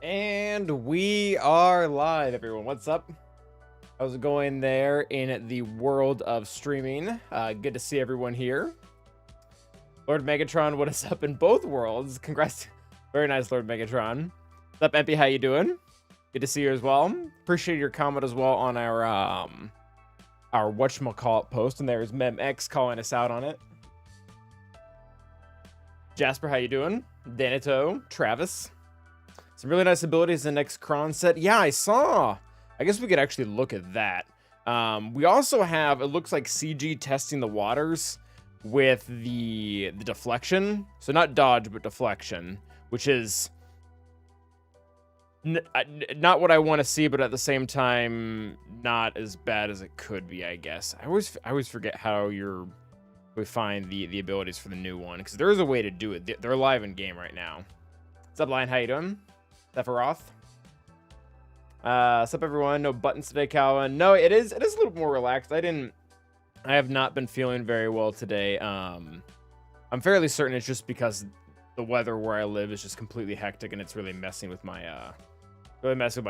And we are live, everyone. What's up? How's it going there in the world of streaming? Good to see everyone here. Lord Megatron, what is up in both worlds? Congrats. Very nice, Lord Megatron. What's up, MP? How you doing? Good to see you as well. Appreciate your comment as well on our whatchamacallit post, and there's MemX calling us out on it. Jasper, how you doing? Danito, Travis. Some really nice abilities in the next Kron set. Yeah, I saw. I guess we could actually look at that. We also have, it looks like CG testing the waters with the deflection. So not dodge, but deflection, which is not what I want to see, but at the same time, not as bad as it could be, I guess. I always forget how we find the abilities for the new one, because there is a way to do it. They're live in game right now. What's up, Lion? How you doing? Sephiroth. What's up, everyone? No buttons today, Calvin. No, it is a little more relaxed. I have not been feeling very well today. I'm fairly certain it's just because the weather where I live is just completely hectic, and it's really messing with my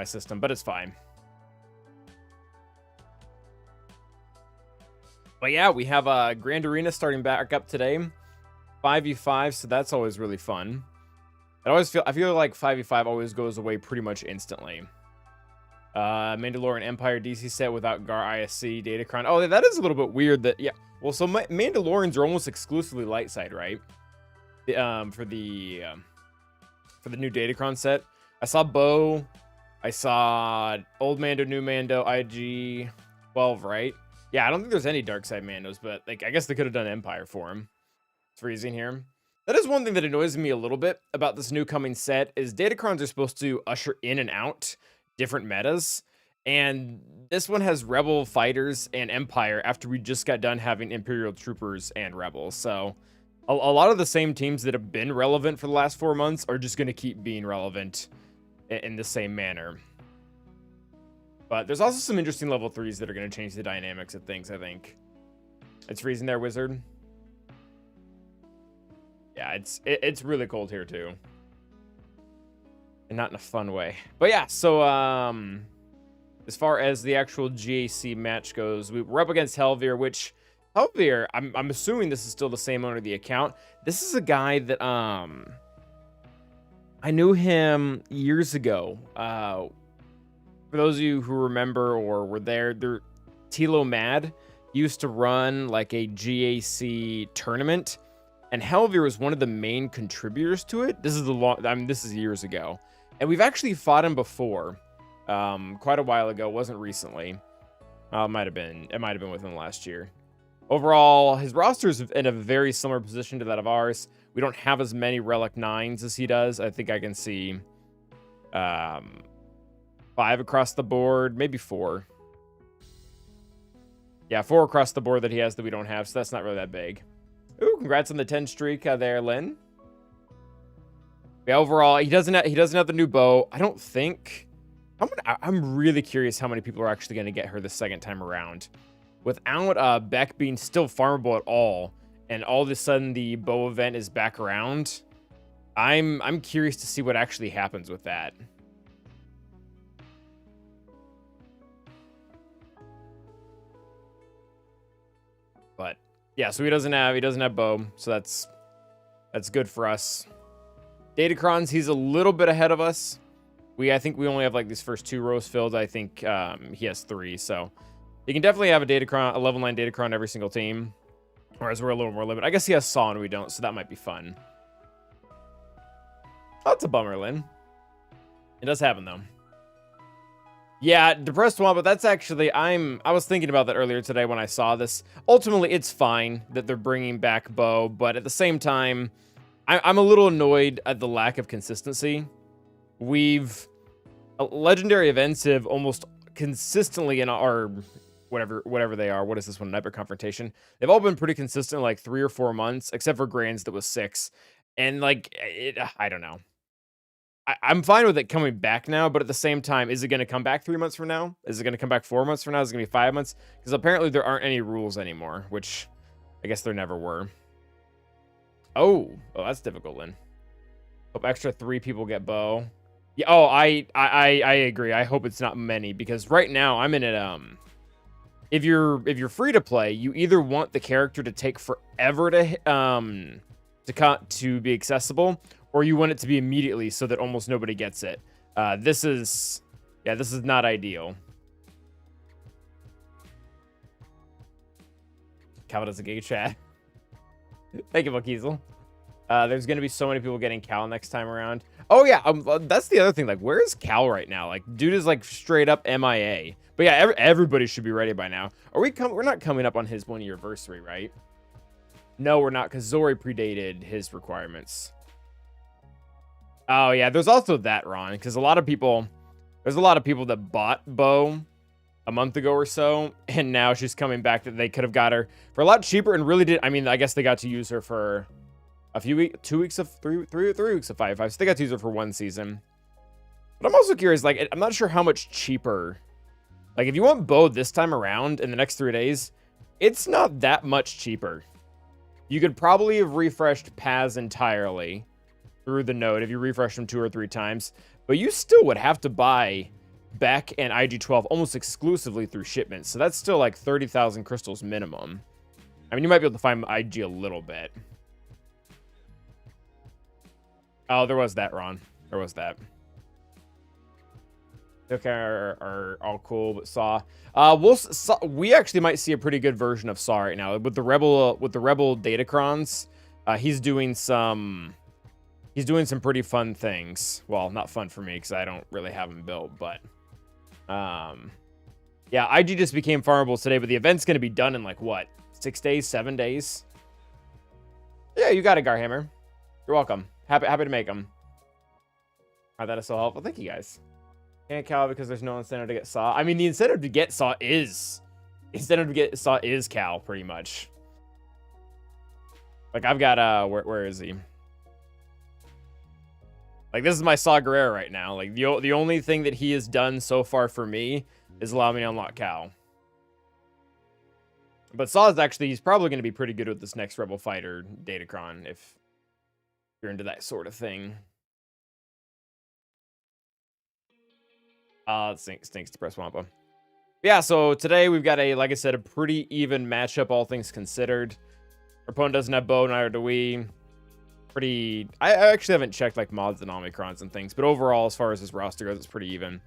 system, but it's fine. But yeah, we have Grand Arena starting back up today. 5v5, so that's always really fun. I feel like 5v5 always goes away pretty much instantly. Mandalorian Empire DC set without Gar ISC Datacron. Oh, that is a little bit weird. That yeah. Well, so Mandalorians are almost exclusively light side, right? For the new Datacron set, I saw Bo, I saw Old Mando, New Mando, IG 12, right? Yeah, I don't think there's any dark side Mandos, but like I guess they could have done Empire for him. It's freezing here. That is one thing that annoys me a little bit about this new coming set is Datacrons are supposed to usher in and out different metas, and this one has Rebel fighters and Empire after we just got done having Imperial troopers and Rebels. So a lot of the same teams that have been relevant for the last 4 months are just going to keep being relevant in the same manner. But there's also some interesting level 3s that are going to change the dynamics of things, I think. It's freezing there, Wizard. Yeah, it's really cold here too. And not in a fun way. But yeah, so as far as the actual GAC match goes, we're up against Helvier, which Helvier, I'm assuming this is still the same owner of the account. This is a guy that I knew him years ago. For those of you who remember or were there, Tilo Mad used to run like a GAC tournament, and Helvier was one of the main contributors to it. This is years ago, and we've actually fought him before, quite a while ago. It wasn't recently. It might have been within the last year. Overall, his roster is in a very similar position to that of ours. We don't have as many Relic 9s as he does. I think I can see 5 across the board, maybe 4. Yeah, 4 across the board that he has that we don't have, so that's not really that big. Ooh, congrats on the 10 streak there, Lynn. Yeah, overall, he doesn't have the new bow. I don't think. I'm really curious how many people are actually going to get her the second time around. Without Beck being still farmable at all, and all of a sudden the bow event is back around, I'm curious to see what actually happens with that. But yeah, so he doesn't have bow, so that's good for us. Datacrons, he's a little bit ahead of us. I think we only have like these first 2 rows filled. I think he has 3, so you can definitely have a level 9 Datacron every single team. Whereas we're a little more limited. I guess he has Saw and we don't, so that might be fun. Oh, that's a bummer, Lynn. It does happen though. Yeah, depressed one, but that's actually, I was thinking about that earlier today when I saw this. Ultimately, it's fine that they're bringing back Bo, but at the same time, I'm a little annoyed at the lack of consistency. Legendary events have almost consistently in our, whatever they are, what is this one, Hyper Confrontation? They've all been pretty consistent, like 3 or 4 months, except for Grands that was 6. And like, I don't know. I'm fine with it coming back now, but at the same time, is it going to come back 3 months from now? Is it going to come back 4 months from now? Is it going to be 5 months? Because apparently there aren't any rules anymore, which I guess there never were. Oh, that's difficult, Lynn. Hope extra 3 people get bow. Yeah, oh, I agree. I hope it's not many, because right now I'm in it, if you're free to play, you either want the character to take forever to be accessible, or you want it to be immediately so that almost nobody gets it. This is not ideal. Cal does a gay chat. Thank you, Makiesel. There's gonna be so many people getting Cal next time around. Oh yeah, that's the other thing. Like, where is Cal right now? Like, dude is like straight up MIA. But yeah, everybody should be ready by now. We're not coming up on his 1-year anniversary, right? No, we're not, because Zori predated his requirements. Oh yeah, there's also that, Ron, because there's a lot of people that bought Bo a month ago or so, and now she's coming back that they could have got her for a lot cheaper and really did. I mean, I guess they got to use her for a few weeks, 2 weeks of 3 weeks of 5-5. So they got to use her for 1 season. But I'm also curious, like, I'm not sure how much cheaper. Like, if you want Bo this time around in the next 3 days, it's not that much cheaper. You could probably have refreshed Paz entirely through the node if you refresh them 2 or 3 times, but you still would have to buy Beck and IG-12 almost exclusively through shipments. So that's still like 30,000 crystals minimum. I mean, you might be able to find IG a little bit. Oh, there was that, Ron. There was that. Okay, are all cool, but Saw. We actually might see a pretty good version of Saw right now with the Rebel Datacrons. He's doing some pretty fun things. Well, not fun for me because I don't really have him built, but yeah, IG just became farmable today, but the event's going to be done in like what, 6 days, 7 days? Yeah, you got it, Garhammer. You're welcome. Happy to make them. That is so helpful. Thank you guys. Can't Cal because there's no incentive to get Saw. I mean, the incentive to get Saw is Cal, pretty much. Like, I've got where is he? Like, this is my Saw Gerrera right now. Like, the only thing that he has done so far for me is allow me to unlock Cal. But Saw is actually, he's probably going to be pretty good with this next Rebel Fighter Datacron if you're into that sort of thing. It stinks to press Wampa. Yeah, so today we've got like I said, a pretty even matchup, all things considered. Our opponent doesn't have Bo, neither do we. I actually haven't checked like mods and Omicrons and things, but overall, as far as his roster goes, it's pretty even.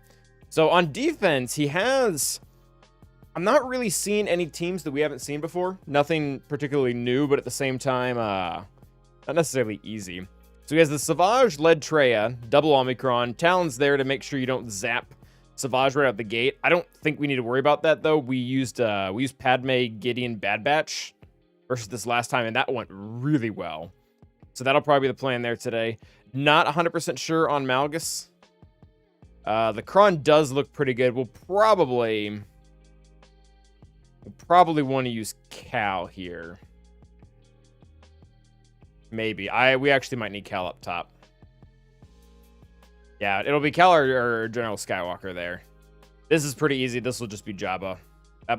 So on defense, I'm not really seeing any teams that we haven't seen before. Nothing particularly new, but at the same time, not necessarily easy. So he has the Savage-led Traya, double Omicron. Talon's there to make sure you don't zap Savage right out the gate. I don't think we need to worry about that, though. We used Padme, Gideon, Bad Batch versus this last time, and that went really well. So that'll probably be the plan there today. Not 100% sure on Malgus. The Kron does look pretty good. We'll probably want to use Cal here. Maybe. We actually might need Cal up top. Yeah, it'll be Cal or General Skywalker there. This is pretty easy. This will just be Jabba.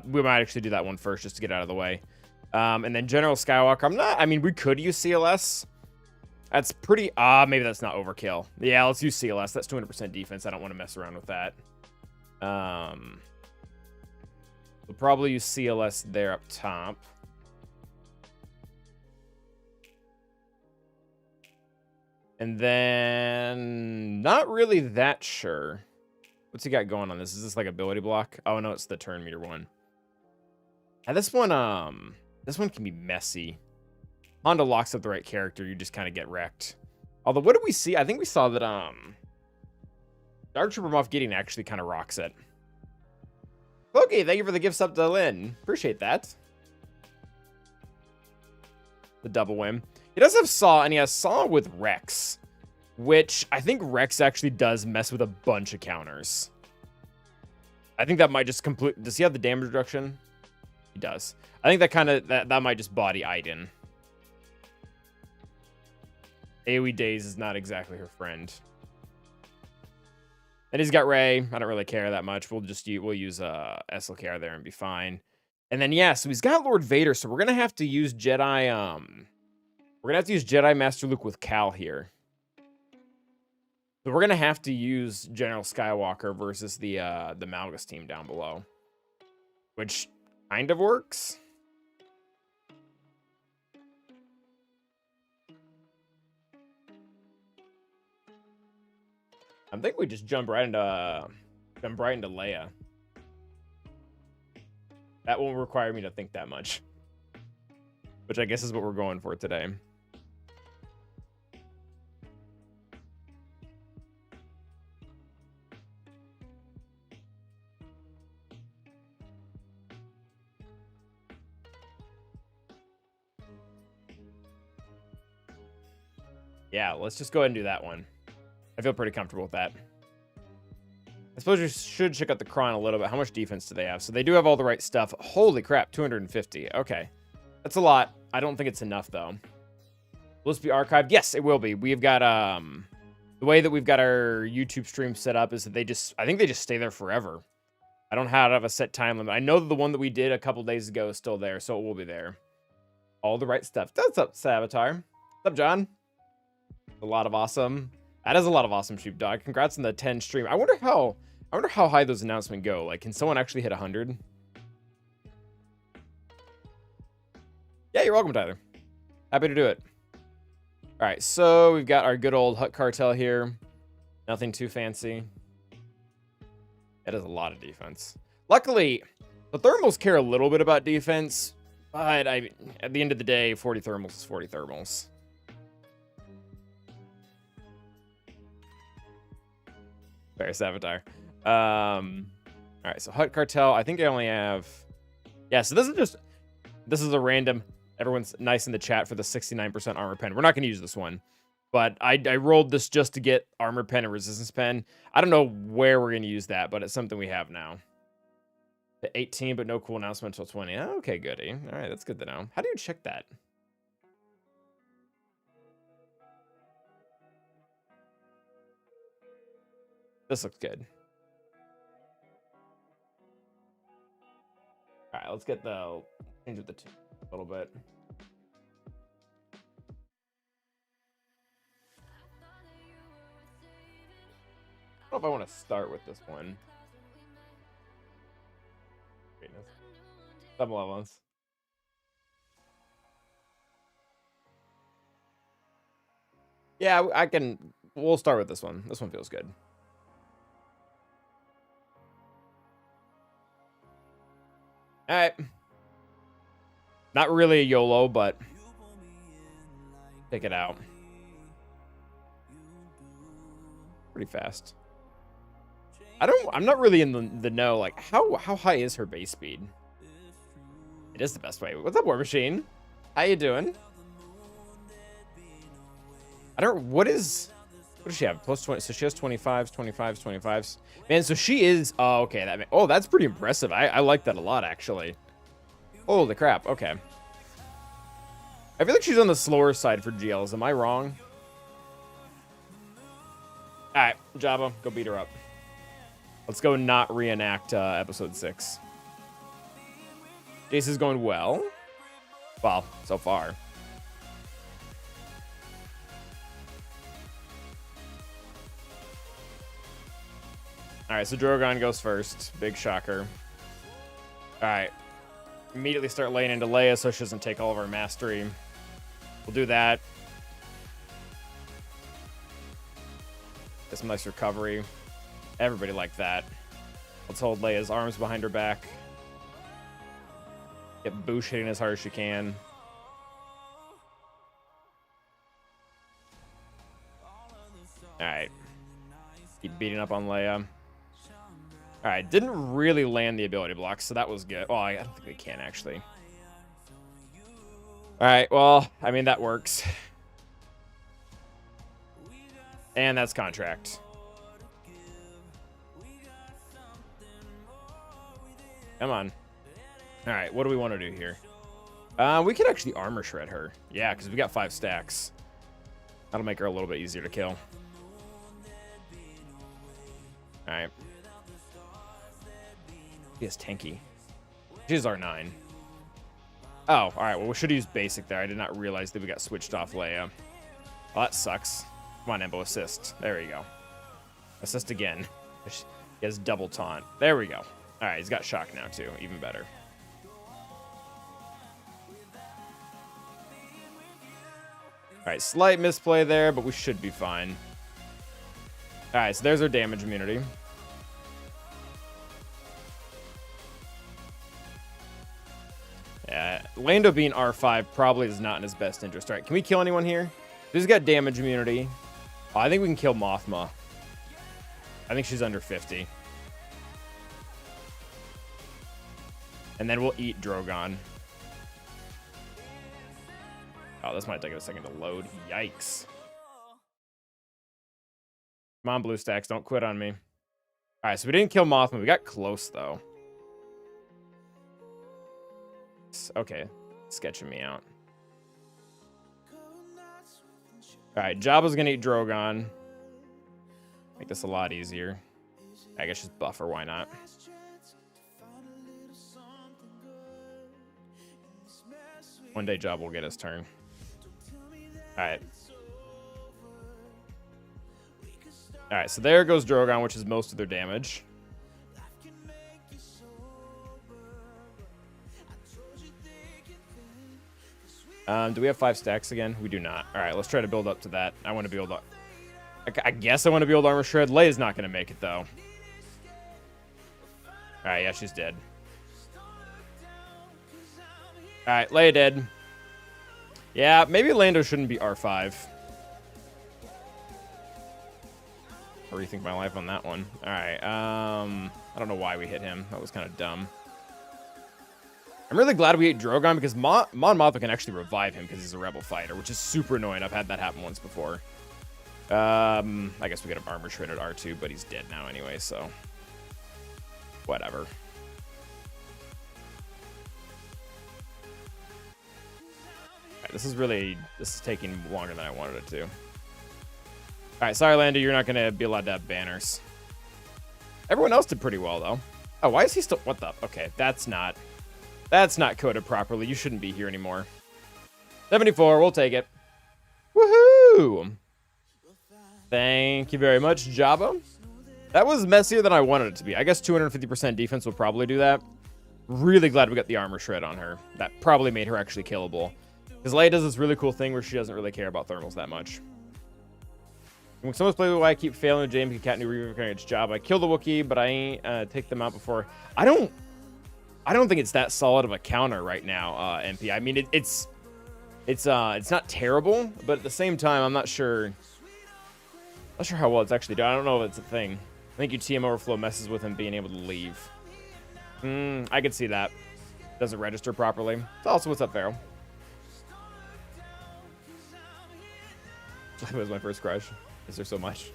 We might actually do that one first just to get out of the way. And then General Skywalker. I mean, we could use CLS. That's pretty... maybe that's not overkill. Yeah, let's use CLS. That's 200% defense. I don't want to mess around with that. We'll probably use CLS there up top. And then... not really that sure. What's he got going on this? Is this like ability block? Oh, no, it's the turn meter one. And this one can be messy. Honda locks up the right character, you just kind of get wrecked. Although, what did we see? I think we saw that Dark Trooper Moff Gideon actually kind of rocks it. Okay, thank you for the gift sub to Lynn. Appreciate that. The double win. He does have Saw, and he has Saw with Rex, which I think Rex actually does mess with a bunch of counters. I think that might just complete... Does he have the damage reduction? He does. I think that might just body Iden. AoE Daze is not exactly her friend. And he's got Rey. I don't really care that much. We'll use SLKR there and be fine. And then yeah, so he's got Lord Vader, so we're gonna have to use Jedi. We're gonna have to use Jedi Master Luke with Cal here. So we're gonna have to use General Skywalker versus the Malgus team down below, which kind of works. I think we just jump right into Leia. That won't require me to think that much, which I guess is what we're going for today. Yeah, let's just go ahead and do that one. I feel pretty comfortable with that. I suppose you should check out the Kron a little bit. How much defense do they have? So they do have all the right stuff. Holy crap, 250. Okay. That's a lot. I don't think it's enough, though. Will this be archived? Yes, it will be. We've got, the way that we've got our YouTube stream set up is that I think they just stay there forever. I don't have a set time limit. I know that the one that we did a couple days ago is still there, so it will be there. All the right stuff. What's up, Savitar? What's up, John? A lot of awesome. That is a lot of awesome, Sheepdog. Congrats on the 10 stream. I wonder how high those announcements go. Like, can someone actually hit 100? Yeah, you're welcome, Tyler. Happy to do it. All right, so we've got our good old Hut Cartel here. Nothing too fancy. That is a lot of defense. Luckily, the thermals care a little bit about defense, but at the end of the day, 40 thermals is 40 thermals. Fair Savitar. All right, so Hut Cartel. I think I only have. Yeah, so this is a random. Everyone's nice in the chat for the 69% armor pen. We're not going to use this one, but I rolled this just to get armor pen and resistance pen. I don't know where we're going to use that, but it's something we have now. The 18, but no cool announcement until 20. Oh, okay, goody. All right, that's good to know. How do you check that? This looks good. All right, let's get the change of the two a little bit. I don't know if I want to start with this one. Greatness. 7-Elevens. Yeah, I can. We'll start with this one. This one feels good. All right. Not really a YOLO, but take it out. Pretty fast. I'm not really in the know. Like, how high is her base speed? It is the best way. What's up, War Machine? How you doing? What does she have? Plus 20. So she has 25s, 25s, 25s. Man, so she is. Oh, okay. That's pretty impressive. I like that a lot, actually. Holy crap. Okay. I feel like she's on the slower side for GLs. Am I wrong? All right, Jabba, go beat her up. Let's go not reenact episode 6. Jace is going well. Well, so far. All right, so Drogon goes first. Big shocker. All right. Immediately start laying into Leia so she doesn't take all of our mastery. We'll do that. Get some nice recovery. Everybody liked that. Let's hold Leia's arms behind her back. Get Boosh hitting as hard as she can. Alright. Keep beating up on Leia. Alright, didn't really land the ability block, so that was good. Oh, I don't think we can, actually. Alright, well, I mean, that works. And that's contract. Come on. Alright, what do we want to do here? We could actually armor shred her. Yeah, because we got 5 stacks. That'll make her a little bit easier to kill. Alright. She is tanky. She's R9. Oh, alright. Well, we should use basic there. I did not realize that we got switched off Leia. Oh, that sucks. Come on, Embo, assist. There you go. Assist again. He has double taunt. There we go. All right, he's got shock now too. Even better. All right, slight misplay there, but we should be fine. All right, so there's our damage immunity. Yeah, Lando being R5 probably is not in his best interest. All right, can we kill anyone here? He's got damage immunity. Oh, I think we can kill Mothma. I think she's under 50. And then we'll eat Drogon. Oh, this might take a second to load. Yikes. Come on, BlueStacks. Don't quit on me. All right, so we didn't kill Mothma. We got close, though. Okay, sketching me out. All right, Jabba's going to eat Drogon. Make this a lot easier. I guess just buffer, why not? One day Jabba will get his turn. Alright. Alright, so there goes Drogon, which is most of their damage. Do we have 5 stacks again? We do not. Alright, let's try to build up to that. I want to build up. I guess I want to build Armor Shred. Leia's not going to make it, though. Alright, yeah, she's dead. Alright, Leia dead. Yeah, maybe Lando shouldn't be R5. I'll rethink my life on that one. Alright, I don't know why we hit him. That was kind of dumb. I'm really glad we ate Drogon because Mon Mothma can actually revive him because he's a rebel fighter, which is super annoying. I've had that happen once before. I guess we got an armor shredded R2, but he's dead now anyway, so whatever. Alright, this is taking longer than I wanted it to. Alright, sorry, Lando, you're not gonna be allowed to have banners. Everyone else did pretty well, though. Oh, why is he still... What the... Okay, that's not coded properly. You shouldn't be here anymore. 74, we'll take it. Woohoo! Thank you very much, Jabba. That was messier than I wanted it to be. I guess 250% defense will probably do that. Really glad we got the armor shred on her. That probably made her actually killable. Because Leia does this really cool thing where she doesn't really care about thermals that much. When someone's playing why I keep failing with James Cat New Reaver against Jabba. I kill the Wookiee, but I ain't take them out before. I don't think it's that solid of a counter right now, MP. I mean, it's not terrible, but at the same time, I'm not sure how well it's actually done. I don't know if it's a thing. I think your TM overflow messes with him being able to leave. I could see that. Doesn't register properly. It's also what's up, Pharaoh. That was my first crush. Is there so much?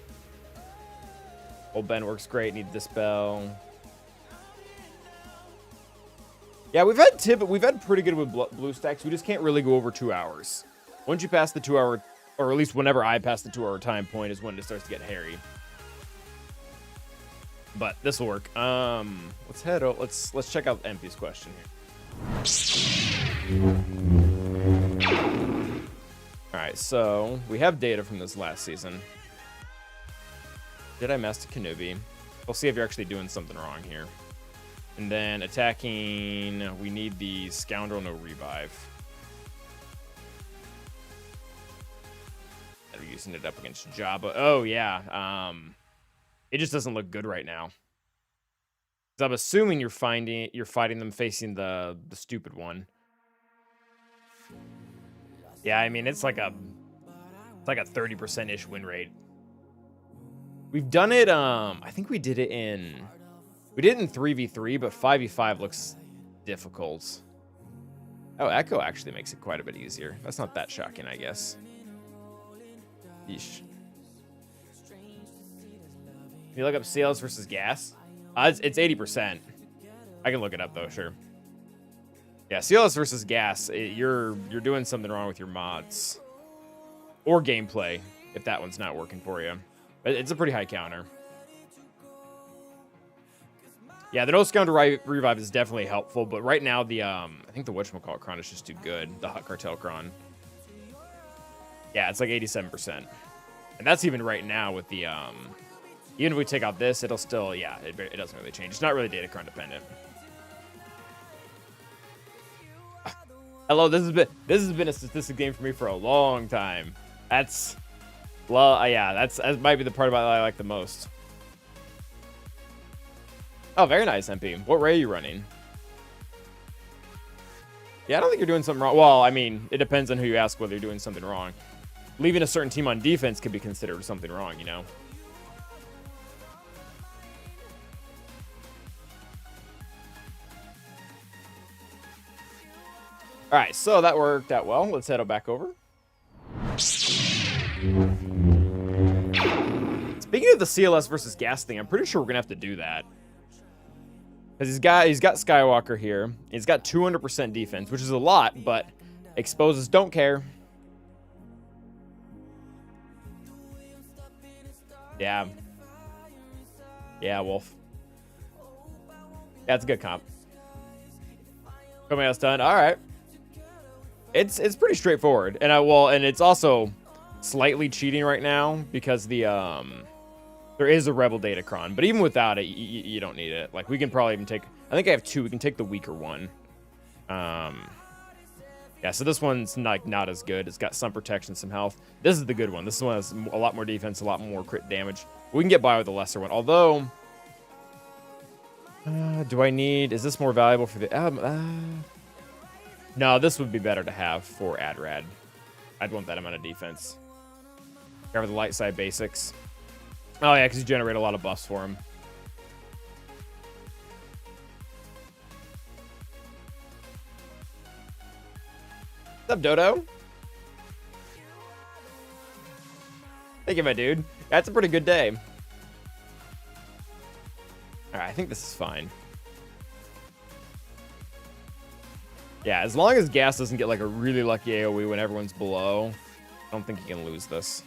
Old Ben works great. Need Dispel. Yeah, we've had pretty good with BlueStacks. We just can't really go over 2 hours. Once you pass the 2 hour, or at least whenever I pass the 2 hour time point, is when it starts to get hairy. But this will work. Let's head out. Let's check out MP's question here. All right, so we have data from this last season. Did I Master Kenobi? We'll see if you're actually doing something wrong here. And then attacking, we need the Scoundrel No Revive. And we're using it up against Jabba. Oh, yeah. It just doesn't look good right now. So I'm assuming you're fighting them facing the stupid one. Yeah, I mean, it's like a 30%-ish win rate. We've done it, I think we did it in 3v3, but 5v5 looks difficult. Oh, Echo actually makes it quite a bit easier. That's not that shocking, I guess. Yeesh. Can you look up CLS versus gas? It's 80%. I can look it up, though, sure. Yeah, CLS versus gas, you're doing something wrong with your mods. Or gameplay, if that one's not working for you. But it's a pretty high counter. Yeah, the no Scoundrel Revive is definitely helpful, but right now I think the whatchamacallit Kron is just too good. The Hut Cartel Kron. Yeah, it's like 87%. And that's even right now with the Even if we take out this, it'll still, yeah, it doesn't really change. It's not really Datacron dependent. Hello, this has been a statistic game for me for a long time. That's, well, yeah, that might be the part about it I like the most. Oh, very nice, MP. What Ray are you running? Yeah, I don't think you're doing something wrong. Well, I mean, it depends on who you ask whether you're doing something wrong. Leaving a certain team on defense could be considered something wrong, you know? All right, so that worked out well. Let's head back over. Speaking of the CLS versus gas thing, I'm pretty sure we're going to have to do that. Because he's got Skywalker here. He's got 200% defense, which is a lot, but exposes don't care. Yeah. Yeah, Wolf. That's a good comp. Coming out done. All right. It's pretty straightforward, and and it's also slightly cheating right now because there is a Rebel Datacron, but even without it, you don't need it. Like, we can probably even take, I think I have 2. We can take the weaker one. Yeah, so this one's not as good. It's got some protection, some health. This is the good one. This one has a lot more defense, a lot more crit damage. We can get by with the lesser one, although do I need, is this more valuable for the no, this would be better to have for Adrad. I'd want that amount of defense. Cover the light side basics. Oh yeah, because you generate a lot of buffs for him. What's up, Dodo? Thank you, my dude. That's a pretty good day. Alright, I think this is fine. Yeah, as long as Gas doesn't get like a really lucky AoE when everyone's below, I don't think he can lose this.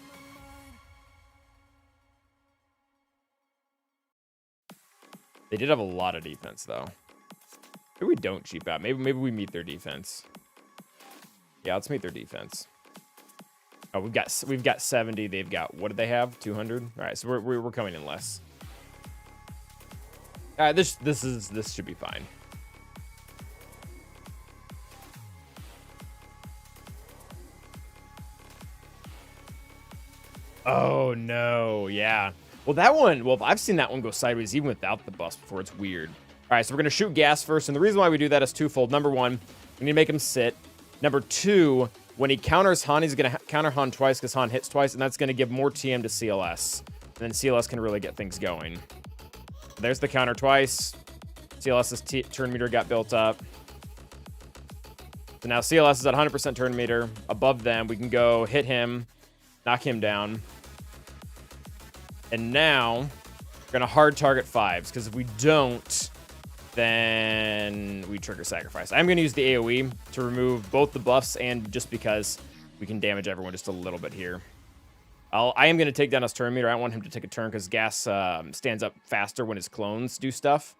They did have a lot of defense, though. Maybe we don't cheap out. Maybe we meet their defense. Yeah, let's meet their defense. Oh, we've got 70. They've got, what did they have? 200. All right, so we're coming in less. All right, this should be fine. Oh no, yeah. Well, that one, well, I've seen that one go sideways even without the buffs before. It's weird. All right, so we're going to shoot Gas first. And the reason why we do that is twofold. Number one, we need to make him sit. Number two, when he counters Han, he's going to counter Han twice because Han hits twice. And that's going to give more TM to CLS. And then CLS can really get things going. There's the counter twice. CLS's turn meter got built up. So now CLS is at 100% turn meter. Above them, we can go hit him, knock him down. And now, we're going to hard target 5s, because if we don't, then we trigger Sacrifice. I'm going to use the AoE to remove both the buffs, and just because we can damage everyone just a little bit here. I am going to take down his turn meter. I don't want him to take a turn, because Gas stands up faster when his clones do stuff.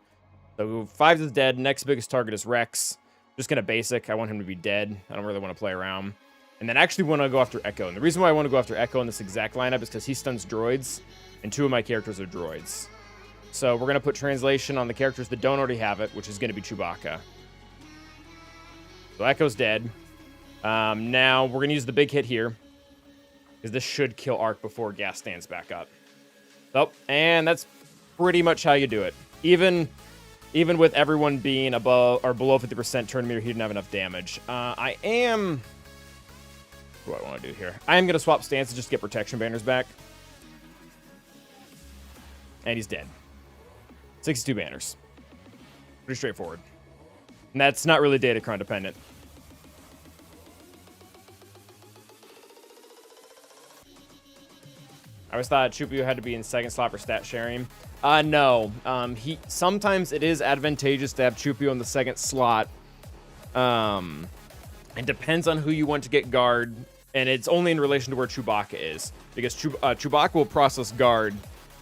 So 5 is dead. Next biggest target is Rex. Just going to basic. I want him to be dead. I don't really want to play around. And then actually want to go after Echo. And the reason why I want to go after Echo in this exact lineup is because he stuns droids, and 2 of my characters are droids. So we're going to put translation on the characters that don't already have it, which is going to be Chewbacca. So Echo's dead. Now we're going to use the big hit here, because this should kill Arc before Gas stands back up. Oh, and that's pretty much how you do it. Even with everyone being above or below 50% turn meter, he didn't have enough damage. What do I want to do here? I am going to swap stances just to get protection banners back. And he's dead. 62 banners. Pretty straightforward. And that's not really Datacron dependent. I always thought Chewbacca had to be in second slot for stat sharing. No. Sometimes it is advantageous to have Chewbacca in the second slot. It depends on who you want to get guard, and it's only in relation to where Chewbacca is, because Chewbacca will process guard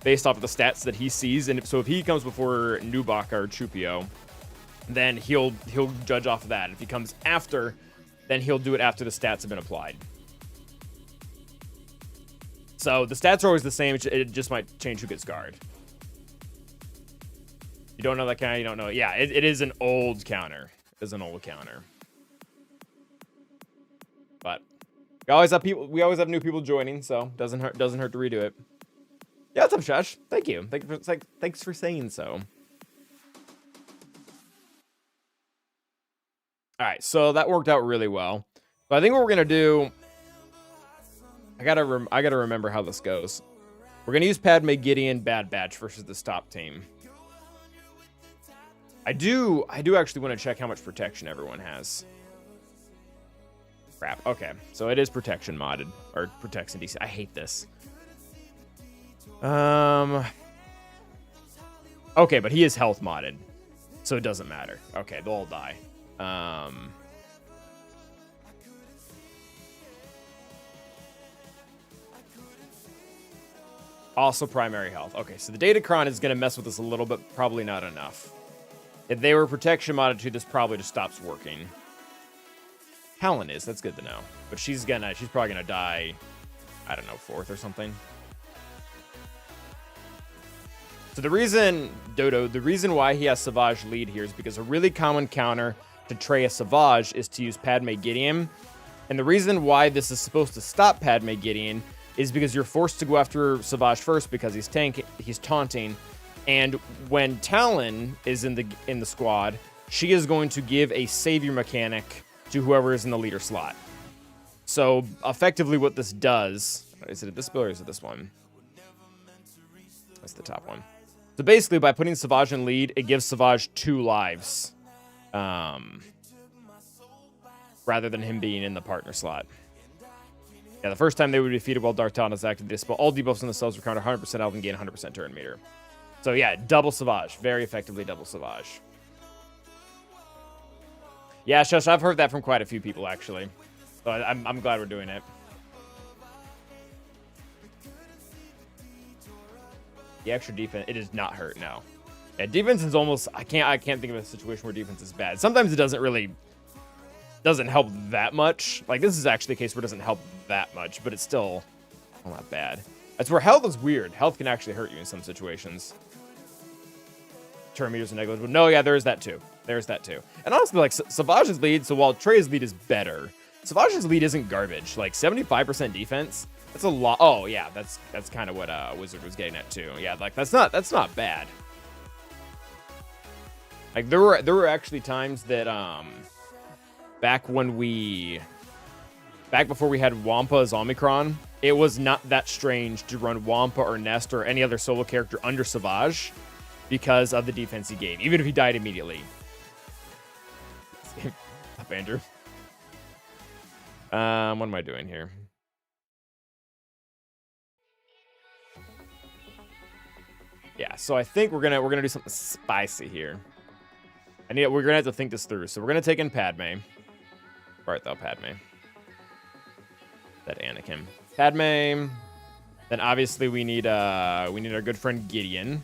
based off of the stats that he sees, and so if he comes before Nubaka or Chewbacca, then he'll judge off of that. If he comes after, then he'll do it after the stats have been applied. So the stats are always the same. It just might change who gets guard. You don't know that counter, you don't know. Yeah, it is an old counter. It is an old counter. But we always have new people joining, so doesn't hurt to redo it. Yeah, what's up, Shush? Thank you. Thanks for saying so. All right, so that worked out really well. But I think what we're gonna do, I gotta remember how this goes. We're gonna use Padme, Gideon, Bad Batch versus the stop team. I do actually want to check how much protection everyone has. Crap. Okay, so it is protection modded, or protection DC. I hate this. Okay, but he is health modded, so it doesn't matter. Okay, they'll all die. Also primary health. Okay, so the Datacron is going to mess with us a little bit, probably not enough. If they were protection modded too, this probably just stops working. Helen is, that's good to know. But she's probably gonna die, I don't know, 4th or something. So the reason, Dodo, the reason why he has Savage lead here is because a really common counter to Traya Savage is to use Padme Gideon. And the reason why this is supposed to stop Padme Gideon is because you're forced to go after Savage first because he's taunting. And when Talon is in the squad, she is going to give a savior mechanic to whoever is in the leader slot. So effectively what this does, is it this build or is it this one? That's the top one. So basically by putting Savage in lead, it gives Savage 2 lives. Rather than him being in the partner slot. Yeah, the first time they would be defeated while Dark Talon is active, they dispel all debuffs on themselves for counter 100% health and gain 100% turn meter. So yeah, double Savage. Very effectively double Savage. Yeah, Shush, I've heard that from quite a few people, actually. So I'm glad we're doing it. The extra defense, it does not hurt, no. Yeah, defense is almost, I can't think of a situation where defense is bad. Sometimes it doesn't help that much. Like, this is actually a case where it doesn't help that much, but it's still not bad. That's where health is weird. Health can actually hurt you in some situations. Turn meters are negligible. No, yeah, there is that too. There's that too. And honestly, like, Savage's lead, so while Trey's lead is better, Savage's lead isn't garbage. Like, 75% defense, that's a lot. Oh, yeah, that's kind of what Wizard was getting at too. Yeah, like, that's not bad. Like, there were actually times that, back before we had Wampa as Omicron, it was not that strange to run Wampa or Nest or any other solo character under Savage because of the defense he gave, even if he died immediately. Up, Andrew. What am I doing here? Yeah, so I think we're gonna do something spicy here. We're gonna have to think this through. So we're gonna take in Padme. Right though, Padme. That Anakin. Padme. Then obviously we need our good friend Gideon,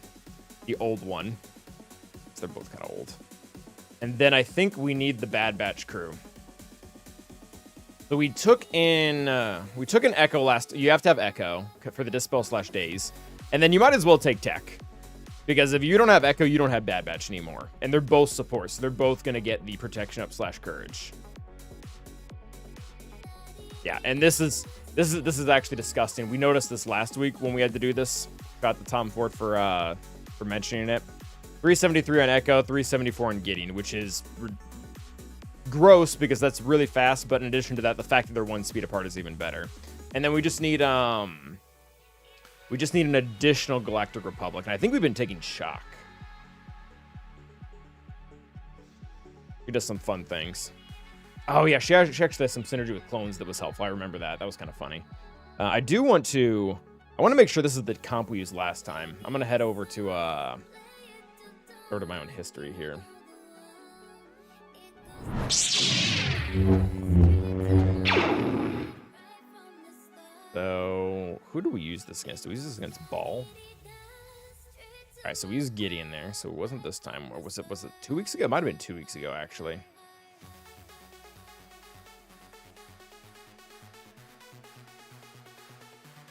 the old one. So they're both kind of old. And then I think we need the Bad Batch crew. So we took in Echo last. You have to have Echo for the Dispel/Daze, and then you might as well take Tech, because if you don't have Echo, you don't have Bad Batch anymore, and they're both supports. So they're both gonna get the protection up /courage. Yeah, and this is actually disgusting. We noticed this last week when we had to do this. Got the Tom Ford for mentioning it. 373 on Echo, 374 on Gideon, which is gross because that's really fast. But in addition to that, the fact that they're 1 speed apart is even better. And then we just need an additional Galactic Republic, and I think we've been taking Shock. He does some fun things. Oh, yeah, she actually has some synergy with clones that was helpful. I remember that. That was kind of funny. I want to make sure this is the comp we used last time. I'm going to head over to my own history here. So, who do we use this against? Do we use this against Ball? All right, so we used Gideon there. So it wasn't this time. Or was it 2 weeks ago? It might have been 2 weeks ago, actually.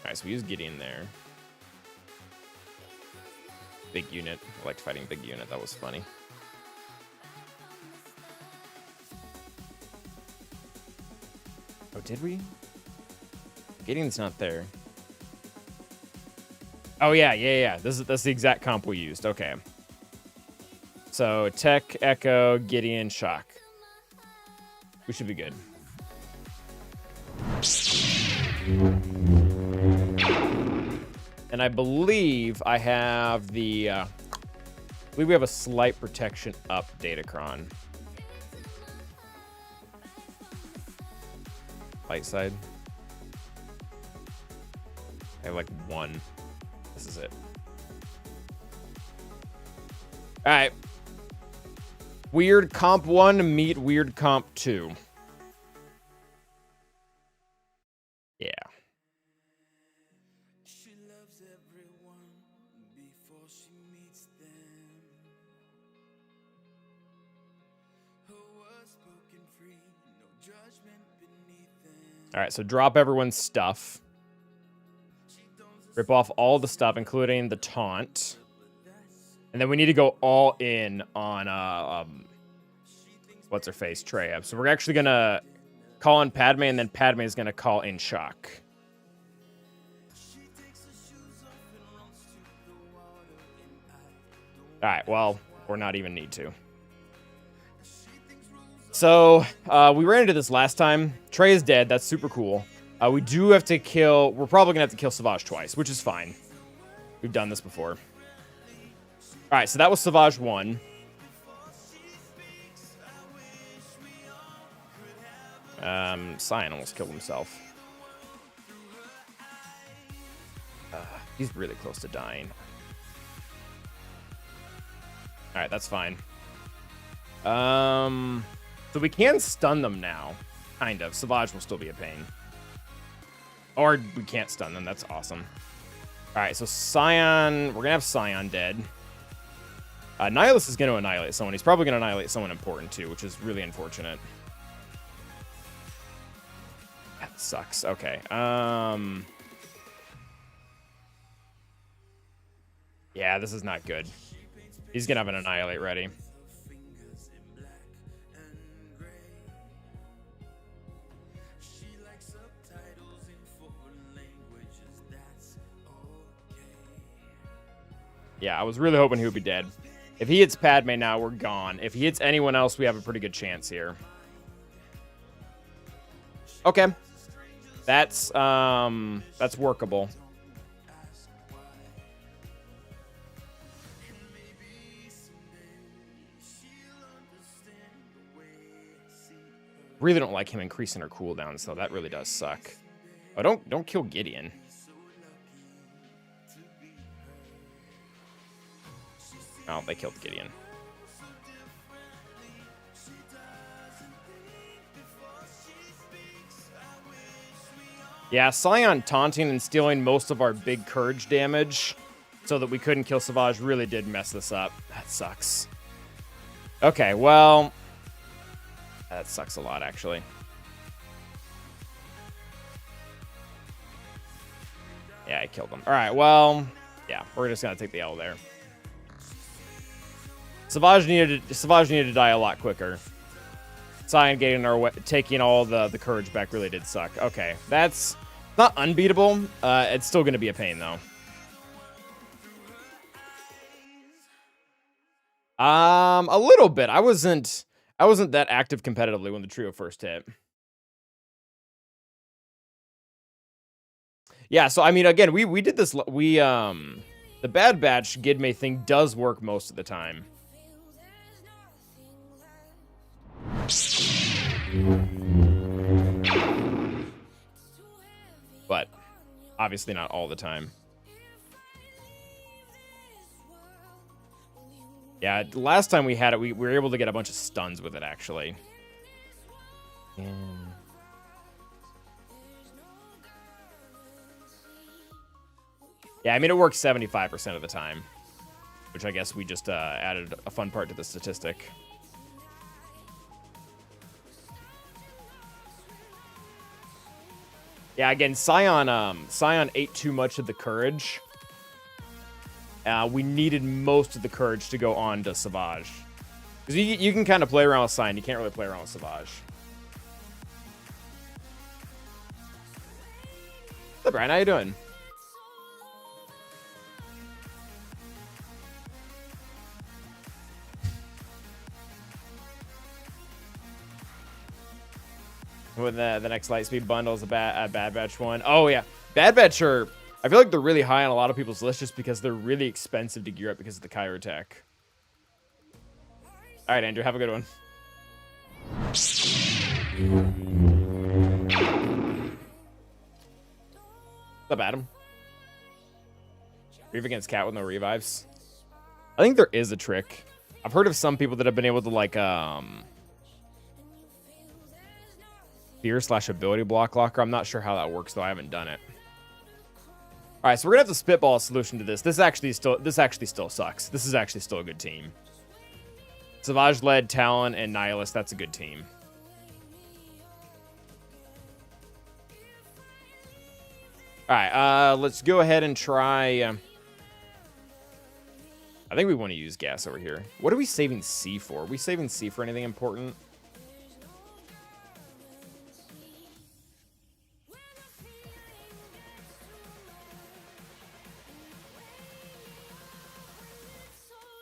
Alright, so we use Gideon there. Big unit. I liked fighting big unit. That was funny. Oh, did we? Gideon's not there. Oh, yeah. That's the exact comp we used. Okay. So, Tech, Echo, Gideon, Shock. We should be good. And I believe I have the... I believe we have a slight protection up Datacron. Light side. I have like one. This is it. Alright. Weird comp 1 meet weird comp 2. Yeah. She loves everyone before she meets them. Her words spoken free, no judgment beneath them. All right, so drop everyone's stuff. Rip off all the stuff, including the taunt. And then we need to go all in on, what's her face? Trey. So we're actually going to call in Padme, and then Padme is going to call in Shock. All right, well, or not even need to. So, we ran into this last time. Trey is dead. That's super cool. We do have to kill... We're probably going to have to kill Savage twice, which is fine. We've done this before. Alright, so that was Savage 1. Cyan almost killed himself. He's really close to dying. Alright, that's fine. So we can stun them now. Kind of. Savage will still be a pain. Or we can't stun them. That's awesome. Alright, so Cyan... We're going to have Cyan dead. Nihilus is going to annihilate someone. He's probably going to annihilate someone important, too, which is really unfortunate. That sucks. Okay. Yeah, this is not good. He's going to have an annihilate ready. Yeah, I was really hoping he would be dead. If he hits Padme now, we're gone. If he hits anyone else, we have a pretty good chance here. Okay. That's workable. Really don't like him increasing her cooldown, so that really does suck. Oh, don't kill Gideon. Oh, they killed Gideon. Yeah, Cyan taunting and stealing most of our big Courage damage so that we couldn't kill Savage really did mess this up. That sucks. Okay, well... That sucks a lot, actually. Yeah, I killed him. Alright, well... Yeah, we're just gonna take the L there. Savage needed to die a lot quicker. Cyan getting our way, taking all the Courage back really did suck. Okay, that's not unbeatable. It's still going to be a pain, though. A little bit. I wasn't that active competitively when the trio first hit. Yeah, so I mean, again, we did this. The Bad Batch Gidme thing does work most of the time. But obviously not all the time. Yeah, last time we had it, we were able to get a bunch of stuns with it, actually. Yeah, I mean, it works 75% of the time, which I guess we just added a fun part to the statistic. Yeah, again, Scion ate too much of the courage. We needed most of the courage to go on to Savage. Because you can kind of play around with Scion. You can't really play around with Savage. What's up, Brian? How you doing? When the next Lightspeed bundle is a Bad Batch one. Oh, yeah. Bad Batch are... I feel like they're really high on a lot of people's lists just because they're really expensive to gear up because of the Kyro tech. All right, Andrew. Have a good one. What's up, Adam? Reeve against Cat with no revives. I think there is a trick. I've heard of some people that have been able to, like, fear/ability block locker. I'm not sure how that works though. I haven't done it. All right, so we're gonna have to spitball a solution to this. This actually still sucks. This is actually still a good team. Savage led Talon and Nihilist. That's a good team. All right, let's go ahead and try. I think we want to use gas over here. What are we saving C for? Are we saving C for anything important?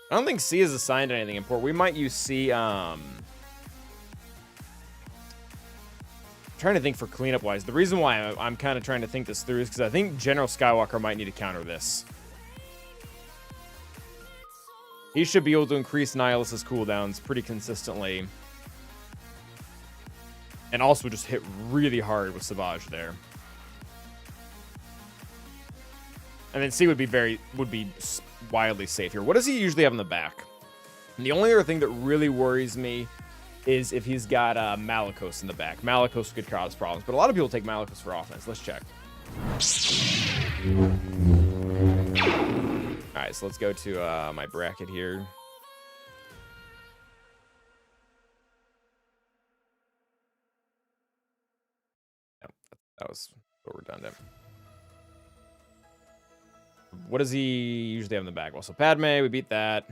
I don't think C is assigned to anything important. We might use C. Trying to think for cleanup wise. The reason why I'm kind of trying to think this through is because I think General Skywalker might need to counter this. He should be able to increase Nihilust's cooldowns pretty consistently. And also just hit really hard with Savage there. And then C would be wildly safe here. What does he usually have in the back? And the only other thing that really worries me is if he's got Malicos in the back. Malicos could cause problems, but a lot of people take Malicos for offense. Let's check. All right, so let's go to my bracket here. Yep, that was redundant. What does he usually have in the back? Well, so Padme, we beat that.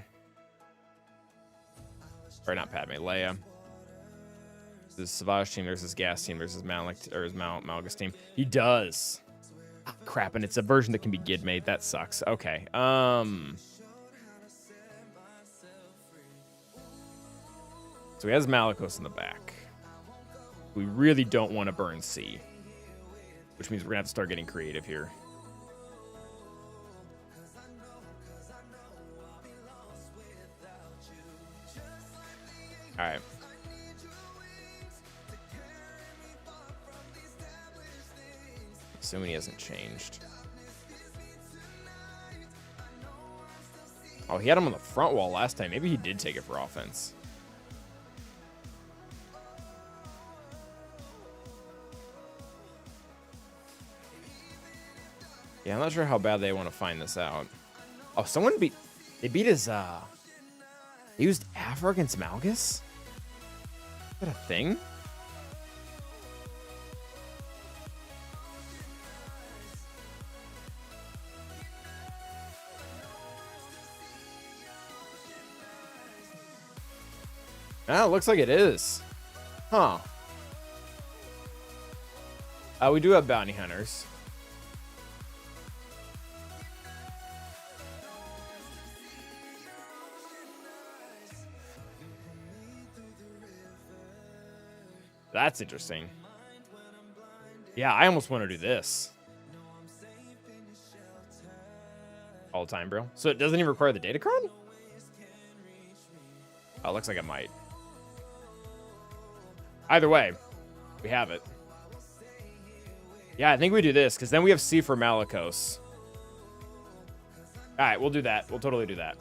Or not Padme, Leia. This is Savage team versus Gas team versus Malgus team. He does. Ah, crap, and it's a version that can be Gid made. That sucks. Okay. So he has Malicos in the back. We really don't want to burn C, which means we're gonna have to start getting creative here. All right. Assuming he hasn't changed. Oh, he had him on the front wall last time. Maybe he did take it for offense. Yeah, I'm not sure how bad they want to find this out. Oh, they beat his, they used Aphra against Malgus? Is that a thing? Ah, it looks like it is. Huh. We do have bounty hunters. That's interesting. Yeah, I almost want to do this. All the time, bro. So it doesn't even require the Datacron? Oh, looks like it might. Either way, we have it. Yeah, I think we do this, because then we have C for Malicos. All right, we'll do that. We'll totally do that.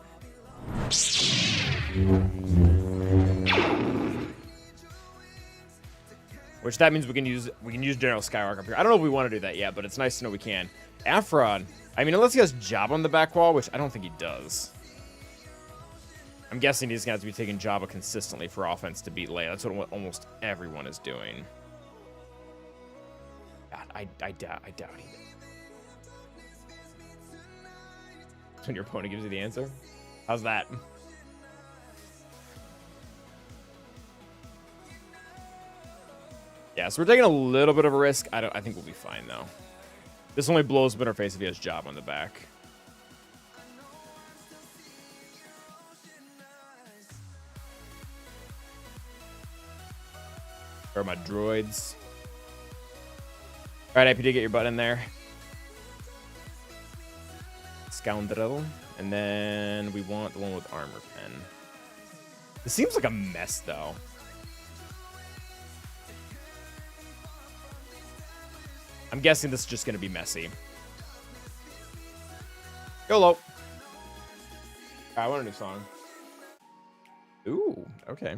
Which that means we can use General Skywalker up here. I don't know if we want to do that yet, but it's nice to know we can. Aphra, I mean, unless he has Jabba on the back wall, which I don't think he does. I'm guessing he's going to have to be taking Jabba consistently for offense to beat Leia. That's what almost everyone is doing. God, I doubt it. When your opponent gives you the answer. How's that? Yeah, so we're taking a little bit of a risk. I think we'll be fine though. This only blows up in our face if he has job on the back. Where are my droids? All right, IPD, get your butt in there. Scoundrel. And then we want the one with armor pen. This seems like a mess, though. I'm guessing this is just going to be messy. YOLO. I want a new song. Ooh, okay.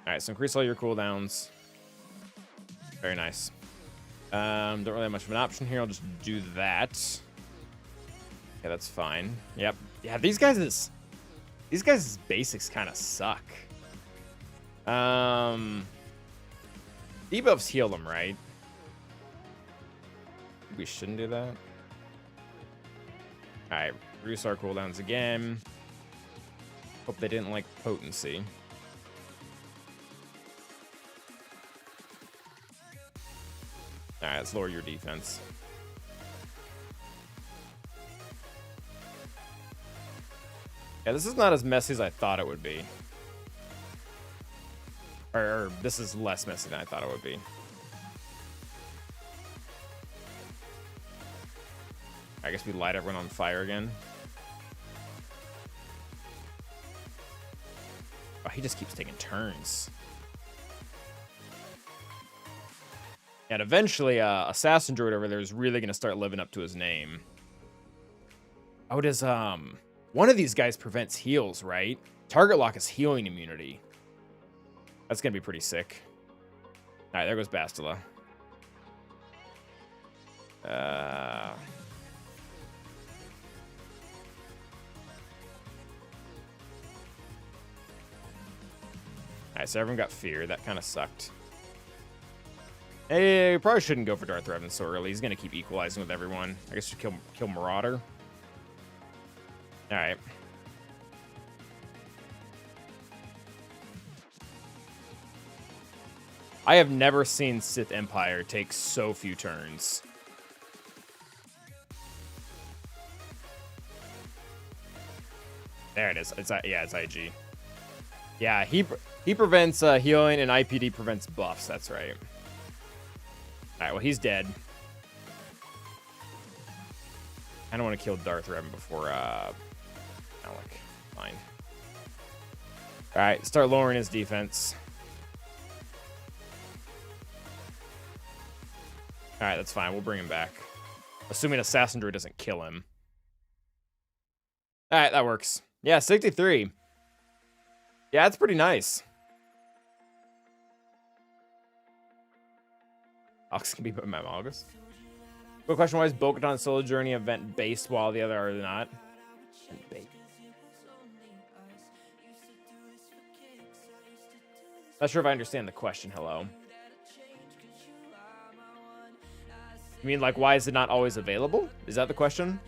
All right, so increase all your cooldowns. Very nice. Don't really have much of an option here. I'll just do that. Yeah, that's fine. Yep. Yeah, these guys' basics kind of suck. Debuffs heal them, right? We shouldn't do that. All right, reduce our cooldowns again. Hope they didn't like potency. All right, let's lower your defense. Yeah, this is not as messy as I thought it would be. Or this is less messy than I thought it would be. I guess we light everyone on fire again. Oh, he just keeps taking turns. And eventually, Assassin Droid over there is really going to start living up to his name. Oh, does, one of these guys prevents heals, right? Target lock is healing immunity. That's going to be pretty sick. All right, there goes Bastila. All right, so everyone got fear. That kind of sucked. Hey, probably shouldn't go for Darth Revan so early. He's going to keep equalizing with everyone. I guess you kill Marauder. All right. I have never seen Sith Empire take so few turns. There it is. It's IG. Yeah, he prevents healing and IPD prevents buffs. That's right. All right, well, he's dead. I don't want to kill Darth Revan before Alec. Fine. All right, start lowering his defense. All right, that's fine. We'll bring him back. Assuming Assassin Droid doesn't kill him. All right, that works. Yeah, 63. Yeah, that's pretty nice. Ox can be put in my August. Quick question: why is Bo-Katan Solo Journey event based while the other are not? Not sure if I understand the question. Hello. You mean like why is it not always available? Is that the question?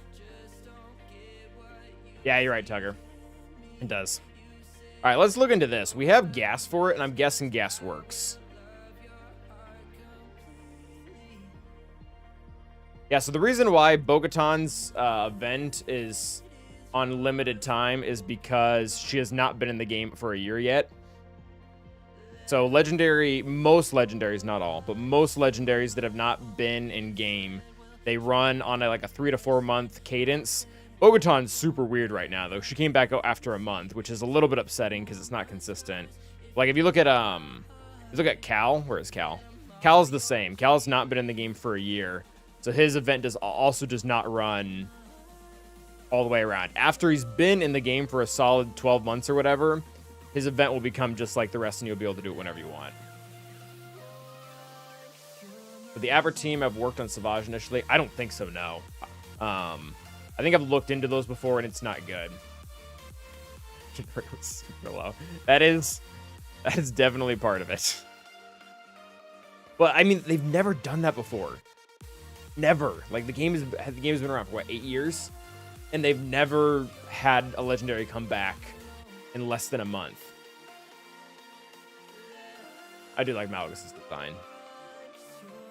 Yeah, you're right, Tugger. It does. All right, let's look into this. We have gas for it, and I'm guessing gas works. Yeah, so the reason why Bo-Katan's event is on limited time is because she has not been in the game for a year yet. So most legendaries, not all, but most legendaries that have not been in game, they run on like a 3 to 4 month cadence. Bo-Katan's super weird right now, though. She came back out after a month, which is a little bit upsetting because it's not consistent. Like if you look at Cal, where is Cal? Cal's the same. Cal's not been in the game for a year. So his event also does not run all the way around. After he's been in the game for a solid 12 months or whatever, his event will become just like the rest, and you'll be able to do it whenever you want. For the Aver team, I've worked on Savage initially. I don't think so, no. I think I've looked into those before, and it's not good. conversion was super low. That is definitely part of it. But I mean, they've never done that before. Never. Like the game has been around for what, 8 years, and they've never had a legendary come back in less than a month. I do like Malygus's design.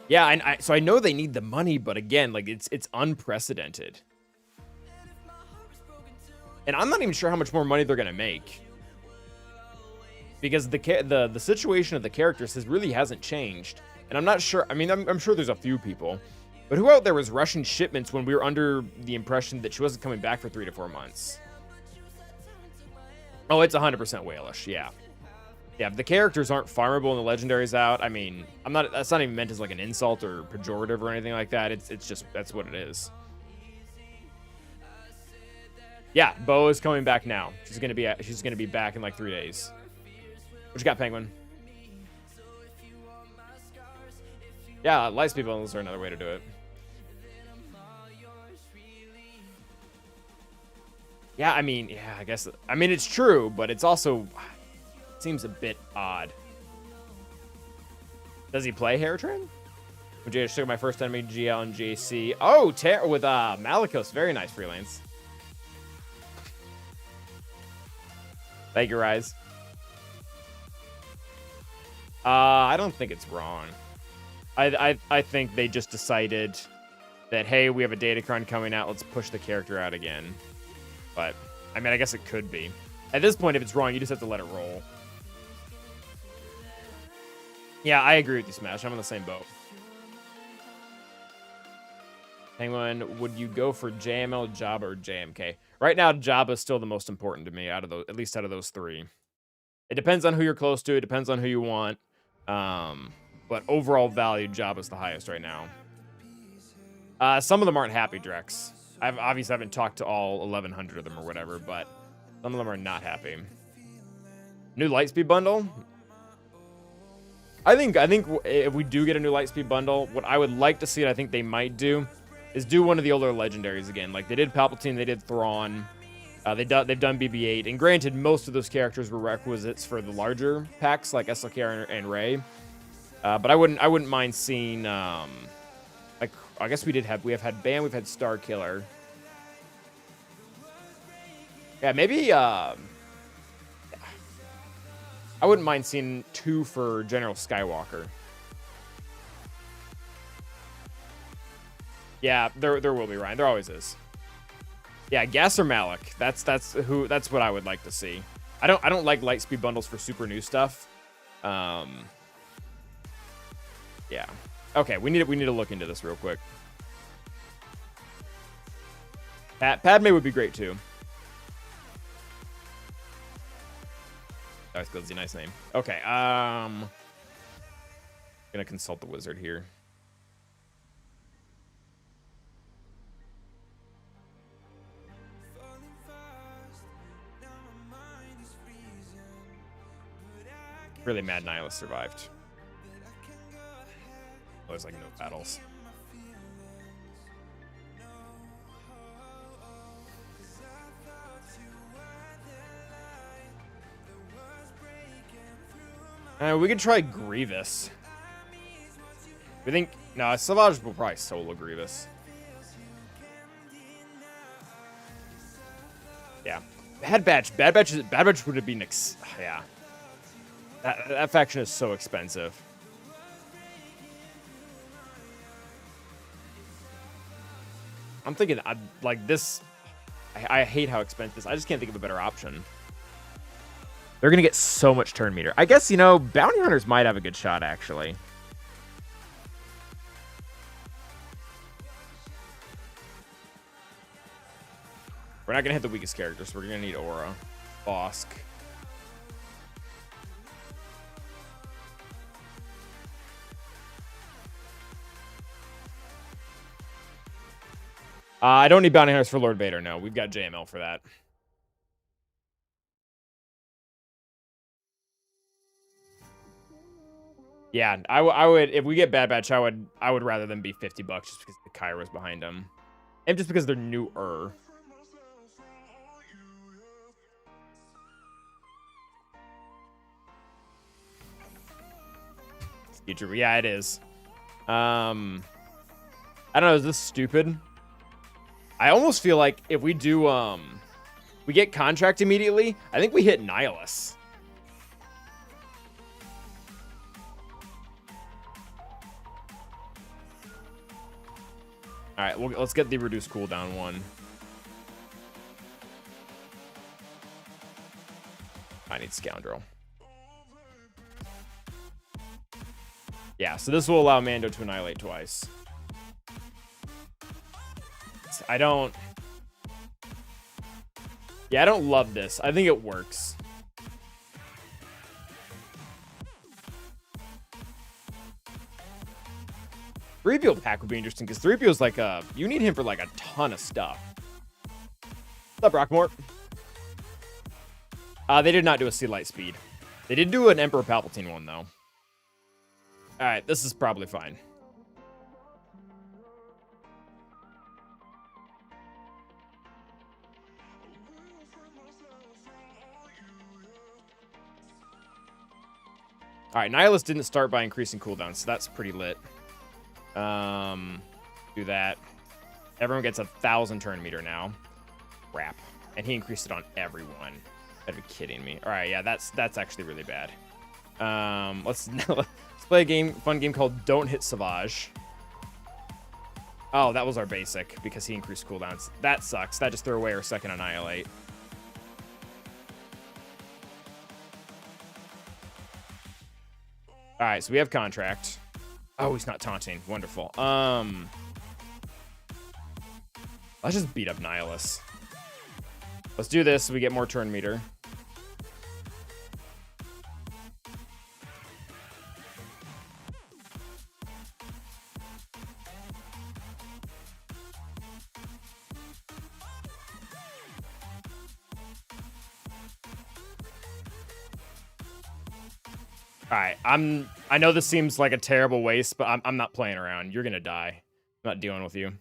Yeah, so I know they need the money, but again, like it's unprecedented. And I'm not even sure how much more money they're gonna make, because the situation of the characters really hasn't changed. And I'm not sure. I mean, I'm sure there's a few people, but who out there was rushing shipments when we were under the impression that she wasn't coming back for 3 to 4 months? Oh, it's 100% Whalish. Yeah. Yeah, if the characters aren't farmable and the legendary's out, I mean, that's not even meant as like an insult or pejorative or anything like that. It's just, that's what it is. Yeah, Bo is coming back now. She's gonna be back in like 3 days. What you got, Penguin? Yeah, Lightspeed bundles are another way to do it. Yeah, I mean, yeah, I mean, it's true, but it's also, it seems a bit odd. Does he play Hairtran? JH took my first enemy, GL and JC. Oh, with Malikos. Very nice, Freelance. Thank you, Rise. I don't think it's wrong. I think they just decided that, hey, we have a Datacron coming out. Let's push the character out again. But, I mean, I guess it could be. At this point, if it's wrong, you just have to let it roll. Yeah, I agree with you, Smash. I'm on the same boat. Penguin, would you go for JML, Jabba, or JMK? Right now, Jabba is still the most important to me, at least out of those 3. It depends on who you're close to. It depends on who you want. But overall value, Jabba's the highest right now. Some of them aren't happy, Drex. I obviously haven't talked to all 1,100 of them or whatever, but some of them are not happy. New Lightspeed bundle? I think if we do get a new Lightspeed bundle, what I would like to see, and I think they might do, is do one of the older legendaries again. Like they did Palpatine, they did Thrawn, they've done BB-8, and granted, most of those characters were requisites for the larger packs like SLK and Rey. But I wouldn't mind seeing like, I guess we have had Bam, we've had Starkiller. Yeah, maybe I wouldn't mind seeing 2 for General Skywalker. Yeah, there will be, Ryan. There always is. Yeah, Gas or Malik. That's what I would like to see. I don't like Lightspeed bundles for super new stuff. Yeah. Okay, we need to look into this real quick. Padme would be great too. That's a nice name. Okay, gonna consult the wizard here. Really mad Nihilist survived. There's like no battles. We could try Grievous. We think no, Savage will probably solo Grievous. Yeah, Bad Batch would have been yeah. That faction is so expensive. I'm thinking, like this. I hate how expensive this. I just can't think of a better option. They're gonna get so much turn meter. I guess, you know, bounty hunters might have a good shot actually. We're not gonna hit the weakest characters. So we're gonna need Aura, Bosk. I don't need bounty hunters for Lord Vader. No, we've got JML for that. Yeah, I would if we get Bad Batch, I would rather them be $50 just because the Kairos behind them, and just because they're newer. Future. Yeah, it is. I don't know. Is this stupid? I almost feel like if we do, we get contract immediately, I think we hit Nihilus. All right, well, let's get the reduced cooldown one. I need Scoundrel. Yeah, so this will allow Mando to annihilate twice. I don't love this. I think it works. Threepio pack would be interesting because Threepio's like you need him for like a ton of stuff. What's up, Rockmore? They did not do a Sea Light Speed. They did do an Emperor Palpatine one though. All right, this is probably fine. All right, Nihilus didn't start by increasing cooldown, so that's pretty lit. Do that. Everyone gets 1,000 turn meter now. Crap. And he increased it on everyone. Gotta be kidding me. All right, yeah, that's actually really bad. Let's play a fun game called Don't Hit Savage. Oh, that was our basic because he increased cooldowns. That sucks. That just threw away our second Annihilate. All right, so we have contract. Oh, he's not taunting. Wonderful. Let's just beat up Nihilus. Let's do this so we get more turn meter. All right, I know this seems like a terrible waste, but I'm not playing around. You're gonna die. I'm not dealing with you.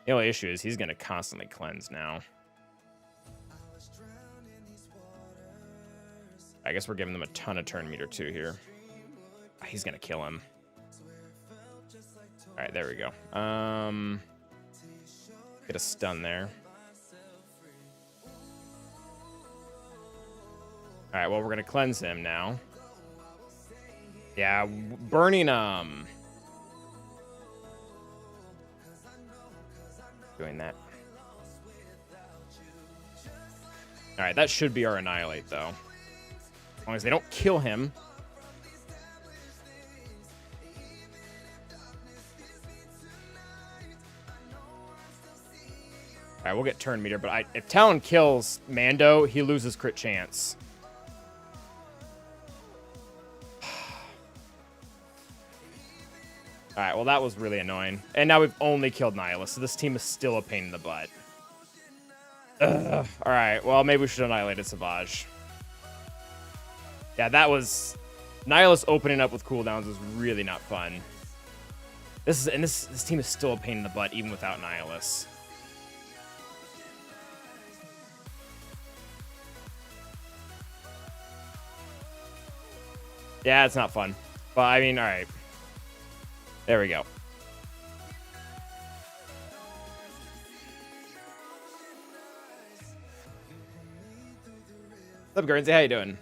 The only issue is he's gonna constantly cleanse now. I guess we're giving them a ton of turn meter too here. He's gonna kill him. All right, there we go. Get a stun there. All right, well, we're gonna cleanse him now. Yeah, burning doing that. All right, that should be our Annihilate though. As long as they don't kill him. All right, we'll get turn meter, but if Talon kills Mando, he loses crit chance. All right, well, that was really annoying. And now we've only killed Nihilus, so this team is still a pain in the butt. Ugh. All right, well, maybe we should have annihilated Savage. Yeah, that was... Nihilus opening up with cooldowns was really not fun. This team is still a pain in the butt, even without Nihilus. Yeah, it's not fun. But, I mean, all right. There we go. What's up, Guernsey? How you doing?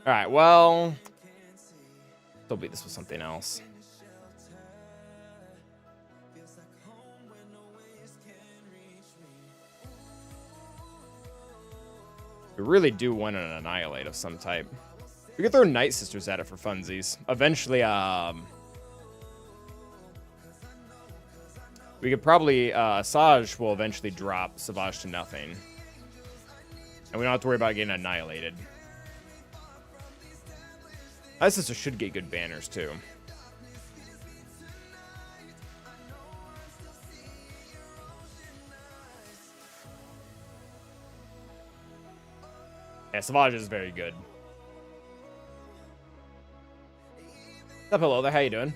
All right, well... Still beat this with something else. We really do want an Annihilate of some type. We could throw Night Sisters at it for funsies. Eventually, we could probably, Asajj will eventually drop Savage to nothing. And we don't have to worry about getting annihilated. Night Sisters should get good banners, too. Yeah, Savage is very good. What's up, hello there, how you doing?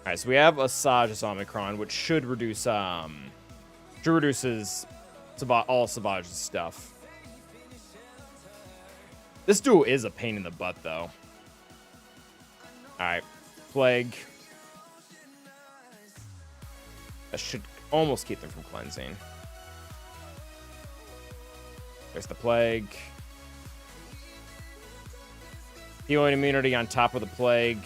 Alright, so we have Asajj Omicron, which should reduce, reduces all Savaj's stuff. This duel is a pain in the butt, though. Alright, Plague. That should almost keep them from cleansing. There's the Plague. Healing immunity on top of the Plague.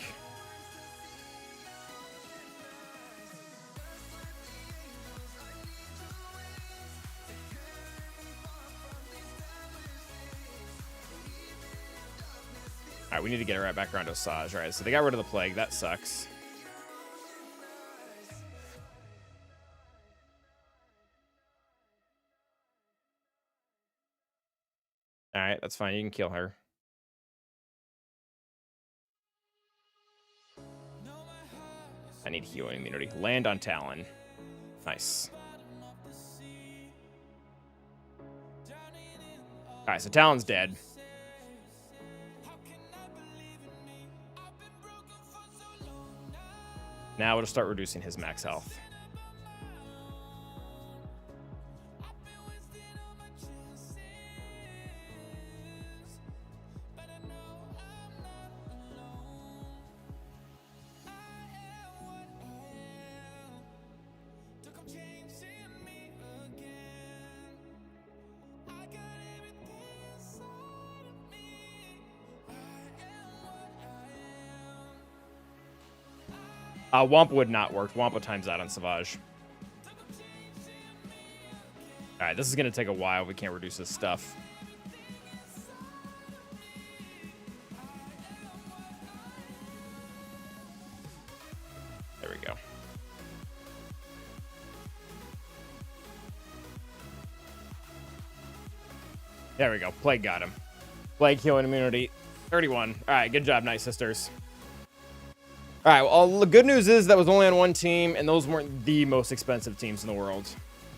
Alright, we need to get it right back around to Asajj. Alright, so they got rid of the Plague. That sucks. Alright, that's fine. You can kill her. I need healing immunity. Land on Talon. Nice. Alright, so Talon's dead. Now we'll start reducing his max health. Wampa would not work. Wampa times out on Savage. Alright, this is going to take a while. We can't reduce this stuff. There we go. There we go. Plague got him. Plague healing immunity. 31. Alright, good job, Night Sisters. All right, well, the good news is that was only on one team, and those weren't the most expensive teams in the world.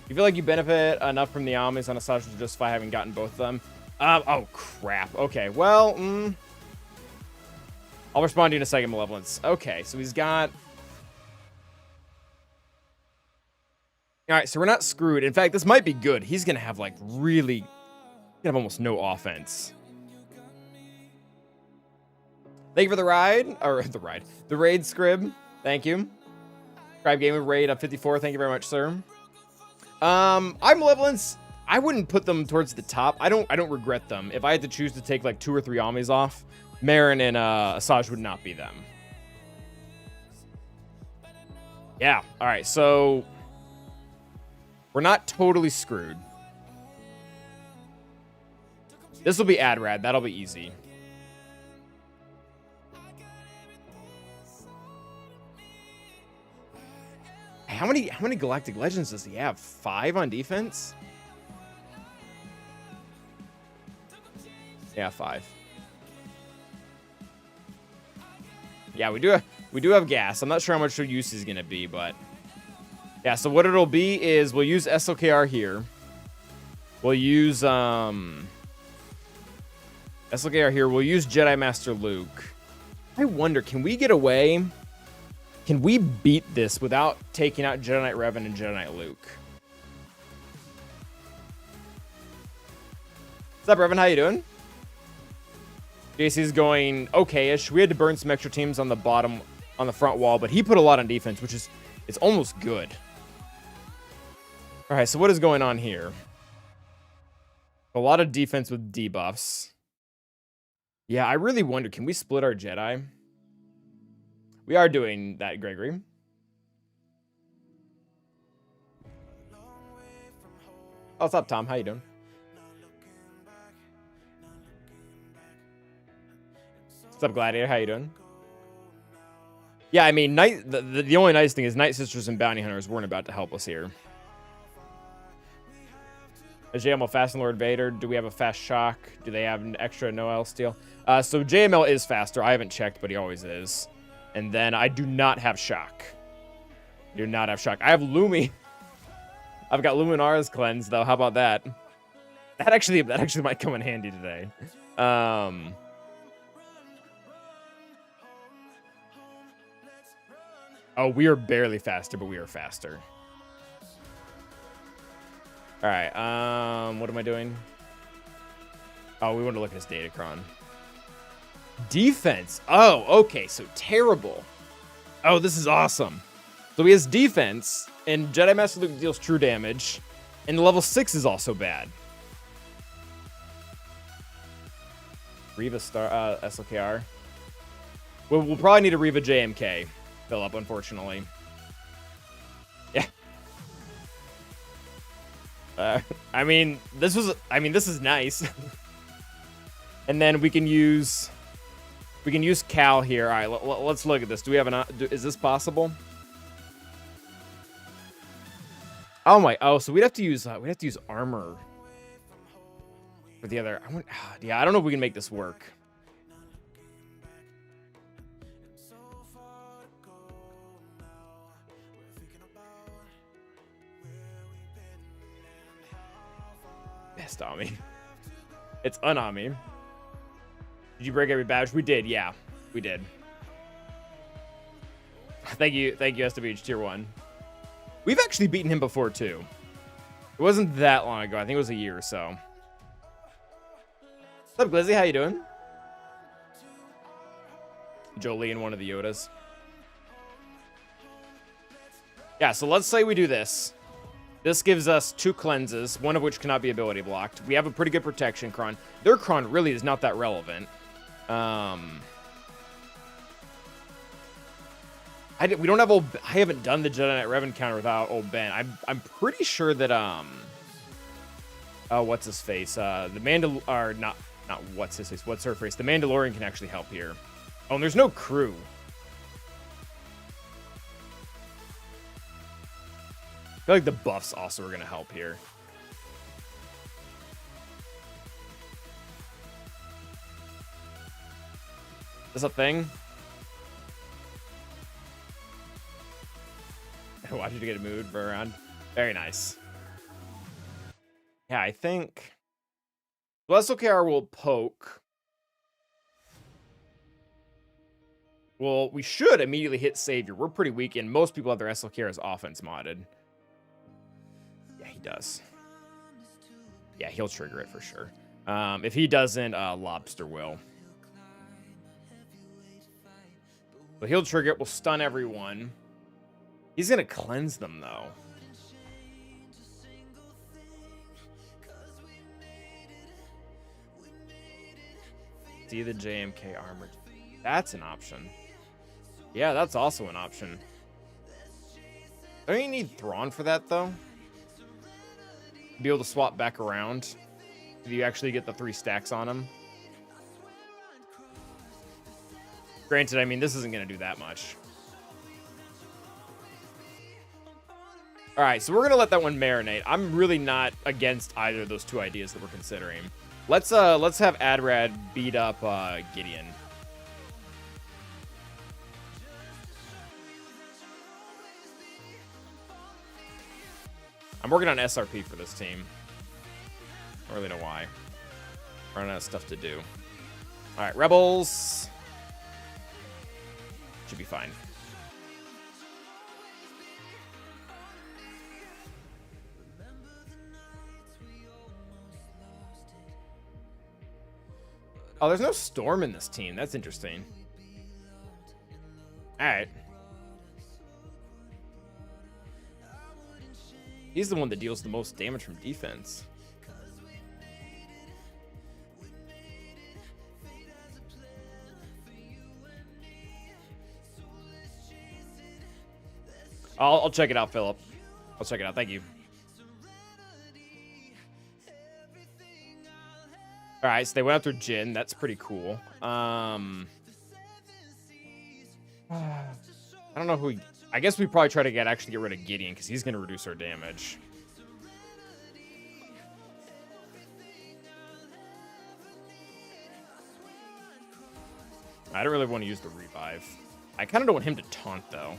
You feel like you benefit enough from the Amis on Asajj to justify having gotten both of them? Oh, crap. Okay, well, I'll respond to you in a second, Malevolence. Okay, so he's got... All right, so we're not screwed. In fact, this might be good. He's going to have, like, really... He's going to have almost no offense. Thank you for the ride, or the raid, Scrib. Thank you. Scribe Gaming raid of 54. Thank you very much, sir. I'm Malevolence. I wouldn't put them towards the top. I don't regret them. If I had to choose to take like 2 or 3 Amis off, Marin and Asajj would not be them. Yeah. All right. So we're not totally screwed. This will be Adrad. That'll be easy. How many Galactic Legends does he have? 5 on defense? Yeah, 5. Yeah, we do have gas. I'm not sure how much use is gonna be, but yeah. So what it'll be is we'll use SLKR here. We'll use SLKR here. We'll use Jedi Master Luke. I wonder, can we get away? Can we beat this without taking out Jedi Knight Revan and Jedi Knight Luke? What's up, Revan? How you doing? JC's going okay-ish. We had to burn some extra teams on the bottom, on the front wall, but he put a lot on defense, which is, it's almost good. All right, so what is going on here? A lot of defense with debuffs. Yeah, I really wonder, can we split our Jedi? We are doing that, Gregory. Oh, what's up, Tom? How you doing? What's up, Gladiator? How you doing? Yeah, I mean, the only nice thing is Night Sisters and Bounty Hunters weren't about to help us here. Is JML fast and Lord Vader? Do we have a fast shock? Do they have an extra Noel steel? So JML is faster. I haven't checked, but he always is. And then I do not have shock. Do not have shock. I have Lumi. I've got Luminara's cleanse though. How about that? That actually might come in handy today. Oh Oh, we are barely faster, but we are faster. All right. What am I doing? Oh, we want to look at his Datacron. Defense. Oh, okay. So terrible. Oh, this is awesome. So he has defense, and Jedi Master Luke deals true damage, and the level 6 is also bad. Reva Star SLKR. We'll probably need a Reva JMK fill up, unfortunately. Yeah. I mean, this is nice. And then we can use Cal here. All right, let's look at this. Do we have is this possible? Oh my! Oh, so we'd have to use armor for the other. Yeah, I don't know if we can make this work. Best Ami. It's un-Ami. Did you break every badge? We did, yeah. We did. Thank you, SWH Tier 1. We've actually beaten him before, too. It wasn't that long ago. I think it was a year or so. What's up, Glizzy? How you doing? Jolie and one of the Yodas. Yeah, so let's say we do this. This gives us 2 cleanses, one of which cannot be ability blocked. We have a pretty good protection Kron. Their Kron really is not that relevant. We don't have I haven't done the Jedi Knight Rev encounter without old Ben. I'm pretty sure that what's his face? Not what's his face? What's her face? The Mandalorian can actually help here. Oh, and there's no crew. I feel like the buffs also are going to help here. Is this a thing? Watch you to get moved around. Very nice. Yeah, I think SLKR will poke. Well, we should immediately hit Savior. We're pretty weak, and most people have their SLKR as offense modded. Yeah, he does. Yeah, he'll trigger it for sure. If he doesn't, Lobster will. But he'll trigger it. We'll stun everyone. He's going to cleanse them, though. See the JMK armor. That's an option. Yeah, that's also an option. Don't you need Thrawn for that, though? Be able to swap back around. Do you actually get the 3 stacks on him? Granted, I mean, this isn't going to do that much. All right, so we're going to let that one marinate. I'm really not against either of those 2 ideas that we're considering. Let's have Adrad beat up Gideon. I'm working on SRP for this team. I don't really know why. Running out of stuff to do. All right, Rebels. Should be fine. Oh, there's no Storm in this team. That's interesting. All right. He's the one that deals the most damage from defense. I'll check it out, Philip. I'll check it out. Thank you. All right, so they went after Jin. That's pretty cool. I don't know who. I guess we probably try to actually get rid of Gideon because he's going to reduce our damage. I don't really want to use the revive. I kind of don't want him to taunt though. All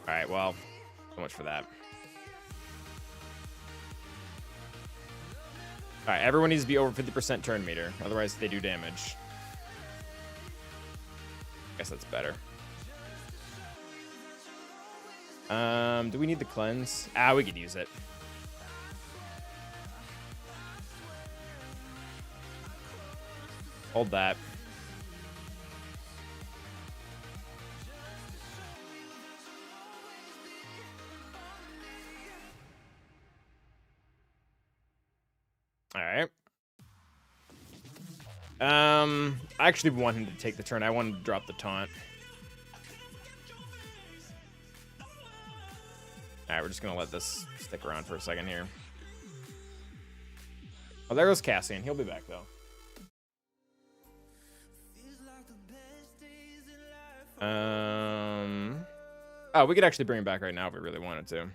right, well, so much for that. All right, everyone needs to be over 50% turn meter. Otherwise, they do damage. I guess that's better. Do we need the cleanse? Ah, we could use it. Hold that. All right. I actually wanted to take the turn. I wanted to drop the taunt. All right, we're just gonna let this stick around for a second here. Oh, there goes Cassian. He'll be back though. Oh, we could actually bring him back right now if we really wanted to.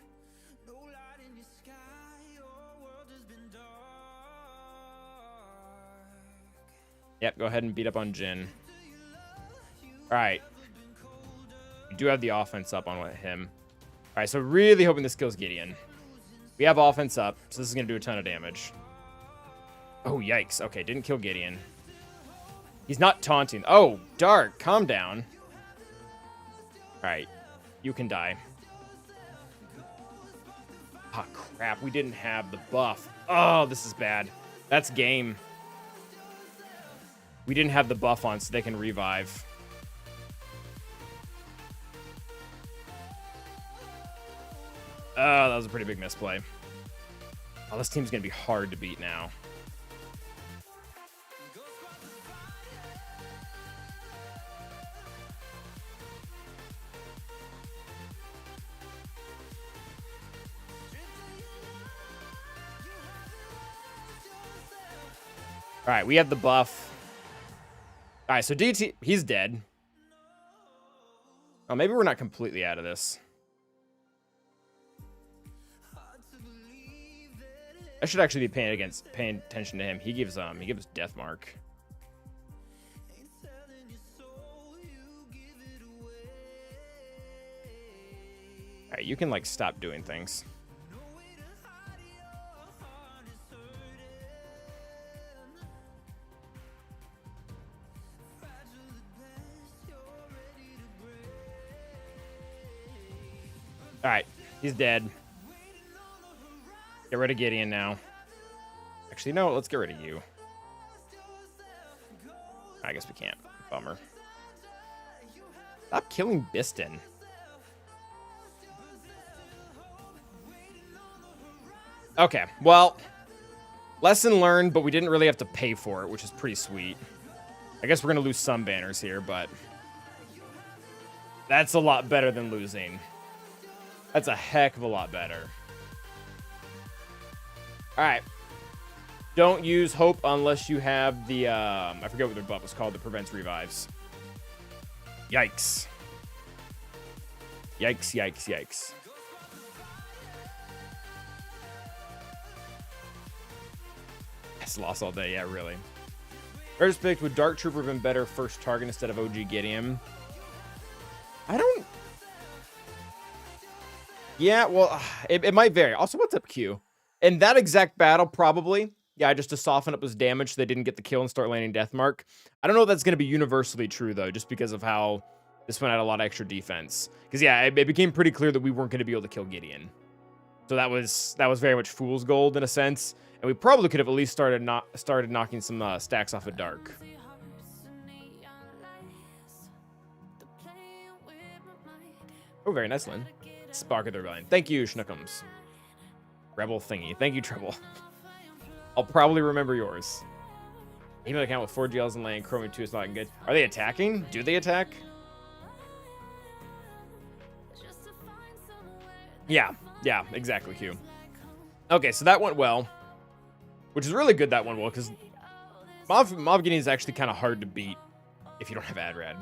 Yep, go ahead and beat up on Jhin. All right. We do have the offense up on him. All right, so really hoping this kills Gideon. We have offense up, so this is going to do a ton of damage. Oh, yikes. Okay, didn't kill Gideon. He's not taunting. Oh, Dark, calm down. All right, you can die. Oh, crap, we didn't have the buff. Oh, this is bad. That's game. We didn't have the buff on, so they can revive. Oh, that was a pretty big misplay. Oh, this team's going to be hard to beat now. All right, we have the buff. All right, so DT, he's dead. Oh, maybe we're not completely out of this. I should actually be paying attention to him. He gives death mark. All right, you can like stop doing things. All right, he's dead. Get rid of Gideon now. Actually, no, let's get rid of you. I guess we can't. Bummer. Stop killing Biston. Okay, well, lesson learned, but we didn't really have to pay for it, which is pretty sweet. I guess we're going to lose some banners here, but that's a lot better than losing. That's a heck of a lot better. All right. Don't use Hope unless you have the, I forget what their buff was called, that prevents revives. Yikes. Yikes, yikes, yikes. That's lost all day, yeah, really. First pick, would Dark Trooper have been better first target instead of OG Gideon? I don't... Yeah, well, it might vary. Also, what's up, Q? In that exact battle, probably. Yeah, just to soften up his damage so they didn't get the kill and start landing Deathmark. I don't know if that's going to be universally true, though, just because of how this one had a lot of extra defense. Because, yeah, it became pretty clear that we weren't going to be able to kill Gideon. So that was very much fool's gold, in a sense. And we probably could have at least started knocking some stacks off of Dark. Oh, very nice, Lynn. Spark of the Rebellion. Thank you, Schnookums. Rebel thingy. Thank you, Treble. I'll probably remember yours. Email account with 4 GLs and lane. Chromium 2 is not good. Are they attacking? Do they attack? Yeah, exactly, Q. Okay, so that went well. Which is really good that went well, because Mob Gideon is actually kind of hard to beat if you don't have Adrad.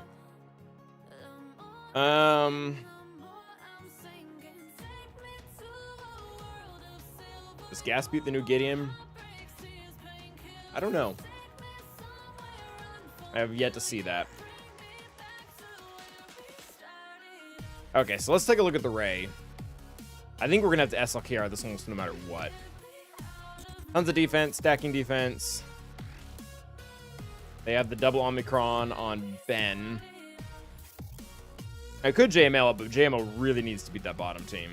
Does Gas beat the new Gideon? I don't know. I have yet to see that. Okay, so let's take a look at the Rey. I think we're going to have to SLKR this almost no matter what. Tons of defense, stacking defense. They have the double Omicron on Ben. I could JML it, but JML really needs to beat that bottom team.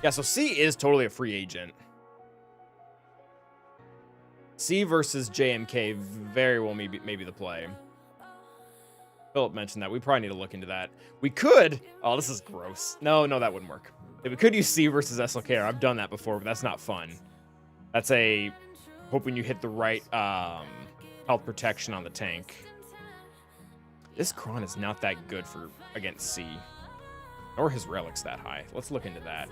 Yeah, so C is totally a free agent. C versus JMK very well maybe the play. Philip mentioned that. We probably need to look into that. We could... Oh, this is gross. No, that wouldn't work. We could use C versus SLKR. I've done that before, but that's not fun. That's a... hoping you hit the right health protection on the tank. This Kron is not that good for against C. Nor his relics that high. Let's look into that.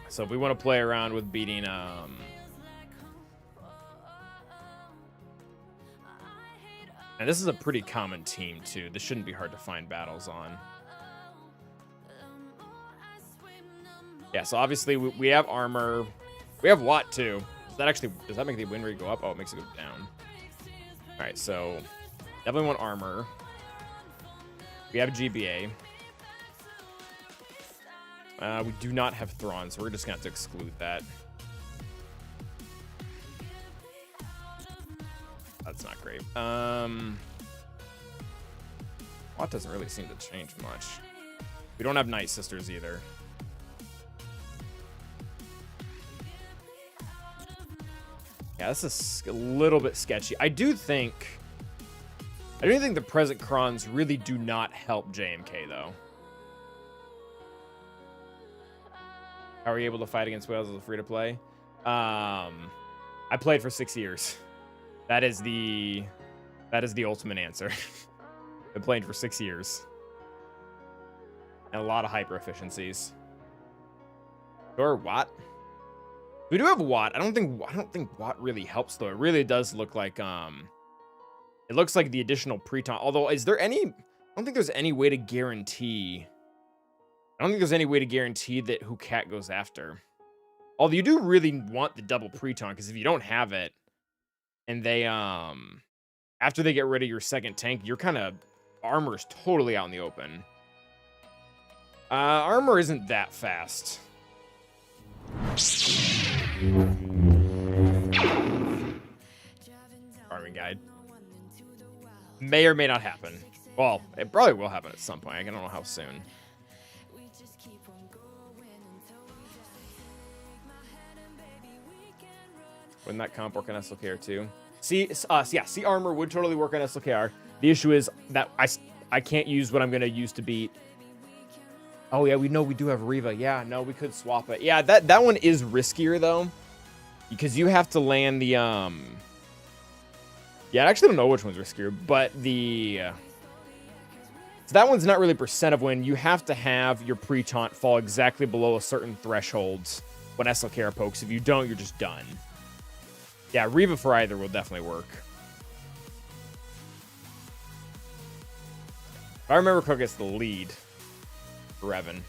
So if we want to play around with beating... And this is a pretty common team, too. This shouldn't be hard to find battles on. Yeah, so obviously we have armor. We have Watt, too. Does that make the win rate go up? Oh, it makes it go down. All right, so definitely want armor. We have GBA. We do not have Thrawn, so we're just going to have to exclude that. That's not great. Watt doesn't really seem to change much. We don't have Night Sisters either. Yeah, this is a little bit sketchy. I do think the present Krons really do not help JMK, though. How are you able to fight against whales as a free-to-play? I played for 6 years. That is the ultimate answer. Been playing for 6 years. And a lot of hyper efficiencies. Or Watt. We do have Watt. I don't think Watt really helps though. It really does look like it looks like the additional pre-taunt. Although I don't think there's any way to guarantee. I don't think there's any way to guarantee that who Cat goes after. Although you do really want the double pre-taunt, because if you don't have it, and they after they get rid of your second tank, your kind of armor's totally out in the open. Armor isn't that fast. Arming guide. May or may not happen. Well, it probably will happen at some point. I don't know how soon. Wouldn't that comp work on SLKR too? See, armor would totally work on SLKR. The issue is that I can't use what I'm gonna use to beat. Oh yeah, we do have Reva. Yeah, no, we could swap it. Yeah, that one is riskier though, because you have to land the Yeah, I actually don't know which one's riskier, but so that one's not really percent of win. You have to have your pre-taunt fall exactly below a certain threshold when SLKR pokes. If you don't, you're just done. Yeah, Reva for either will definitely work. If I remember correctly, it's the lead for Revan.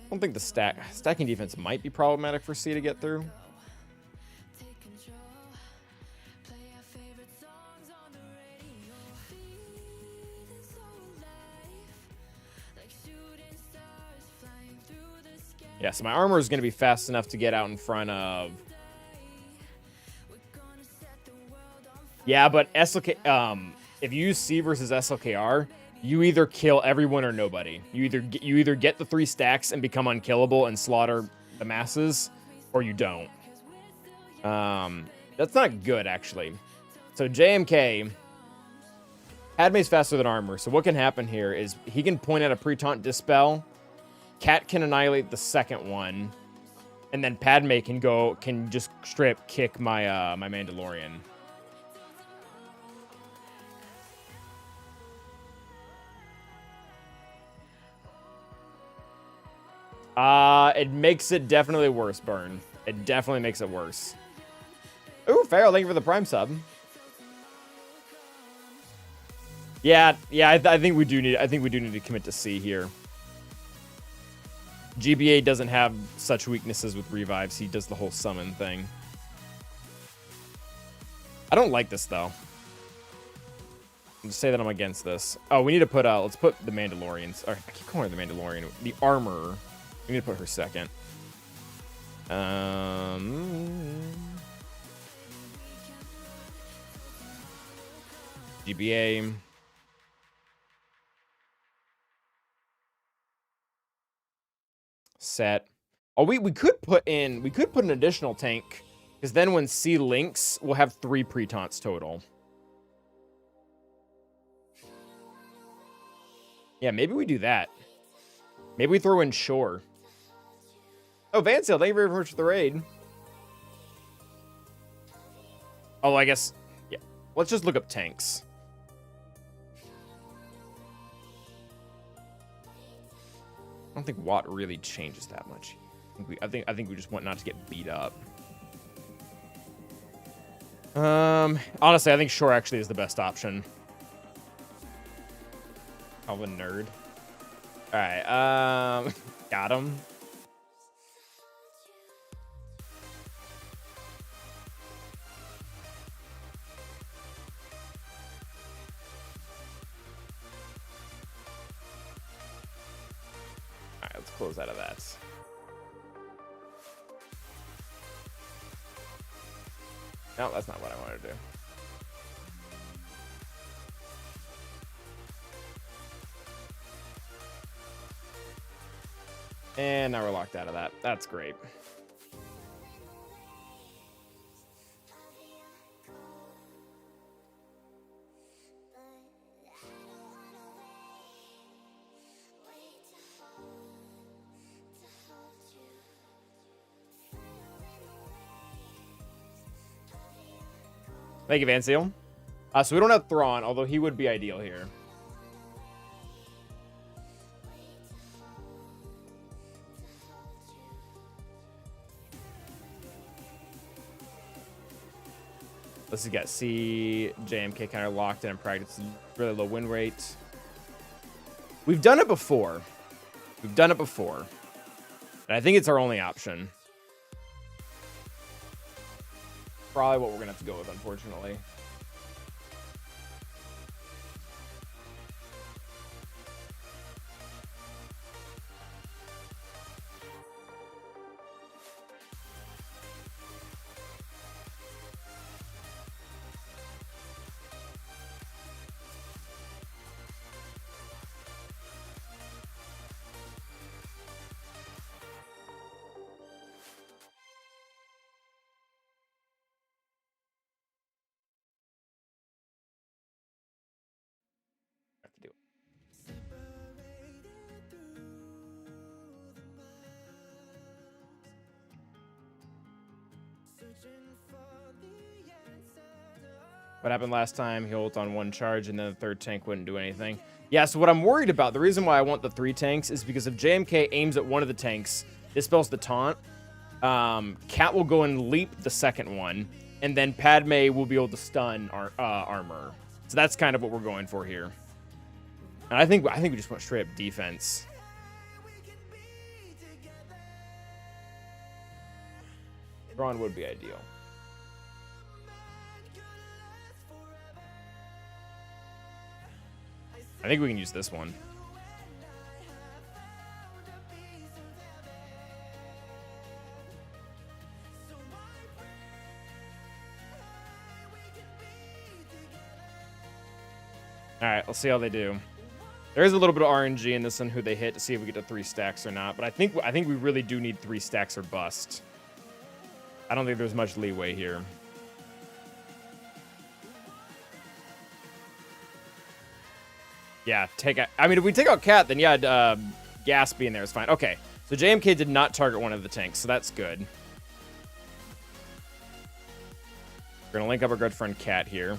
I don't think the stacking defense might be problematic for C to get through. Yeah, so my armor is going to be fast enough to get out in front of... Yeah, but SLK, if you use C versus SLKR, you either kill everyone or nobody. You either get the 3 stacks and become unkillable and slaughter the masses, or you don't. That's not good, actually. So JMK, Padme's faster than armor. So what can happen here is he can point at a pre-taunt dispel. Cat can annihilate the second one, and then Padme can just straight up kick my my Mandalorian. It makes it definitely worse, Burn. It definitely makes it worse. Ooh, Farrell, thank you for the Prime sub. Yeah, I think we do need to commit to C here. GBA doesn't have such weaknesses with revives. He does the whole summon thing. I don't like this, though. I'll just say that I'm against this. Oh, we need to put, let's put the Mandalorians. Or, I keep calling her the Mandalorian. The Armorer. We need to put her second. GBA. Set. Oh, we could put an additional tank, because then when C links, we'll have 3 pre-taunts total. Yeah, maybe we do that. Maybe we throw in Shore. Oh, Vansil, thank you very much for the raid. Oh, I guess, yeah. Let's just look up tanks. I don't think Watt really changes that much. I think we just want not to get beat up. Honestly, I think Shore actually is the best option. Calvin nerd. All right, got him. All right, let's close out of that. No, that's not what I wanted to do. And now we're locked out of that. That's great. Thank you, Van Seal. So we don't have Thrawn, although he would be ideal here. Let's see, got C, JMK kind of locked in practice. Really low win rate. We've done it before. We've done it before. And I think it's our only option. Probably what we're going to have to go with, unfortunately. What happened last time? He ult on one charge and then the third tank wouldn't do anything. Yeah, so what I'm worried about, the reason why I want the 3 tanks is because if JMK aims at one of the tanks, dispels the taunt, Cat will go and leap the second one, and then Padme will be able to stun our armor. So that's kind of what we're going for here. And I think we just want straight up defense. Thrawn would be ideal. I think we can use this one. All right, let's see how they do. There is a little bit of RNG in this one, who they hit, to see if we get to 3 stacks or not. But I think we really do need 3 stacks or bust. I don't think there's much leeway here. Yeah, I mean, if we take out Cat, then yeah, Gas being there is fine. Okay, so JMK did not target one of the tanks, so that's good. We're gonna link up our good friend Cat here.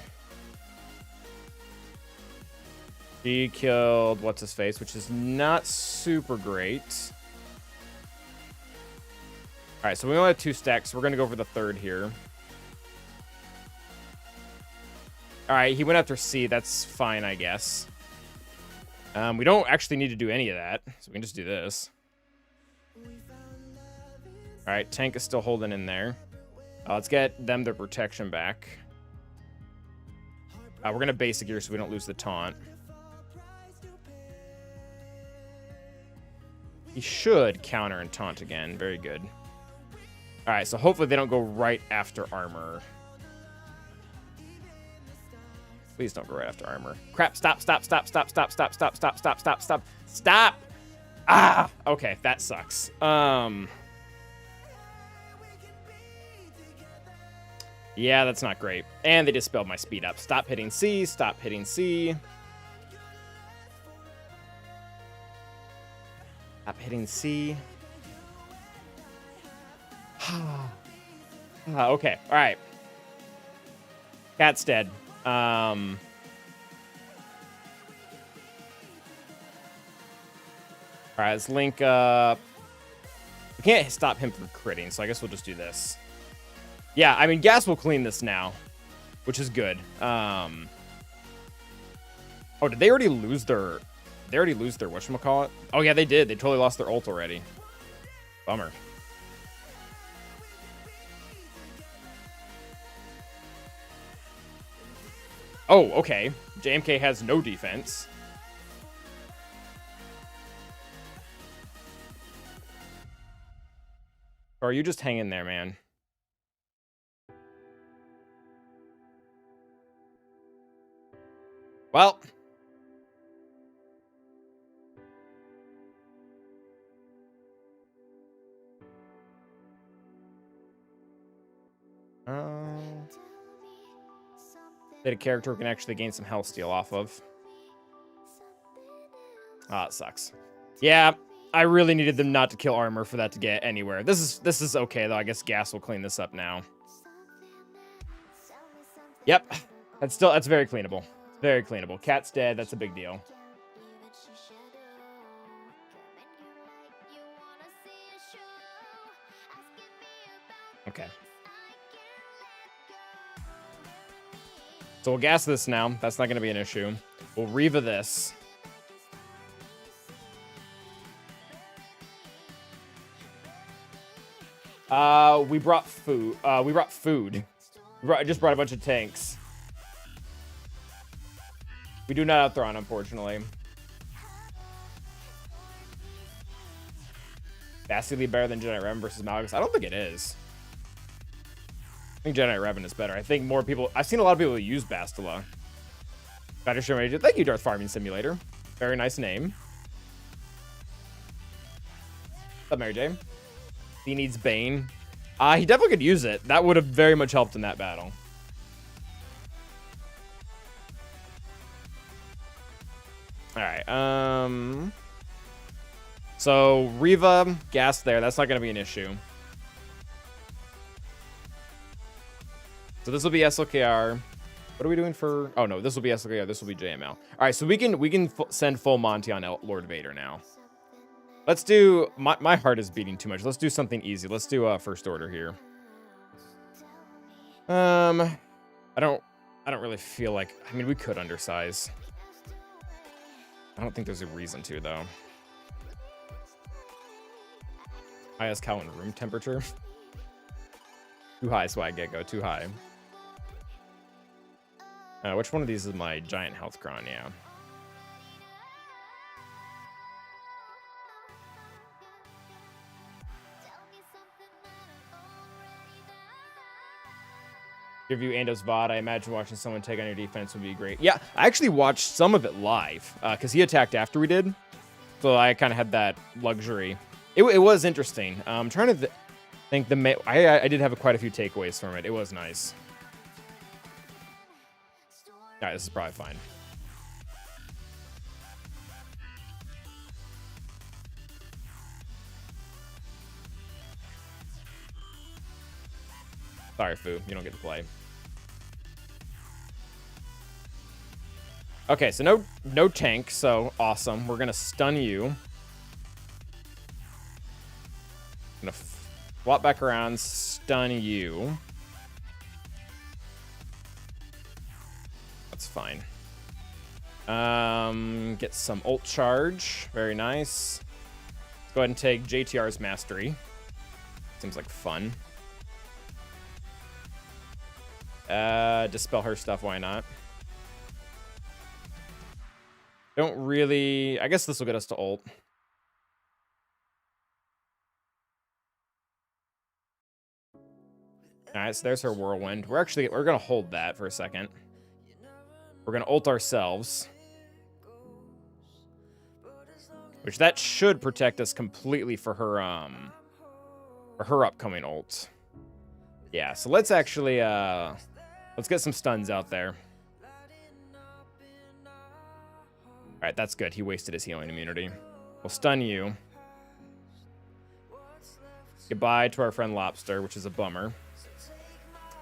He killed what's-his-face, which is not super great. All right, so we only have 2 stacks, so we're gonna go for the third here. All right, he went after C. That's fine, I guess. We don't actually need to do any of that, so we can just do this. All right, tank is still holding in there. Let's get them their protection back. We're going to basic here so we don't lose the taunt. He should counter and taunt again. Very good. All right, so hopefully they don't go right after armor. Please don't go right after armor. Crap, stop. Stop! Ah! Okay, that sucks. Yeah, that's not great. And they dispelled my speed up. Stop hitting C, stop hitting C. Stop hitting C. Okay, all right. Cat's dead. All right, let's link up. We can't stop him from critting, so I guess we'll just do this. Yeah, I mean, Gas will clean this now, which is good. Oh, did they already lose their... They already lose their whatchamacallit? Oh, yeah, they did. They totally lost their ult already. Bummer. Oh, okay. JMK has no defense. Or are you just hanging there, man? Well. That a character can actually gain some health steal off of. Ah, it sucks. Yeah, I really needed them not to kill armor for that to get anywhere. This is okay though. I guess Gas will clean this up now. Yep, that's very cleanable. Very cleanable. Cat's dead. That's a big deal. Okay. So we'll gas this now. That's not going to be an issue. We'll Riva this. We brought food. I just brought a bunch of tanks. We do not have Thrawn, unfortunately. Vastly better than Jedi Revan versus Malgus? I don't think it is. I think Jedi Revan is better. I think more people... I've seen a lot of people use Bastila. Thank you, Darth Farming Simulator. Very nice name. What's up, Mary J? He needs Bane. He definitely could use it. That would have very much helped in that battle. Alright, so, Riva, Gas there. That's not going to be an issue. So this will be SLKR. What are we doing for... Oh, no, this will be SLKR. This will be JML. All right, so we can send full Monty on Lord Vader now. Let's do... My heart is beating too much. Let's do something easy. Let's do First Order here. I don't really feel like... I mean, we could undersize. I don't think there's a reason to, though. Highest cow in room temperature. Too high, Swag Gecko. Too high. Which one of these is my giant health cron? Yeah. Review Ando's VOD. I imagine watching someone take on your defense would be great. Yeah, I actually watched some of it live because he attacked after we did. So I kind of had that luxury. It was interesting. I'm trying to think I did have quite a few takeaways from it. It was nice. All right, this is probably fine. Sorry, Fu. You don't get to play. Okay, so no tank, so awesome. We're going to stun you. I'm going to flop back around, stun you. That's fine. Get some ult charge. Very nice. Let's go ahead and take JTR's mastery. Seems like fun. Dispel her stuff, why not? Don't really... I guess this will get us to ult. Alright, so there's her Whirlwind. We're gonna hold that for a second. We're gonna ult ourselves. Which that should protect us completely for her upcoming ult. Yeah, so let's actually let's get some stuns out there. Alright, that's good. He wasted his healing immunity. We'll stun you. Goodbye to our friend Lobster, which is a bummer.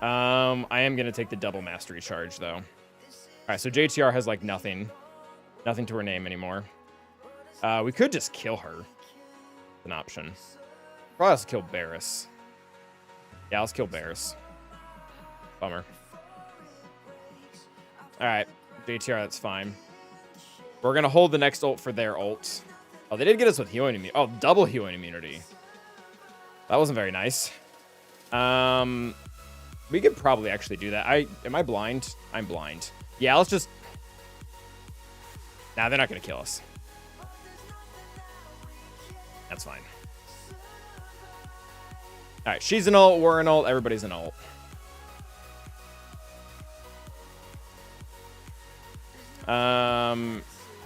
I am going to take the double mastery charge, though. Alright, so JTR has, like, nothing. Nothing to her name anymore. We could just kill her. An option. Probably has to kill Barris. Yeah, let's kill Barris. Bummer. Alright, JTR, that's fine. We're going to hold the next ult for their ult. Oh, they did get us with healing immunity. Oh, double healing immunity. That wasn't very nice. We could probably actually do that. Am I blind? I'm blind. Yeah, let's just... Nah, they're not going to kill us. That's fine. Alright, she's an ult, we're an ult, everybody's an ult.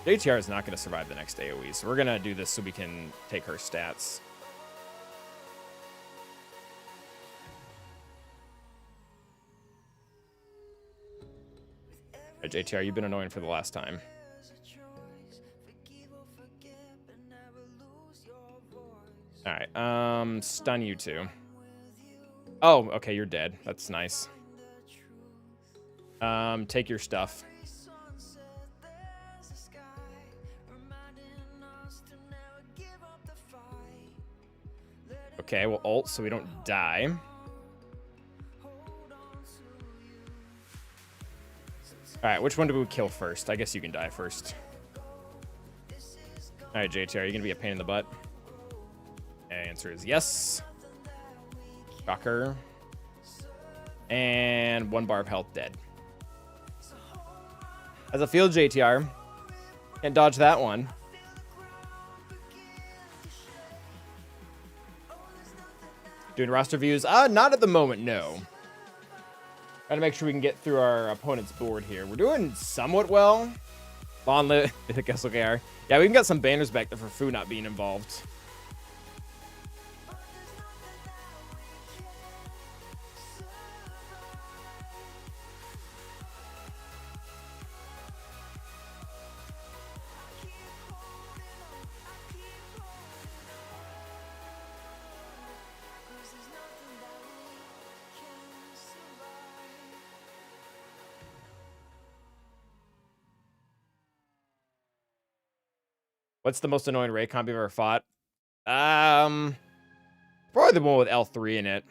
JTR is not going to survive the next AoE, so we're going to do this so we can take her stats. Right, JTR, you've been annoying for the last time. Alright, stun you two. Oh, okay, you're dead. That's nice. Take your stuff. Okay, we'll ult so we don't die. Alright, which one do we kill first? I guess you can die first. Alright, JTR, are you gonna be a pain in the butt? Answer is yes. Shocker. And 1 bar of health dead. As a field, JTR. Can't dodge that one. Doing roster views? Not at the moment, no. Gotta make sure we can get through our opponent's board here. We're doing somewhat well. Bonlit, I guess okay. Yeah, we can get some banners back there for Fu not being involved. What's the most annoying Ray comp you've ever fought? Probably the one with L3 in it.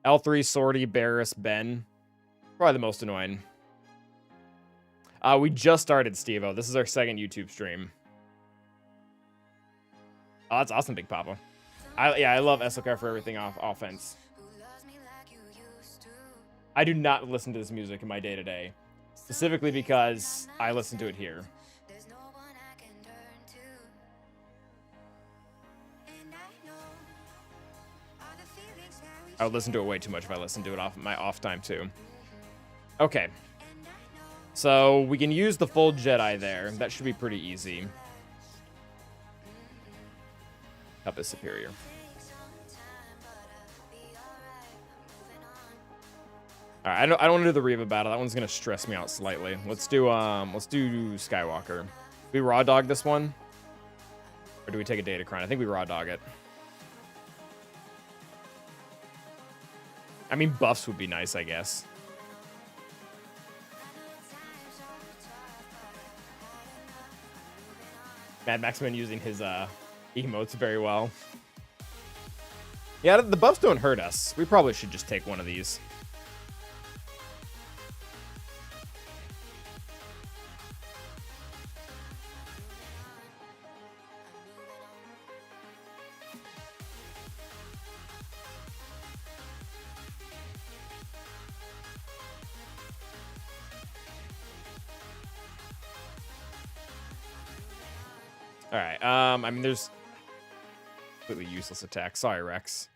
L3, Sortie, Barris, Ben. Probably the most annoying. We just started, Steve-O. This is our second YouTube stream. Oh, that's awesome, Big Papa. I love SLK for everything offense. I do not listen to this music in my day-to-day. Specifically because I listen to it here. I would listen to it way too much if I listened to it off my off time too. Okay. So we can use the full Jedi there. That should be pretty easy. Cup is superior. Alright, I don't want to do the Reva battle. That one's gonna stress me out slightly. Let's do Skywalker. Do we raw dog this one? Or do we take a Datacron? I think we raw dog it. I mean, buffs would be nice, I guess. Mad Maximin using his emotes very well. Yeah, the buffs don't hurt us. We probably should just take one of these. All right. I mean, there's completely useless attack. Sorry, Rex.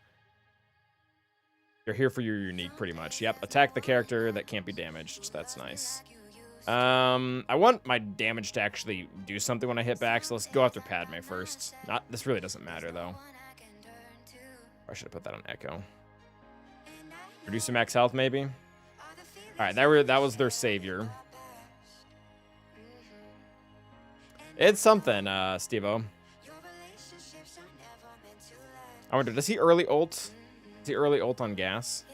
You're here for your unique, pretty much. Yep. Attack the character that can't be damaged. That's nice. I want my damage to actually do something when I hit back, so let's go after Padme first. This really doesn't matter, though. I should have put that on Echo. Reduce your max health, maybe? Alright, that was their savior. It's something, Steve-O. I wonder, does he early ult? Is he early ult on gas?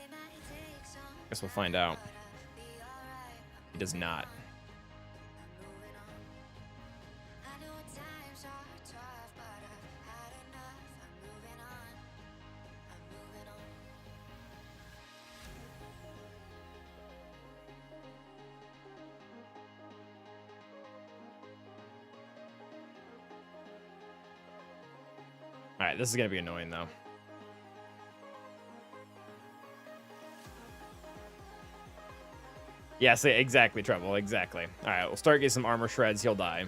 Guess we'll find out. He does not. Alright, this is gonna be annoying though. Yes, exactly, Trouble, exactly. Alright, we'll start getting some armor shreds, he'll die.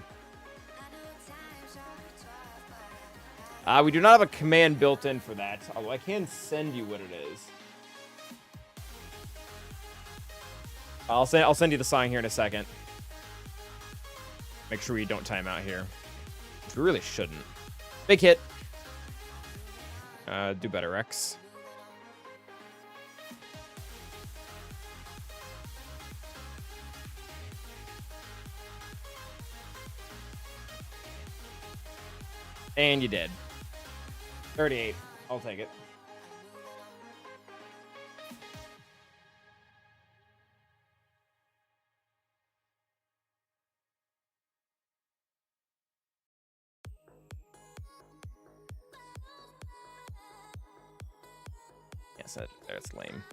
We do not have a command built in for that, although I can send you what it is. I'll send you the sign here in a second. Make sure we don't time out here. Which we really shouldn't. Big hit. Do better, Rex. And you did. 38. I'll take it. Yes, that's lame.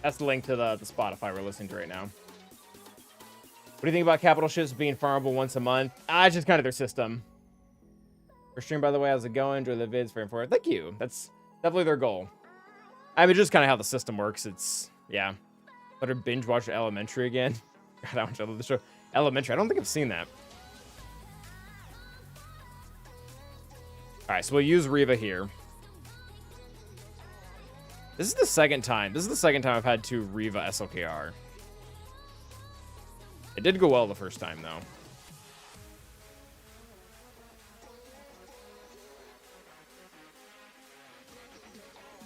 That's the link to the Spotify we're listening to right now. What do you think about capital ships being farmable once a month? It's just kind of their system. First stream, by the way, how's it going? Enjoy the vids, very important. Thank you. That's definitely their goal. I mean, just kind of how the system works. It's, yeah. Better binge watch Elementary again. God, how much I love the show. Elementary, I don't think I've seen that. All right, so we'll use Reva here. This is the second time. This is the second time I've had to Reva SLKR. It did go well the first time, though.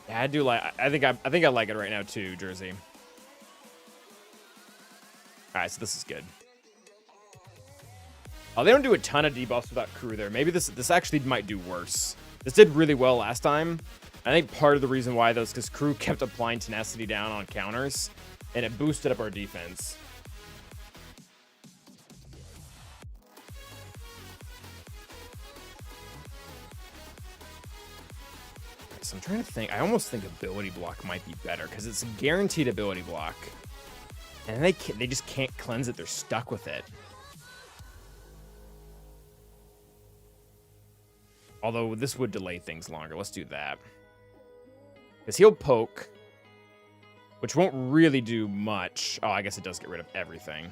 Yeah, I do like. I think I like it right now too, Jersey. All right, so this is good. Oh, they don't do a ton of debuffs without crew there. Maybe this actually might do worse. This did really well last time. I think part of the reason why though is because crew kept applying tenacity down on counters, and it boosted up our defense. So I'm trying to think. I almost think ability block might be better because it's a guaranteed ability block, and they just can't cleanse it. They're stuck with it. Although this would delay things longer. Let's do that. Because he'll poke, which won't really do much. Oh, I guess it does get rid of everything.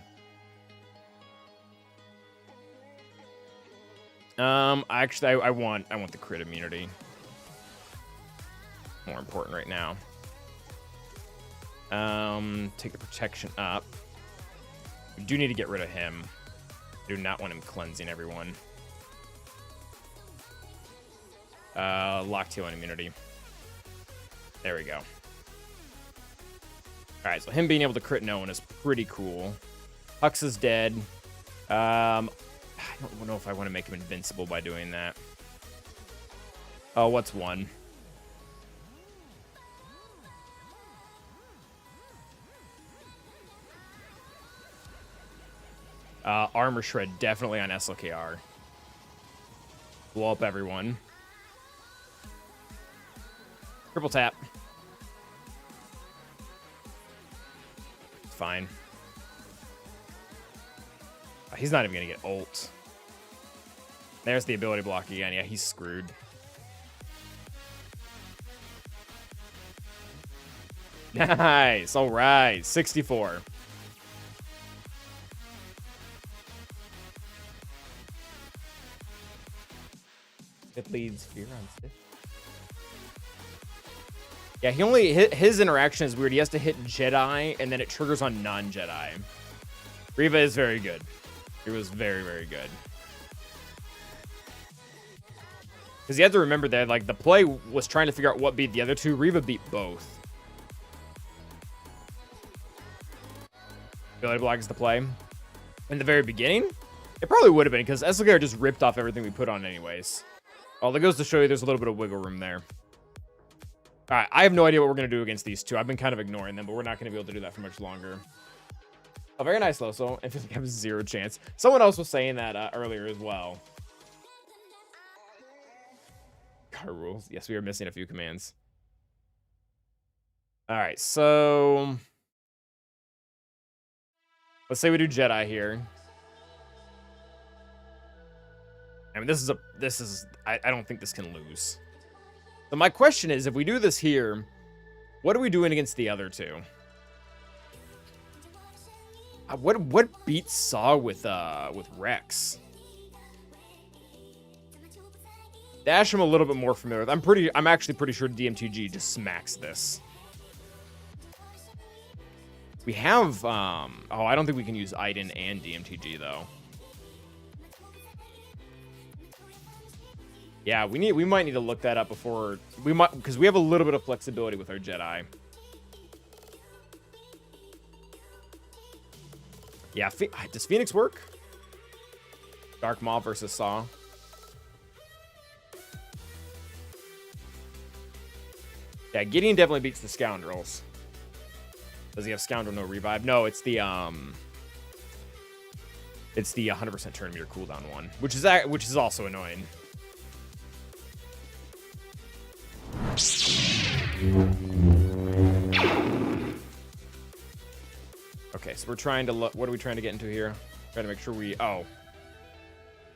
Actually, I want the crit immunity. More important right now. Take the protection up. We do need to get rid of him. I do not want him cleansing everyone. Lock tail on immunity. There we go. Alright, so him being able to crit no one is pretty cool. Hux is dead. I don't know if I want to make him invincible by doing that. Oh, what's one? Armor Shred definitely on SLKR. Blow up everyone. Triple tap. Fine. He's not even gonna get ult. There's the ability block again. Yeah, he's screwed. Nice. All right. 64. It leads Fear on Sith. Yeah, he only his interaction is weird. He has to hit Jedi and then it triggers on non-Jedi. Reva is very good. He was very, very good. Because you have to remember that, like, the play was trying to figure out what beat the other two. Reva beat both. Ability block is the play. In the very beginning, it probably would have been, because Esligar just ripped off everything we put on anyways. Well, that goes to show you there's a little bit of wiggle room there. All right, I have no idea what we're going to do against these two. I've been kind of ignoring them, but we're not going to be able to do that for much longer. Oh, very nice, Loso. I feel like I have 0 chance. Someone else was saying that earlier as well. Car rules. Yes, we are missing a few commands. All right, so let's say we do Jedi here. I mean, I don't think this can lose. So my question is, if we do this here, what are we doing against the other two? What beats Saw with Rex? Dash I'm a little bit more familiar with. I'm actually pretty sure DMTG just smacks this. We have oh, I don't think we can use Iden and DMTG though. Yeah, we might need to look that up before because we have a little bit of flexibility with our Jedi. Yeah, does Phoenix work? Dark Maw versus Saw. Yeah, Gideon definitely beats the Scoundrels. Does he have Scoundrel no revive? No, it's the 100% turn meter cooldown one, which is also annoying. Okay, so we're trying to look. What are we trying to get into here? Trying to make sure we. Oh,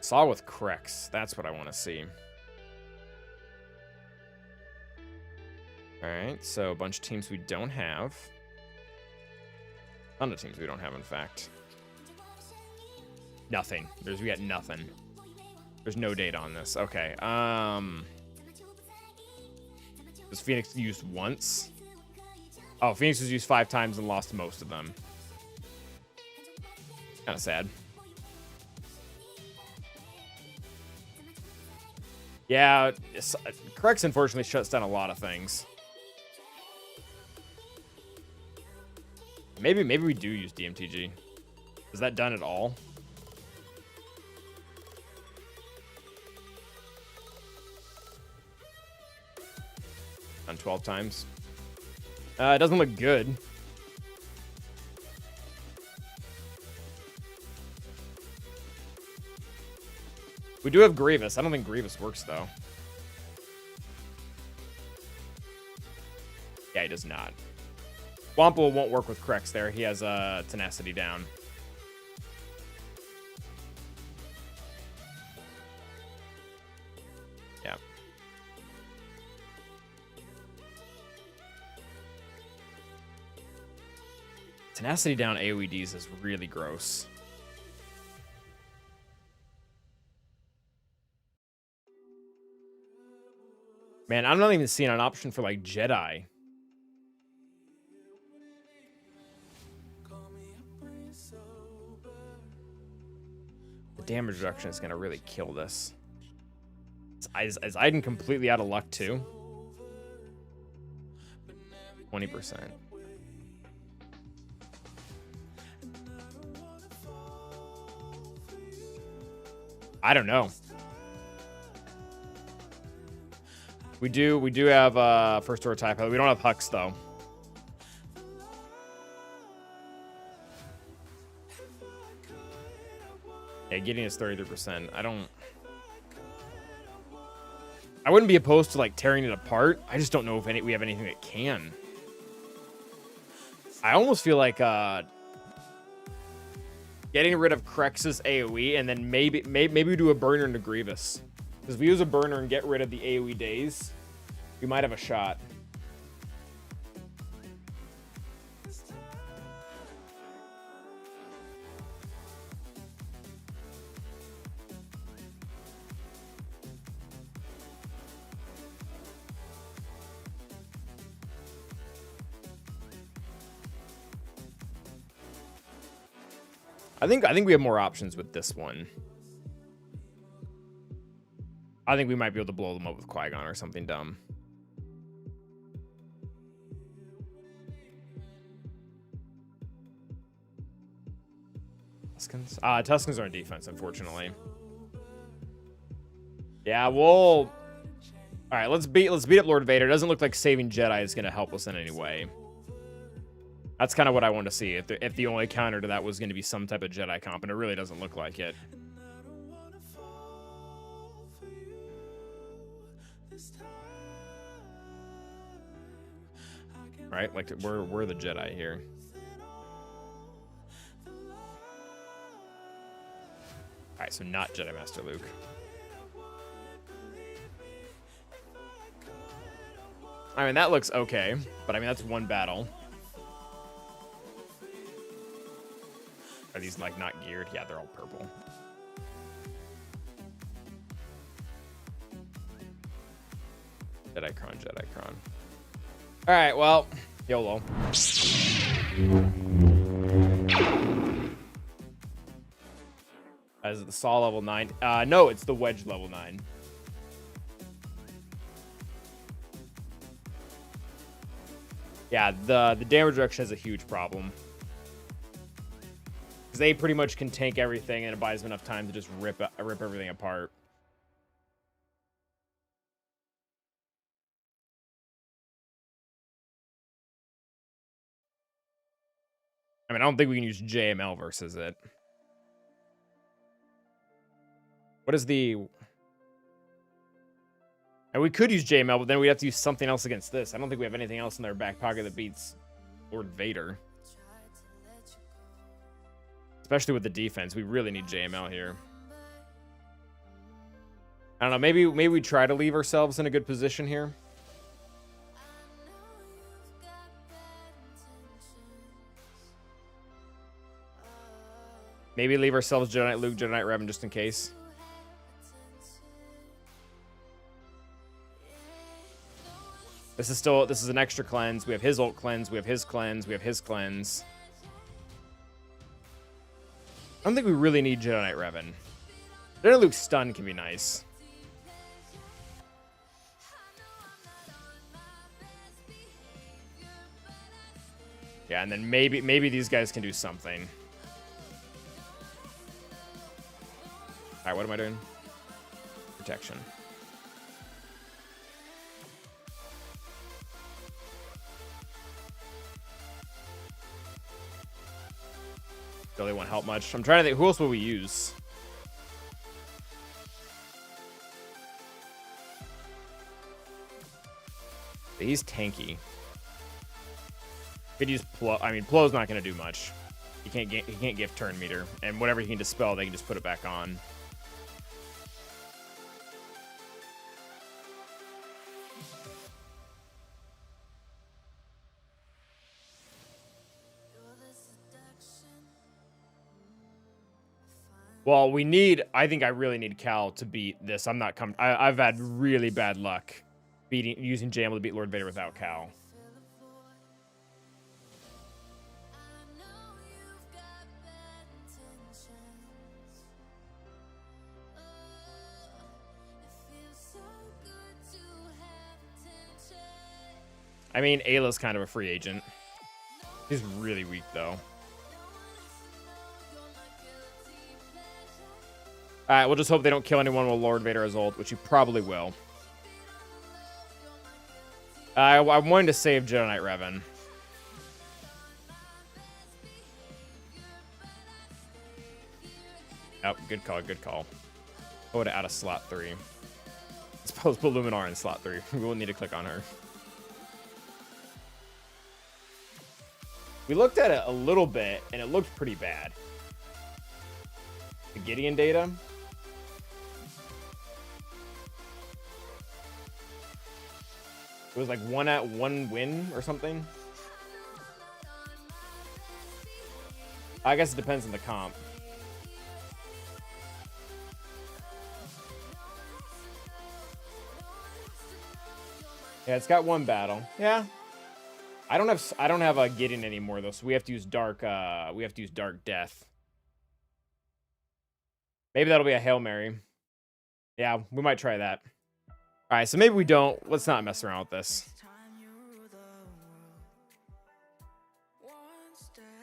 Saw with Krex. That's what I want to see. All right, so a bunch of teams we don't have. A ton of teams we don't have, in fact. Nothing. We got nothing. There's no data on this. Okay. Was Phoenix used once? Oh, Phoenix was used 5 times and lost most of them. Kind of sad. Yeah, Krex unfortunately shuts down a lot of things. Maybe we do use DMTG. Is that done at all? On 12 times. It doesn't look good. We do have Grievous. I don't think Grievous works, though. Yeah, he does not. Wampa won't work with Krex there. He has tenacity down. Yeah. Tenacity down AoEDs is really gross. Man, I'm not even seeing an option for, like, Jedi. The damage reduction is going to really kill this. Is Iden completely out of luck, too? 20%. I don't know. We do have first order TIE pilot. We don't have Hux though. Yeah, getting us 33%. I wouldn't be opposed to like tearing it apart. I just don't know if we have anything that can. I almost feel like getting rid of Krex's AoE, and then maybe we do a burner into Grievous. Because if we use a burner and get rid of the AoE days, we might have a shot. I think we have more options with this one. I think we might be able to blow them up with Qui-Gon or something dumb. Tuskens? Tuskens are on defense, unfortunately. Yeah, we'll... All right, let's beat up Lord Vader. It doesn't look like saving Jedi is going to help us in any way. That's kind of what I want to see. If the only counter to that was going to be some type of Jedi comp, and it really doesn't look like it. Right? Like, we're the Jedi here. Alright, so not Jedi Master Luke. I mean, that looks okay, but I mean, that's one battle. Are these, like, not geared? Yeah, they're all purple. Jedi-Cron, Jedi-Cron. Alright, well, YOLO. Is it the Saw level 9? No, it's the Wedge level 9. Yeah, the damage reduction is a huge problem. Because they pretty much can tank everything, and it buys them enough time to just rip everything apart. I mean, I don't think we can use JML versus it. What is the... And we could use JML, but then we'd have to use something else against this. I don't think we have anything else in their back pocket that beats Lord Vader. Especially with the defense. We really need JML here. I don't know. Maybe we try to leave ourselves in a good position here. Maybe leave ourselves Jedi Knight Luke, Jedi Knight Revan just in case. This is an extra cleanse. We have his ult cleanse. We have his cleanse. We have his cleanse. I don't think we really need Jedi Knight Revan. Jedi Knight Luke's stun can be nice. Yeah, and then maybe these guys can do something. All right, what am I doing? Protection. Really won't help much. I'm trying to think, who else will we use? He's tanky. Could use Plo. I mean, Plo's not going to do much. He can't give turn meter, and whatever he can dispel, they can just put it back on. Well, I think I really need Cal to beat this. I've had really bad luck using JML to beat Lord Vader without Cal. I mean, Ayla's kind of a free agent. He's really weak, though. Alright, we'll just hope they don't kill anyone with Lord Vader as ult, which you probably will. I'm wanting to save Jedi Knight Revan. Oh, good call, good call. I would have added slot 3. Let's put Luminar in slot 3. We won't need to click on her. We looked at it a little bit, and it looked pretty bad. The Gideon data. It was like 1 win or something. I guess it depends on the comp. Yeah, it's got 1 battle. Yeah. I don't have a Gideon anymore though, so we have to use Dark Death. Maybe that'll be a Hail Mary. Yeah, we might try that. All right, so maybe we don't. Let's not mess around with this.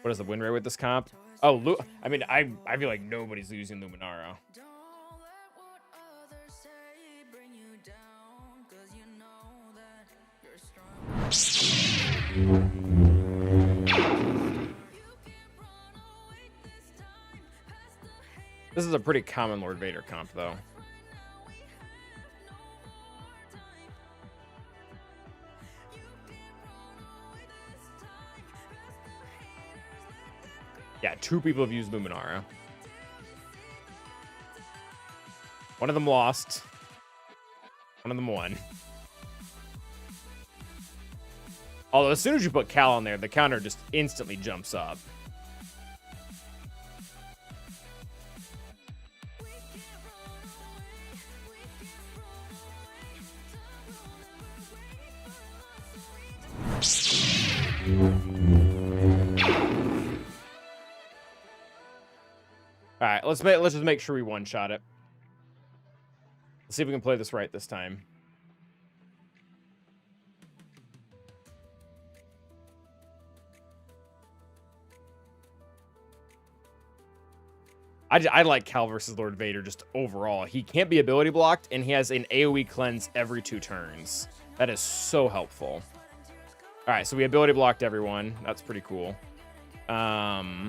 What is the win rate with this comp? Oh, I mean, I feel like nobody's losing Luminara. This is a pretty common Lord Vader comp, though. Yeah, 2 people have used Luminara. One of them lost. One of them won. Although as soon as you put Cal on there, the counter just instantly jumps up. All right, let's just make sure we one-shot it. Let's see if we can play this right this time. I like Cal versus Lord Vader just overall. He can't be ability blocked, and he has an AoE cleanse every 2 turns. That is so helpful. All right, so we ability blocked everyone. That's pretty cool. Let's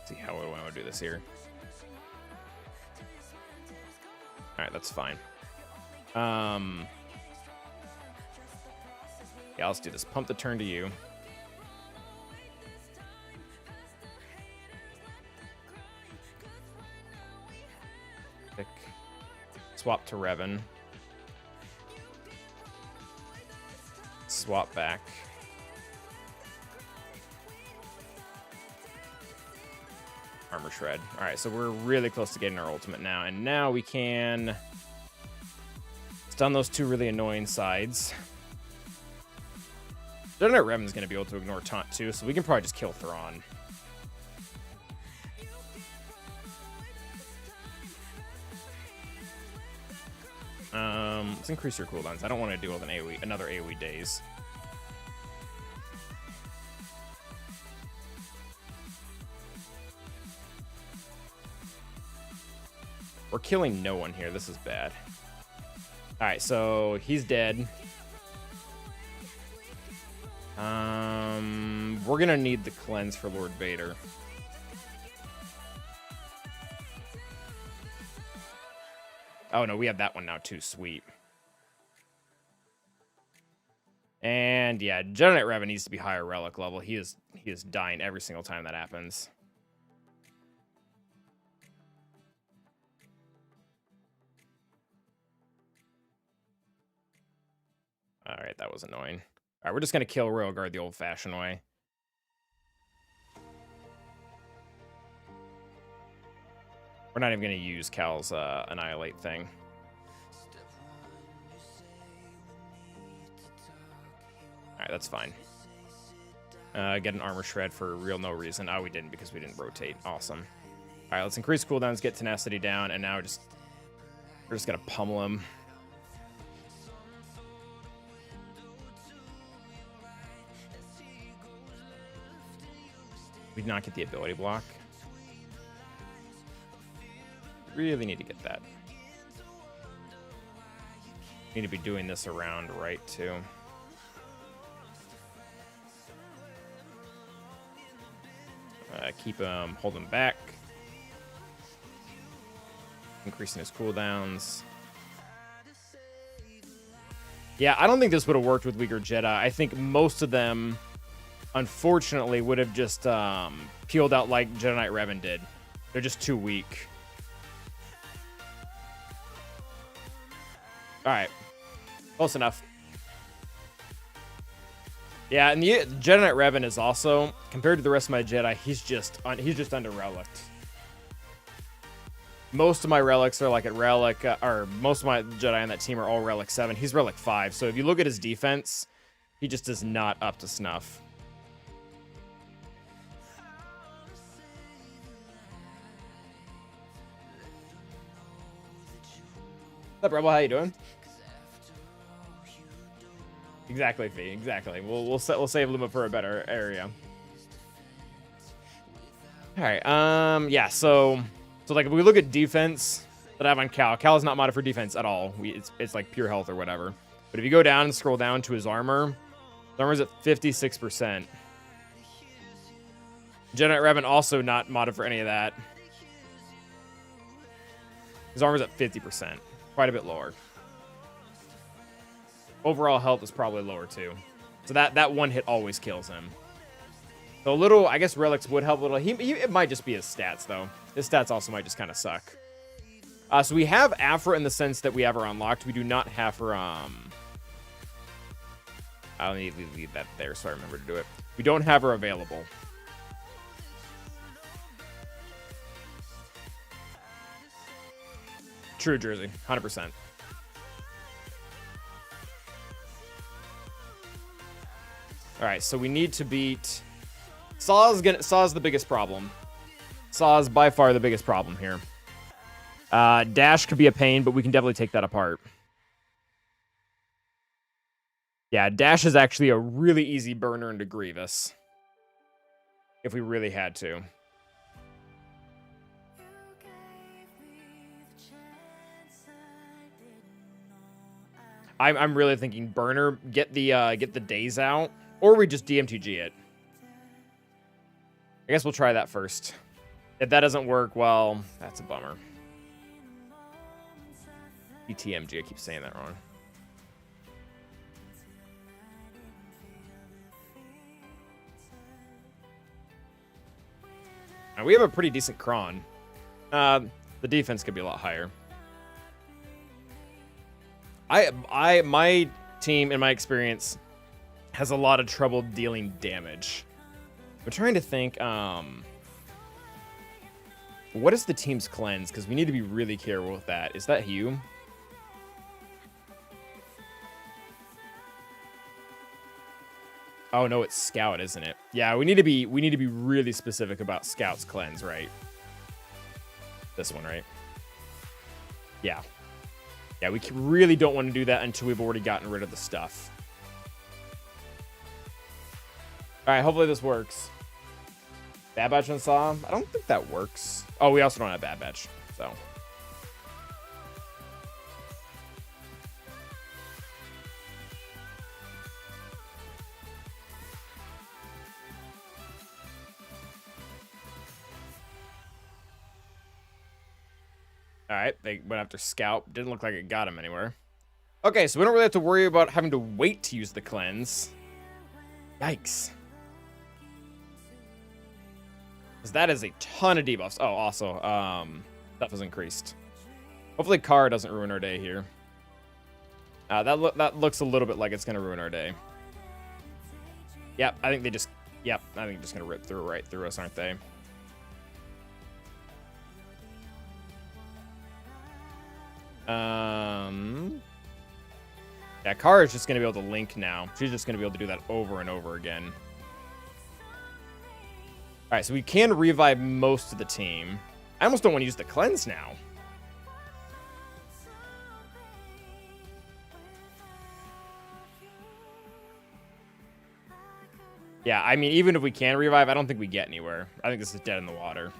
see how do I want to do this here. All right, that's fine. Yeah, let's do this. Pump the turn to you. Pick. Swap to Revan. Swap back. Armor Shred. All right, so we're really close to getting our ultimate now, and now we can stun those 2 really annoying sides. Jedi Knight Revan's going to be able to ignore Taunt too, so we can probably just kill Thrawn. Let's increase your cooldowns. I don't want to deal with another AoE daze. We're killing no one here. This is bad. All right, so he's dead. We're gonna need the cleanse for Lord Vader. Oh no, we have that one now too. Sweet. And yeah, Jedi Knight Revan needs to be higher relic level. He is dying every single time that happens. All right, that was annoying. All right, we're just going to kill Royal Guard the old-fashioned way. We're not even going to use Cal's Annihilate thing. All right, that's fine. Get an Armor Shred for real no reason. Oh, we didn't because we didn't rotate. Awesome. All right, let's increase cooldowns, get Tenacity down, and now we're just going to pummel him. We did not get the ability block. Really need to get that. Need to be doing this around right too. Keep him, hold him back. Increasing his cooldowns. Yeah, I don't think this would have worked with weaker Jedi. I think most of them unfortunately, would have just peeled out like Jedi Knight Revan did. They're just too weak. All right. Close enough. Yeah, and the Jedi Knight Revan is also, compared to the rest of my Jedi, he's just under relicked. Most of my relics are like at relic, or most of my Jedi on that team are all relic 7. He's relic 5. So if you look at his defense, he just is not up to snuff. What's up, Rebel? How you doing? Exactly, Fee. Exactly. We'll save Luma for a better area. All right. Yeah. So like if we look at defense that I have on Cal is not modded for defense at all. It's like pure health or whatever. But if you go down and scroll down to his armor's at 56%. Jedi Knight Revan also not modded for any of that. His armor's at 50%, quite a bit lower. Overall health is probably lower too. So that one hit always kills him. So a little, I guess relics would help a little. It might just be his stats though. His stats also might just kind of suck. So we have Aphra in the sense that we have her unlocked. We do not have her, I'll need to leave that there so I remember to do it. We don't have her available. True, Jersey. 100%. All right, so we need to beat... Saw's the biggest problem. Saw's by far the biggest problem here. Dash could be a pain, but we can definitely take that apart. Yeah, Dash is actually a really easy burner into Grievous. If we really had to. I'm really thinking burner, get the days out, or we just DMTG it. I guess we'll try that first. If that doesn't work, well, that's a bummer. ETMG, I keep saying that wrong. Now, we have a pretty decent Kron. The defense could be a lot higher. My team, in my experience, has a lot of trouble dealing damage. I'm trying to think, what is the team's cleanse? Because we need to be really careful with that. Is that Hugh? Oh no, it's Scout, isn't it? Yeah, we need to be really specific about Scout's cleanse, right? This one, right? Yeah. Yeah, we really don't want to do that until we've already gotten rid of the stuff. All right, hopefully this works. Bad Batch on Saw? I don't think that works. Oh, we also don't have Bad Batch, so. All right, they went after Scout. Didn't look like it got him anywhere. Okay, so we don't really have to worry about having to wait to use the cleanse. Yikes. Because that is a ton of debuffs. Oh, also, stuff has increased. Hopefully Kara doesn't ruin our day here. That looks a little bit like it's going to ruin our day. Yep, I think they're just going to rip through right through us, aren't they? Yeah, Kara is just going to be able to link now. She's just going to be able to do that over and over again. All right, so we can revive most of the team. I almost don't want to use the cleanse now. Yeah, I mean, even if we can revive, I don't think we get anywhere. I think this is dead in the water.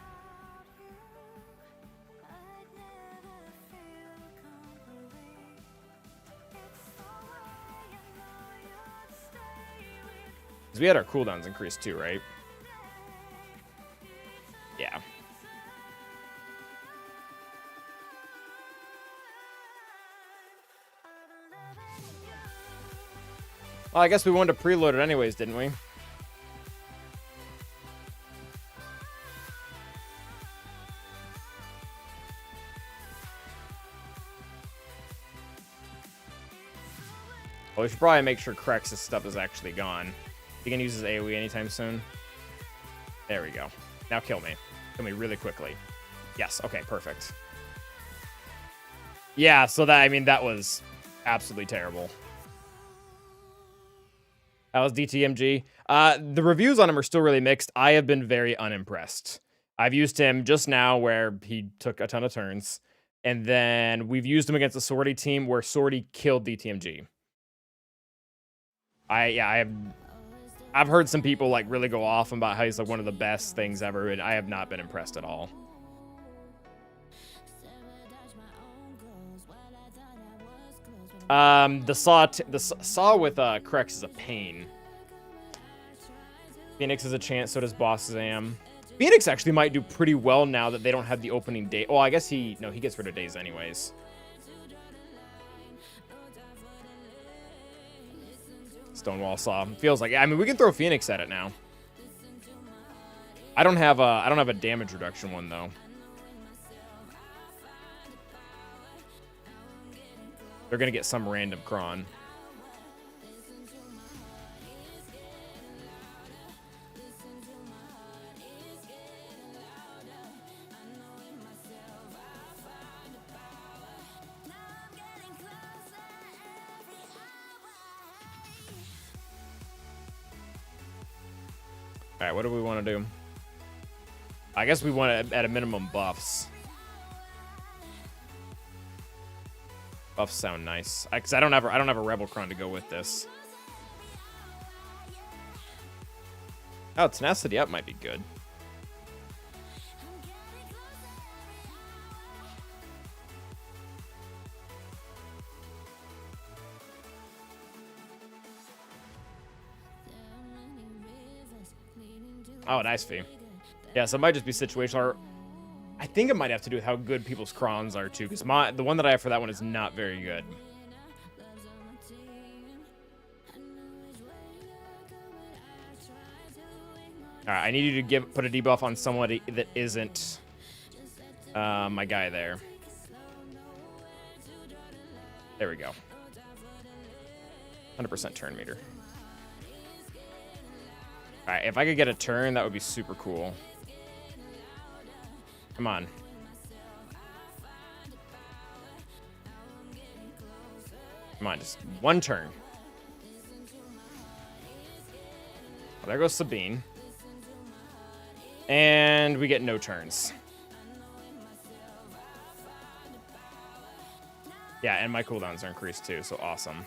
Because we had our cooldowns increased too, right? Yeah. Well, I guess we wanted to preload it anyways, didn't we? Well, we should probably make sure Krex's stuff is actually gone. He can use his AoE anytime soon. There we go. Now kill me. Kill me really quickly. Yes, okay, perfect. Yeah, so that, I mean, that was absolutely terrible. That was DTMG. The reviews on him are still really mixed. I have been very unimpressed. I've used him just now where he took a ton of turns. And then we've used him against the Swordy team where Swordy killed DTMG. I've heard some people like really go off about how he's like one of the best things ever, and I have not been impressed at all. The saw with Krex is a pain. Phoenix has a chance, so does Boss Zam. Phoenix actually might do pretty well now that they don't have the opening day. Oh, I guess he gets rid of days anyways. Stonewall Saw feels like, I mean, we can throw Phoenix at it now. I don't have a damage reduction one though. They're gonna get some random Kron. All right, what do we want to do? I guess we want to, at a minimum, buffs. Buffs sound nice. Cause I don't have a Rebel Kron to go with this. Oh, Tenacity up might be good. Oh, nice fee. Yeah, so it might just be situational. I think it might have to do with how good people's Krons are too, because the one that I have for that one is not very good. All right, I need you to put a debuff on somebody that isn't my guy there. There we go. 100% turn meter. All right, if I could get a turn, that would be super cool. Come on. Come on, just one turn. Well, there goes Sabine. And we get no turns. Yeah, and my cooldowns are increased too, so awesome.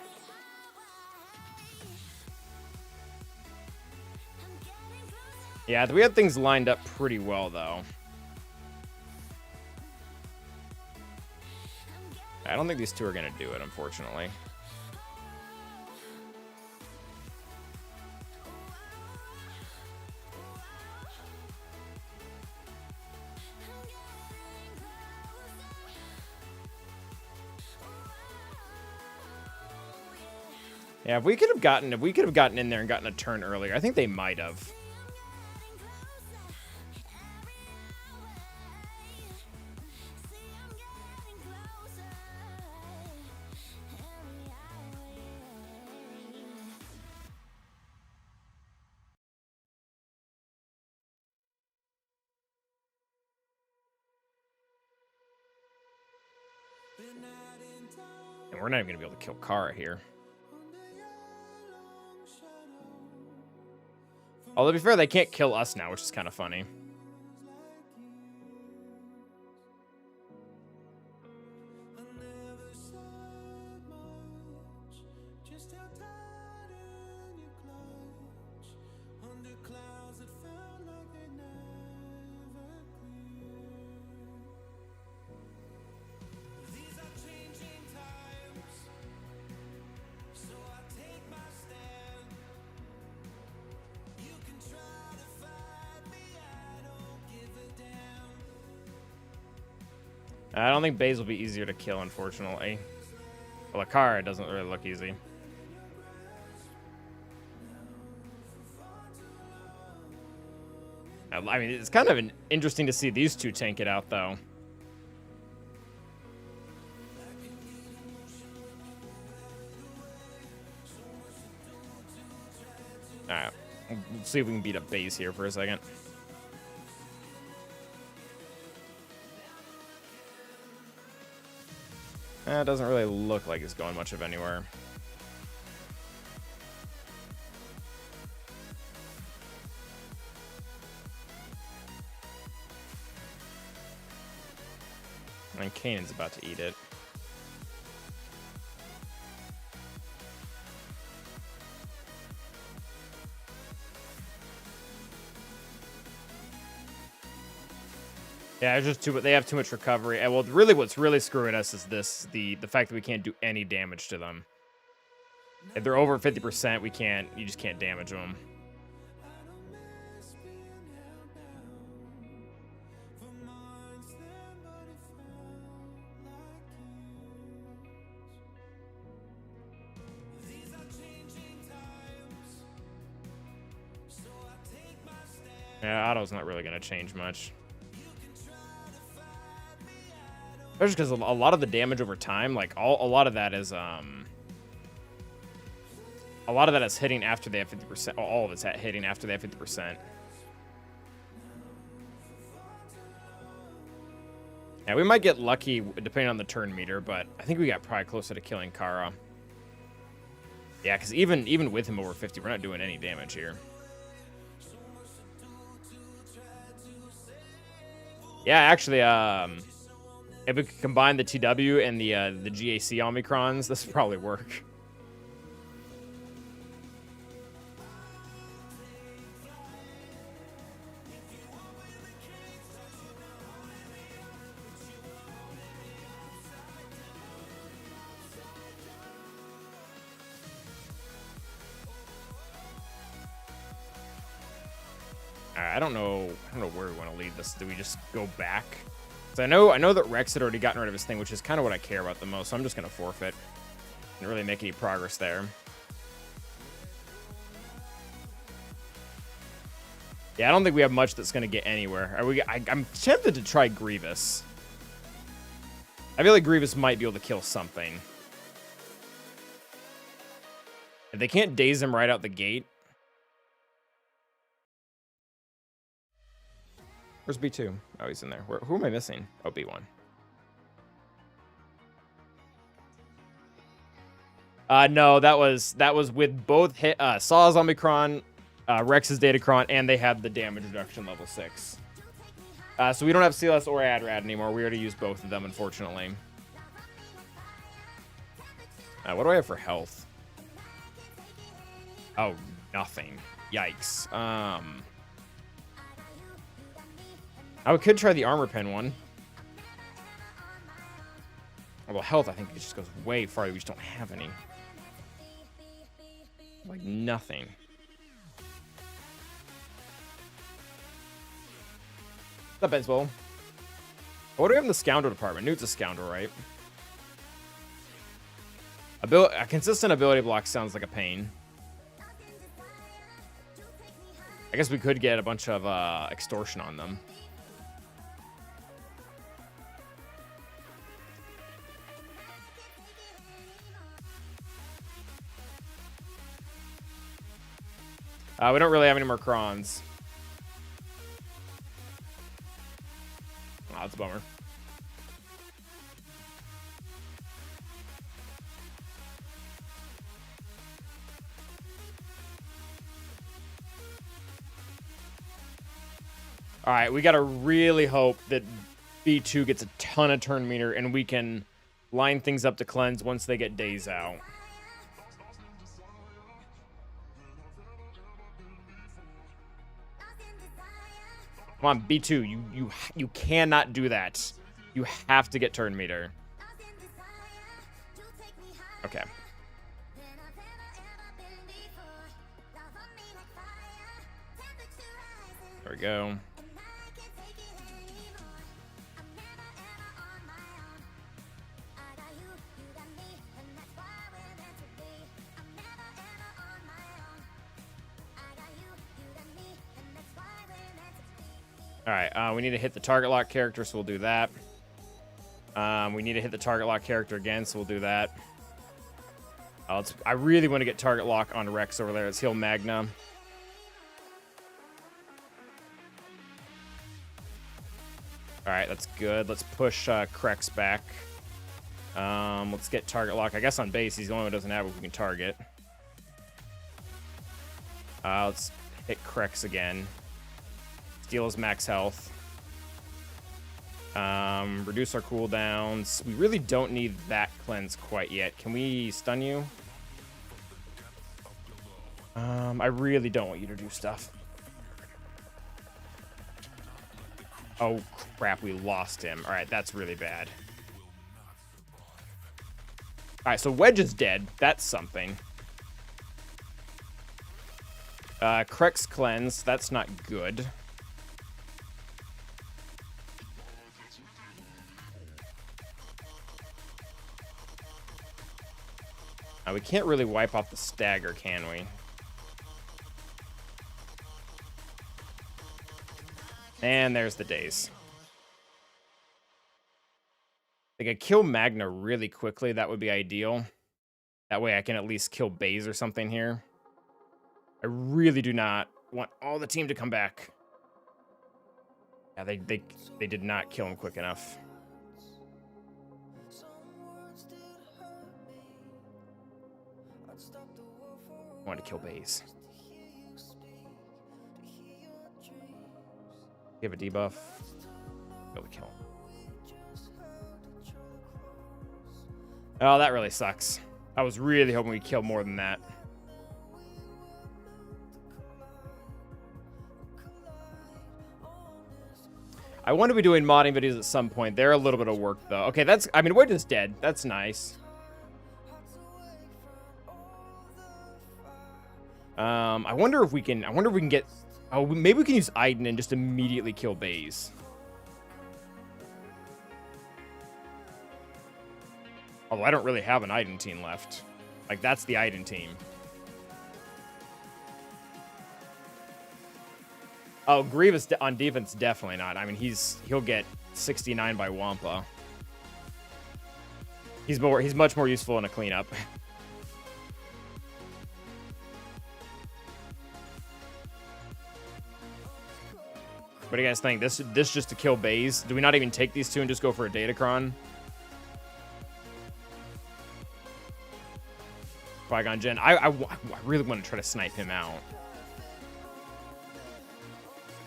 Yeah, we had things lined up pretty well, though. I don't think these two are going to do it, unfortunately. Yeah, if we could have gotten in there and gotten a turn earlier, I think they might have. And we're not even going to be able to kill Kara here. Although, to be fair, they can't kill us now, which is kind of funny. I don't think Baze will be easier to kill, unfortunately. Well, Akara doesn't really look easy. I mean, it's kind of interesting to see these two tank it out, though. Alright. Let's see if we can beat up base here for a second. It doesn't really look like it's going much of anywhere. And Kanan's about to eat it. Yeah, it's just too. They have too much recovery. And well, really, what's really screwing us is the fact that we can't do any damage to them. If they're over 50%, we can't. You just can't damage them. Yeah, auto's not really going to change much. Especially because a lot of the damage over time, like a lot of that is hitting after they have 50%. All of it's hitting after they have 50%. Yeah, we might get lucky depending on the turn meter, but I think we got probably closer to killing Kara. Yeah, because even with him over 50, we're not doing any damage here. Yeah, actually, if we could combine the TW and the GAC Omicrons, this would probably work. I don't know where we want to lead this. Do we just go back? So I know that Rex had already gotten rid of his thing, which is kind of what I care about the most. So I'm just gonna forfeit. Didn't really make any progress there. Yeah, I don't think we have much that's gonna get anywhere. I'm tempted to try Grievous. I feel like Grievous might be able to kill something. If they can't daze him right out the gate. Where's B2? Oh, he's in there. Who am I missing? Oh, B1. No, that was with both Saw's Omicron, Rex's Datacron, and they had the damage reduction level 6. So we don't have CLS or AdRad anymore. We already used both of them, unfortunately. What do I have for health? Oh, nothing. Yikes. I could try the armor pen one. Although health, I think it just goes way far. We just don't have any. Like nothing. What's up, Benswell? What do we have in the scoundrel department? Newt's a scoundrel, right? A consistent ability block sounds like a pain. I guess we could get a bunch of extortion on them. We don't really have any more Crons. Oh, that's a bummer. All right, we got to really hope that B2 gets a ton of turn meter and we can line things up to cleanse once they get days out. Come on, B2, you cannot do that. You have to get turn meter. Okay. There we go. Alright, we need to hit the target lock character, so we'll do that. We need to hit the target lock character again, so we'll do that. I really want to get target lock on Rex over there. Let's heal Magna. right, that's good. Let's push Krex back. Let's get target lock. I guess on base, he's the only one who doesn't have it we can target. Let's hit Krex again. Steal his max health. Reduce our cooldowns. We really don't need that cleanse quite yet. Can we stun you? I really don't want you to do stuff. Oh, crap. We lost him. All right, that's really bad. All right, so Wedge is dead. That's something. Krex cleanse. That's not good. We can't really wipe off the stagger, can we? And there's the daze. If I could kill Magna really quickly, that would be ideal. That way I can at least kill Baze or something here. I really do not want all the team to come back. Yeah, they did not kill him quick enough. I want to kill Baze. Give a debuff. Go to kill him. Oh, that really sucks. I was really hoping we'd kill more than that. I want to be doing modding videos at some point. They're a little bit of work, though. Okay, that's... I mean, Wedge is dead. That's nice. I wonder if we can get... Oh, maybe we can use Iden and just immediately kill Baze. Although I don't really have an Iden team left. Like, that's the Iden team. Oh, Grievous on defense, definitely not. I mean, he'll get 69 by Wampa. He's much more useful in a cleanup. What do you guys think? This just to kill Baze? Do we not even take these two and just go for a Datacron? Qui-Gon Jinn. I really want to try to snipe him out.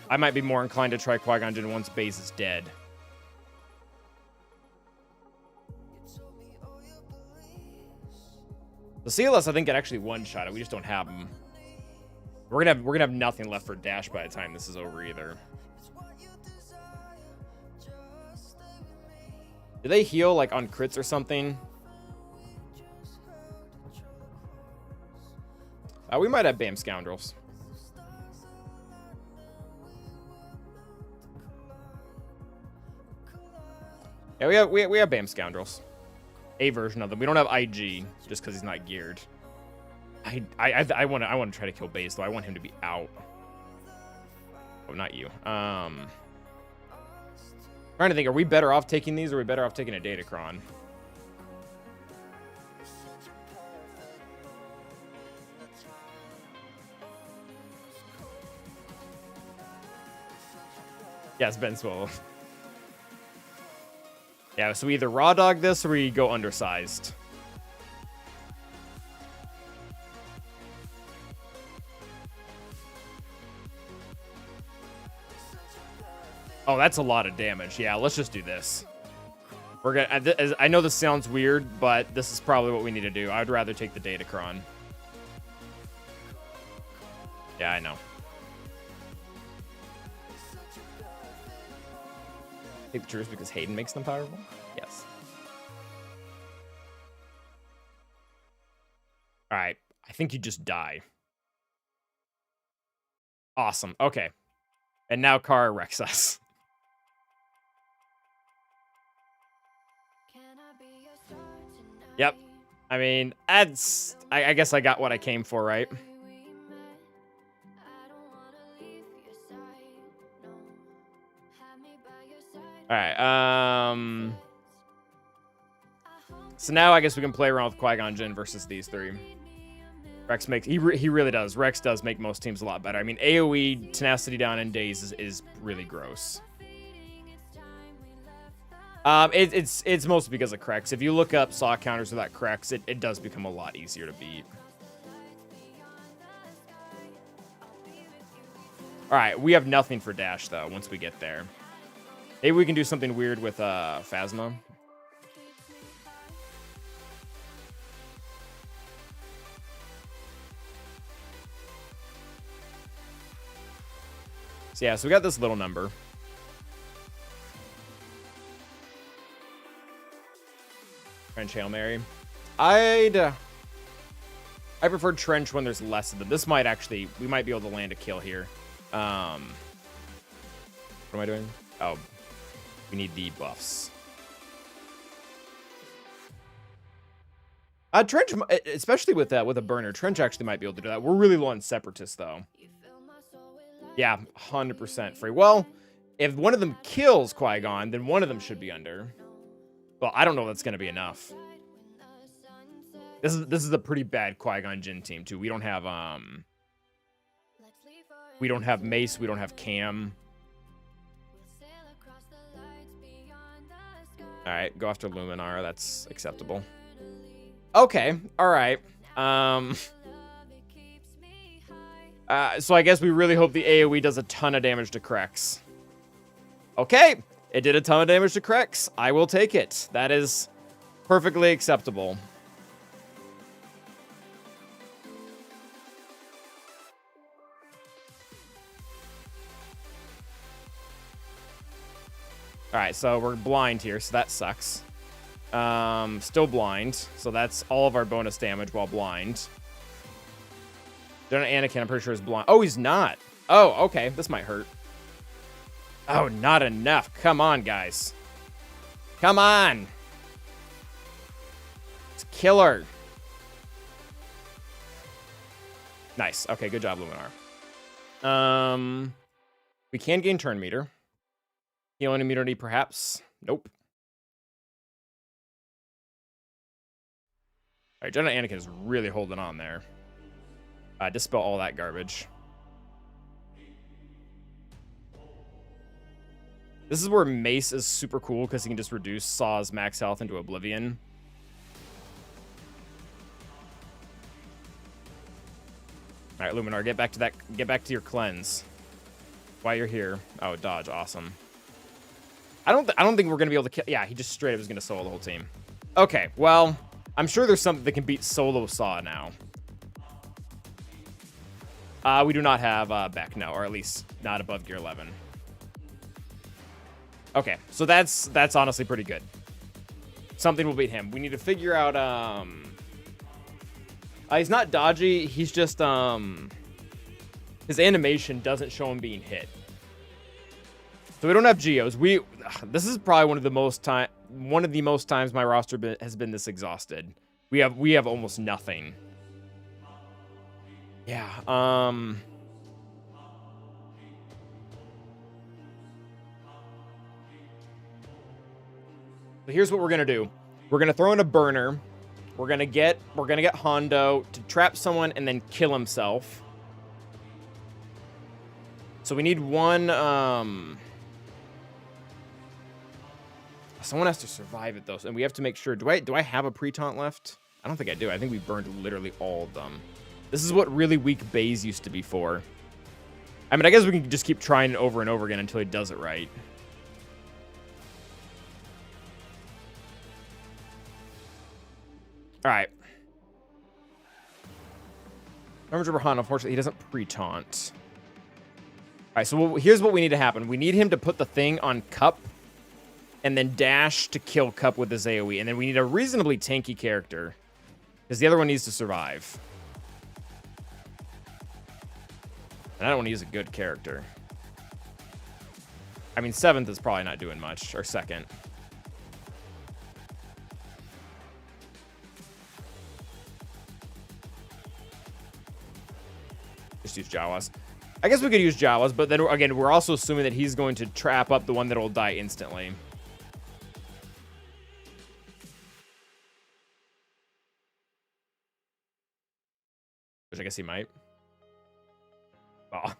I might be more inclined to try Qui-Gon Jinn once Baze is dead. The CLS, I think, can actually one-shot it. We just don't have him. We're gonna have nothing left for Dash by the time this is over either. Do they heal like on crits or something? We might have BAM Scoundrels. Yeah, we have BAM Scoundrels. A version of them. We don't have IG just because he's not geared. I want to try to kill Baze though. I want him to be out. Oh, not you. Trying to think, are we better off taking these, or are we better off taking a Datacron? Yes, Ben Swallow. Yeah, so we either raw dog this or we go undersized. Oh, that's a lot of damage. Yeah, let's just do this. We're gonna. I know this sounds weird, but this is probably what we need to do. I'd rather take the Datacron. Yeah, I know. Take the Truce because Hayden makes them powerful? Yes. Alright. I think you just die. Awesome. Okay. And now Kara wrecks us. Yep. I mean, that's... I guess I got what I came for, right? Alright, so now I guess we can play around with Qui-Gon Jinn versus these three. Rex makes... He really does. Rex does make most teams a lot better. I mean, AoE, Tenacity down, and Daze is really gross. It's mostly because of Krex. If you look up saw counters without Krex, it does become a lot easier to beat. All right, we have nothing for dash though. Once we get there, maybe we can do something weird with Phasma. So yeah, so we got this little number. Trench Hail Mary. I prefer Trench when there's less of them. This might actually, we might be able to land a kill here. What am I doing? Oh, we need the buffs. Trench, especially with that, with a burner, Trench actually might be able to do that. We're really low on Separatist though. Yeah, 100% free. Well, if one of them kills Qui-Gon, then one of them should be under. Well, I don't know if that's going to be enough. This is a pretty bad Qui-Gon Jinn team too. We don't have Mace, we don't have Cam. All right, go after Luminar. That's acceptable. Okay, all right. So I guess we really hope the AoE does a ton of damage to Krex. Okay, it did a ton of damage to Krex. I will take it. That is perfectly acceptable. All right, so we're blind here, so that sucks. Still blind, so that's all of our bonus damage while blind. General Anakin, I'm pretty sure is blind. Oh, he's not. Oh, okay, this might hurt. Oh, not enough. Come on, guys. Come on. It's killer. Nice. Okay, good job, Luminar. We can gain turn meter. Healing immunity, perhaps. Nope. All right, General Anakin is really holding on there. Dispel all that garbage. This is where Mace is super cool because he can just reduce Saw's max health into oblivion. All right, Luminar, get back to that. Get back to your cleanse. While you're here. Oh, dodge, awesome. I don't think we're gonna be able to kill. Yeah, he just straight up is gonna solo the whole team. Okay, well, I'm sure there's something that can beat solo Saw now. We do not have Beck, no, or at least not above gear 11. Okay, so that's honestly pretty good. Something will beat him. We need to figure out. He's not dodgy. He's just his animation doesn't show him being hit. So we don't have Geos. This is probably one of the most times my roster has been this exhausted. We have almost nothing. Yeah. So here's what we're gonna do. We're gonna throw in a burner. We're gonna get Hondo to trap someone and then kill himself. So we need one. Someone has to survive it though, and we have to make sure. Do I have a pre-taunt left? I don't think I do. I think we burned literally all of them. This is what really weak Baze used to be for. I mean, I guess we can just keep trying it over and over again until he does it right. All right. Remember Han, unfortunately, he doesn't pre-taunt. All right, so here's what we need to happen. We need him to put the thing on Cup and then dash to kill Cup with his AoE. And then we need a reasonably tanky character because the other one needs to survive. And I don't want to use a good character. I mean, 7th is probably not doing much, or 2nd. Just use Jawas. I guess we could use Jawas, but then again, we're also assuming that he's going to trap up the one that will die instantly. Which I guess he might. Oh.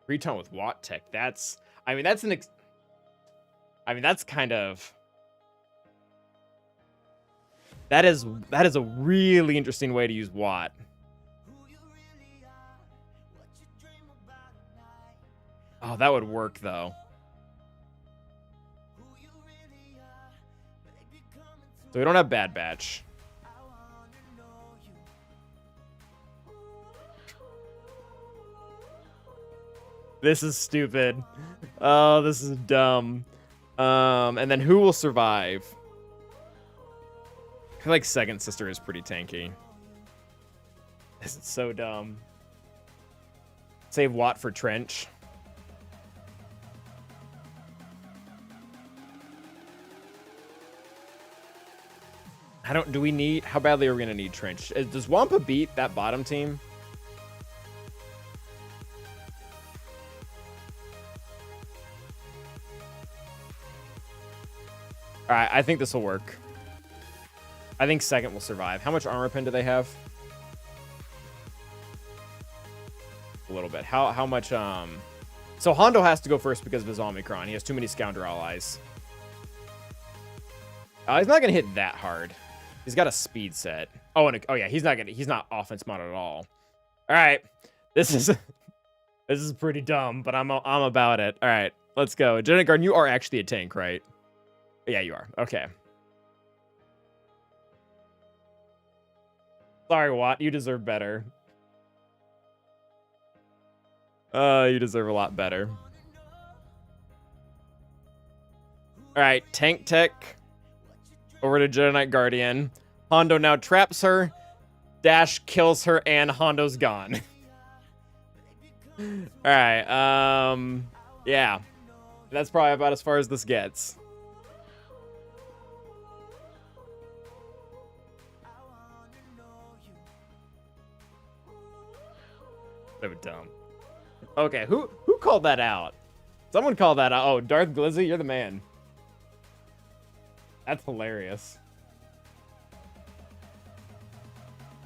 Reton with Watt Tech. That's, I mean, that's that's kind of, that is a really interesting way to use Watt. Oh, that would work though. So we don't have Bad Batch. This is stupid. Oh, this is dumb. And then who will survive? I feel like Second Sister is pretty tanky. This is so dumb. Save Watt for Trench. Do we need, how badly are we gonna need Trench? Does Wampa beat that bottom team? All right, I think this will work. I think second will survive. How much armor pen do they have? A little bit. How much, So Hondo has to go first because of his Omicron. He has too many Scoundrel allies. He's not gonna hit that hard. He's got a speed set. Oh, and oh yeah, he's not offense mod at all. All right, this is pretty dumb, but I'm about it. All right, let's go. Janet Garden, you are actually a tank, right? Yeah, you are. Okay. Sorry, Watt. You deserve better. You deserve a lot better. All right, tank tech. Over to Jedi Knight Guardian. Hondo now traps her. Dash kills her, and Hondo's gone. All right. Yeah. That's probably about as far as this gets. So dumb. Okay, who called that out? Someone called that out. Oh, Darth Glizzy, you're the man. That's hilarious.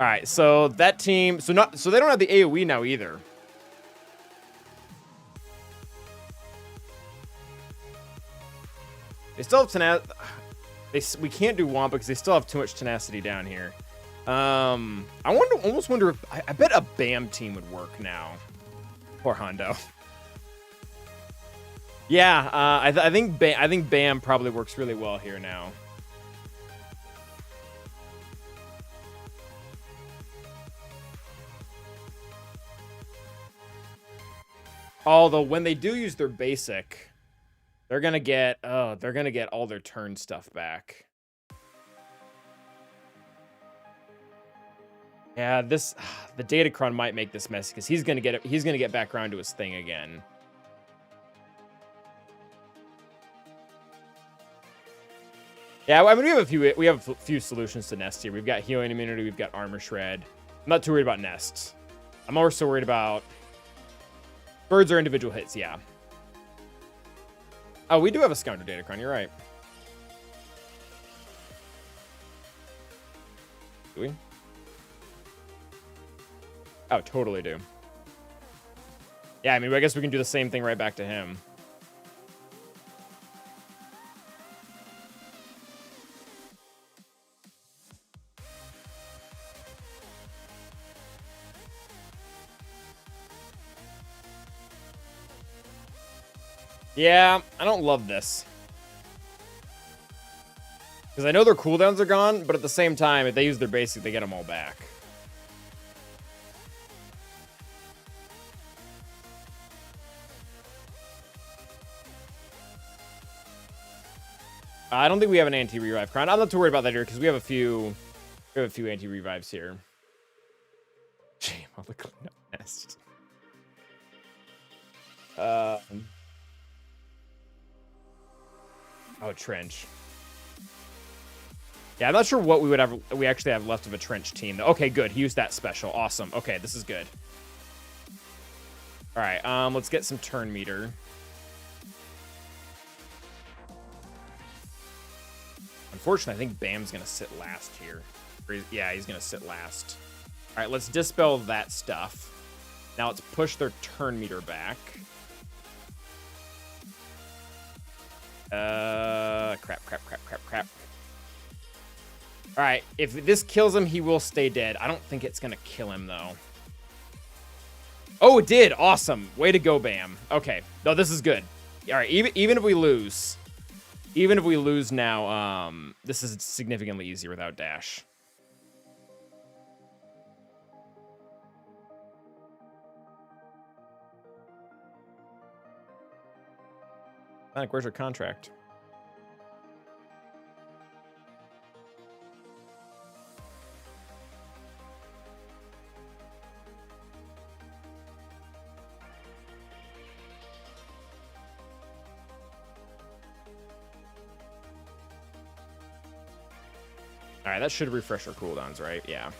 All right, so that team, so they don't have the AoE now either. They still have tenacity. We can't do Wampa because they still have too much tenacity down here. I almost wonder if I bet a BAM team would work now. Poor Hondo. Yeah, I think BAM probably works really well here now. Although when they do use their basic, they're gonna get all their turn stuff back. Yeah, the Datacron might make this messy because he's gonna get back around to his thing again. Yeah, I mean we have a few solutions to Nest here. We've got healing immunity, we've got armor shred. I'm not too worried about Nests. I'm also worried about birds or individual hits. Yeah. Oh, we do have a Scoundrel Datacron. You're right. Do we? Oh, totally do. Yeah, I mean, I guess we can do the same thing right back to him. Yeah, I don't love this. Because I know their cooldowns are gone, but at the same time, if they use their basic, they get them all back. I don't think we have an anti-revive crown. I'm not too worried about that here because we have a few anti-revives here. Shame on the cleanup nest. Oh, Trench. Yeah, I'm not sure what we actually have left of a Trench team. Okay, good. He used that special. Awesome. Okay, this is good. All right, let's get some turn meter. Unfortunately, I think Bam's going to sit last here. Yeah, he's going to sit last. All right, let's dispel that stuff. Now let's push their turn meter back. Crap. All right, if this kills him, he will stay dead. I don't think it's gonna kill him though. Oh, it did. Awesome. Way to go, Bam. Okay. No, this is good. All right, even if we lose now, this is significantly easier without dash. Like, where's your contract? All right, that should refresh our cooldowns, right? Yeah.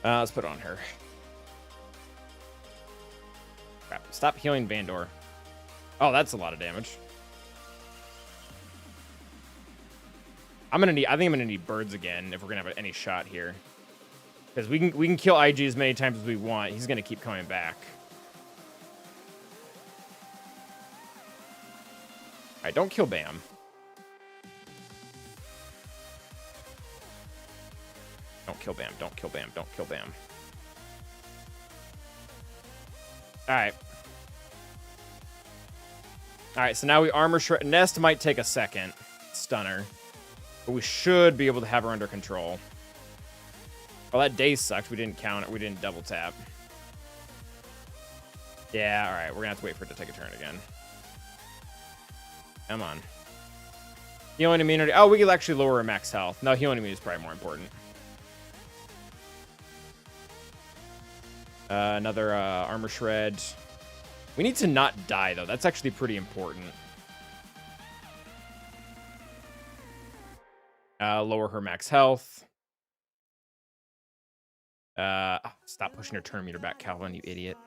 Let's put it on her. Crap. Stop healing Vandor. Oh, that's a lot of damage. I think I'm gonna need birds again if we're gonna have any shot here. Because we can kill IG as many times as we want. He's gonna keep coming back. Alright, don't kill Bam. Don't kill Bam, don't kill Bam, don't kill Bam. Alright. Alright, so now we armor shred. Nest might take a second. Stunner. But we should be able to have her under control. Oh, that day sucked. We didn't count it. We didn't double tap. Yeah, alright. We're gonna have to wait for it to take a turn again. Come on. Healing immunity. Oh, we could actually lower her max health. No, healing immunity is probably more important. Another armor shred. We need to not die, though. That's actually pretty important. Lower her max health. Stop pushing her turn meter back, Calvin, you idiot.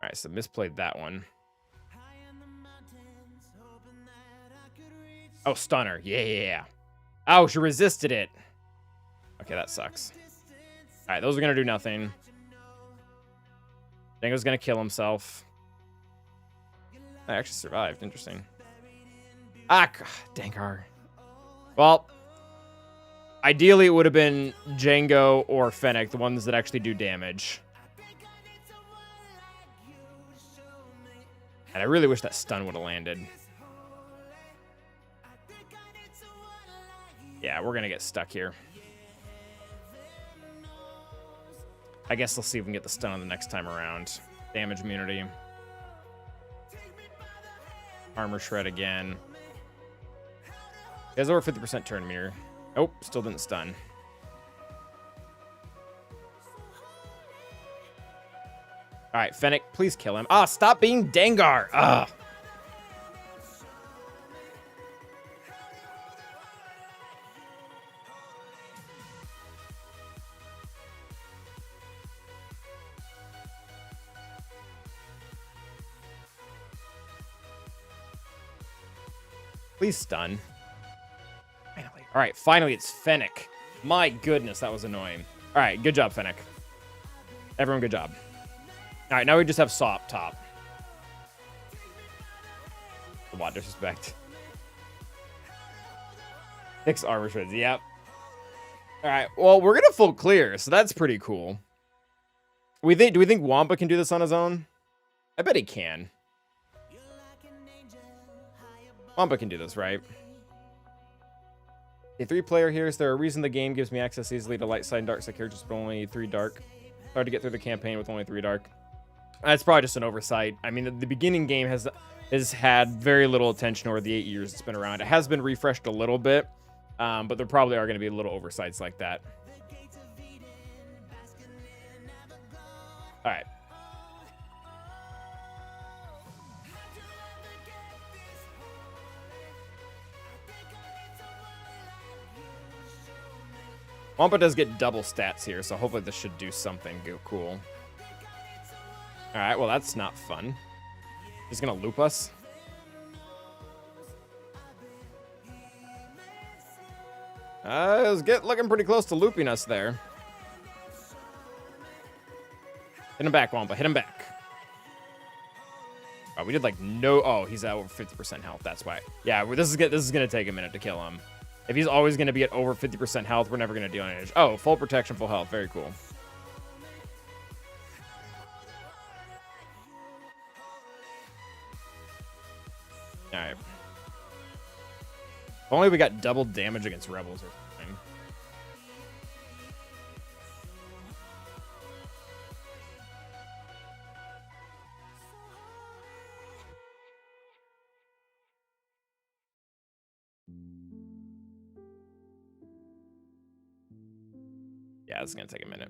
All right, so misplayed that one. Oh, stunner. Yeah. Oh, she resisted it. Okay, that sucks. All right, those are going to do nothing. Dango's going to kill himself. I actually survived. Interesting. Ah, Dengar. Well, ideally it would have been Django or Fennec, the ones that actually do damage. And I really wish that stun would have landed. Yeah, we're going to get stuck here. I guess let's see if we can get the stun on the next time around. Damage immunity. Armor shred again. He has over 50% turn meter. Nope, still didn't stun. All right, Fennec, please kill him. Ah, stop being Dengar. Ah. Please stun. Finally. All right, finally it's Fennec. My goodness, that was annoying. All right, good job, Fennec. Everyone, good job. All right, now we just have Sop top. A lot of disrespect. 6 armor shreds, yep. All right, well, we're gonna full clear, so that's pretty cool. Do we think Wampa can do this on his own? I bet he can. Wampa can do this, right? A 3-player here. Is there a reason the game gives me access easily to light side and dark side characters, but only 3 dark? Hard to get through the campaign with only 3 dark. That's probably just an oversight. I mean, the beginning game has had very little attention over the 8 years it's been around. It has been refreshed a little bit, but there probably are going to be little oversights like that. All right. Wampa does get double stats here, so hopefully this should do something cool. All right, well, that's not fun. He's going to loop us. It was looking pretty close to looping us there. Hit him back, Wampa. Hit him back. Oh, we did like no... Oh, he's at over 50% health. That's why. Yeah, this is gonna take a minute to kill him. If he's always gonna be at over 50% health, we're never gonna deal any damage. Oh, full protection, full health. Very cool. All right. If only we got double damage against rebels or something. Yeah, it's gonna take a minute.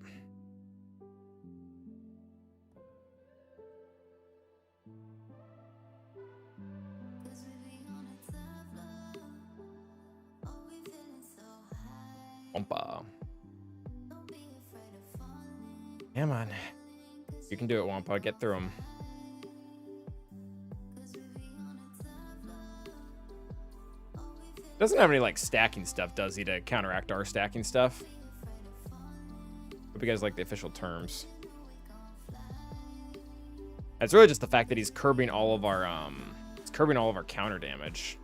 Wampa. Come on. You can do it, Wampa. Get through him. Doesn't have any, like, stacking stuff, does he, to counteract our stacking stuff? Hope you guys like the official terms. It's really just the fact that he's curbing all of our, counter damage.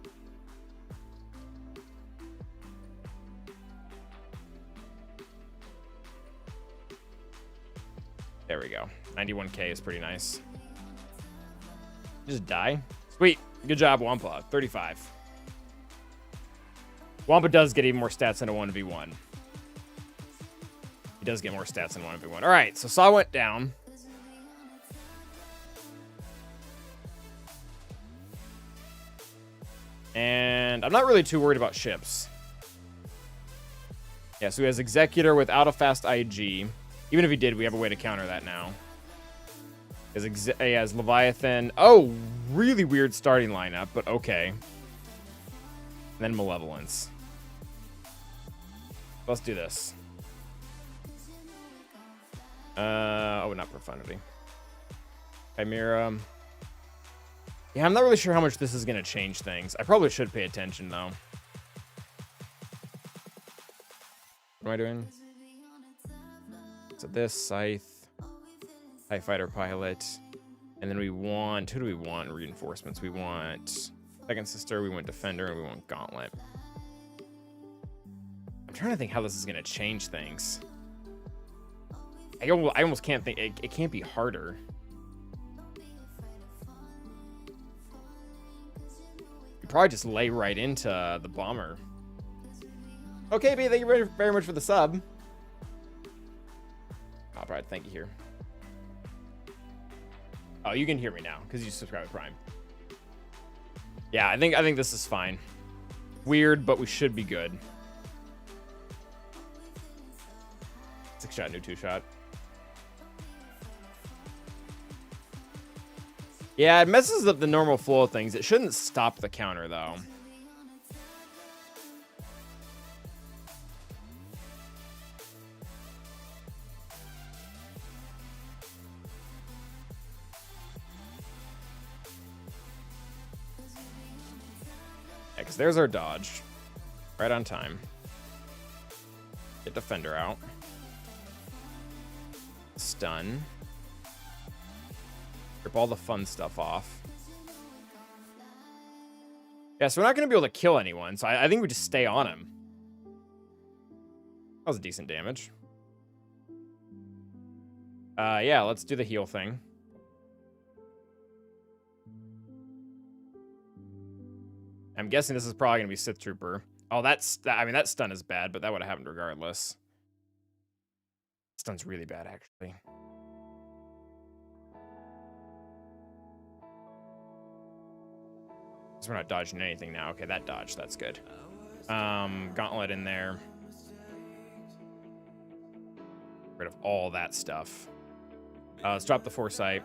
There we go. 91k is pretty nice. Just die. Sweet. Good job, Wampa. 35. Wampa does get even more stats in a 1v1. He does get more stats in 1v1. All right, so Saw went down. And I'm not really too worried about ships. Yeah, so he has Executor without a fast IG. Even if he did, we have a way to counter that now. He has Leviathan. Oh, really weird starting lineup, but okay. And then Malevolence. Let's do this. Oh, not Profundity. Chimera. Yeah, I'm not really sure how much this is going to change things. I probably should pay attention, though. What am I doing? So this, Scythe, TIE Fighter Pilot, and then we want, who do we want? Reinforcements. We want Second Sister, we want Defender, and we want Gauntlet. I'm trying to think how this is going to change things. I almost can't think, it can't be harder. You probably just lay right into the bomber. Okay, B, thank you very much for the sub. I'll probably thank you here. Oh, you can hear me now because you subscribe to Prime. Yeah, I think this is fine. Weird, but we should be good. 6-shot, new 2-shot. Yeah, it messes up the normal flow of things. It shouldn't stop the counter, though. Yeah, because there's our dodge. Right on time. Get Defender out. Stun. Rip all the fun stuff off. Yeah, so we're not going to be able to kill anyone, so I think we just stay on him. That was decent damage. Yeah, let's do the heal thing. I'm guessing this is probably going to be Sith Trooper. Oh, that stun is bad, but that would have happened regardless. Stun's really bad, actually. We're not dodging anything now. Okay, that dodged. That's good. Gauntlet in there. Get rid of all that stuff. Let's drop the Foresight.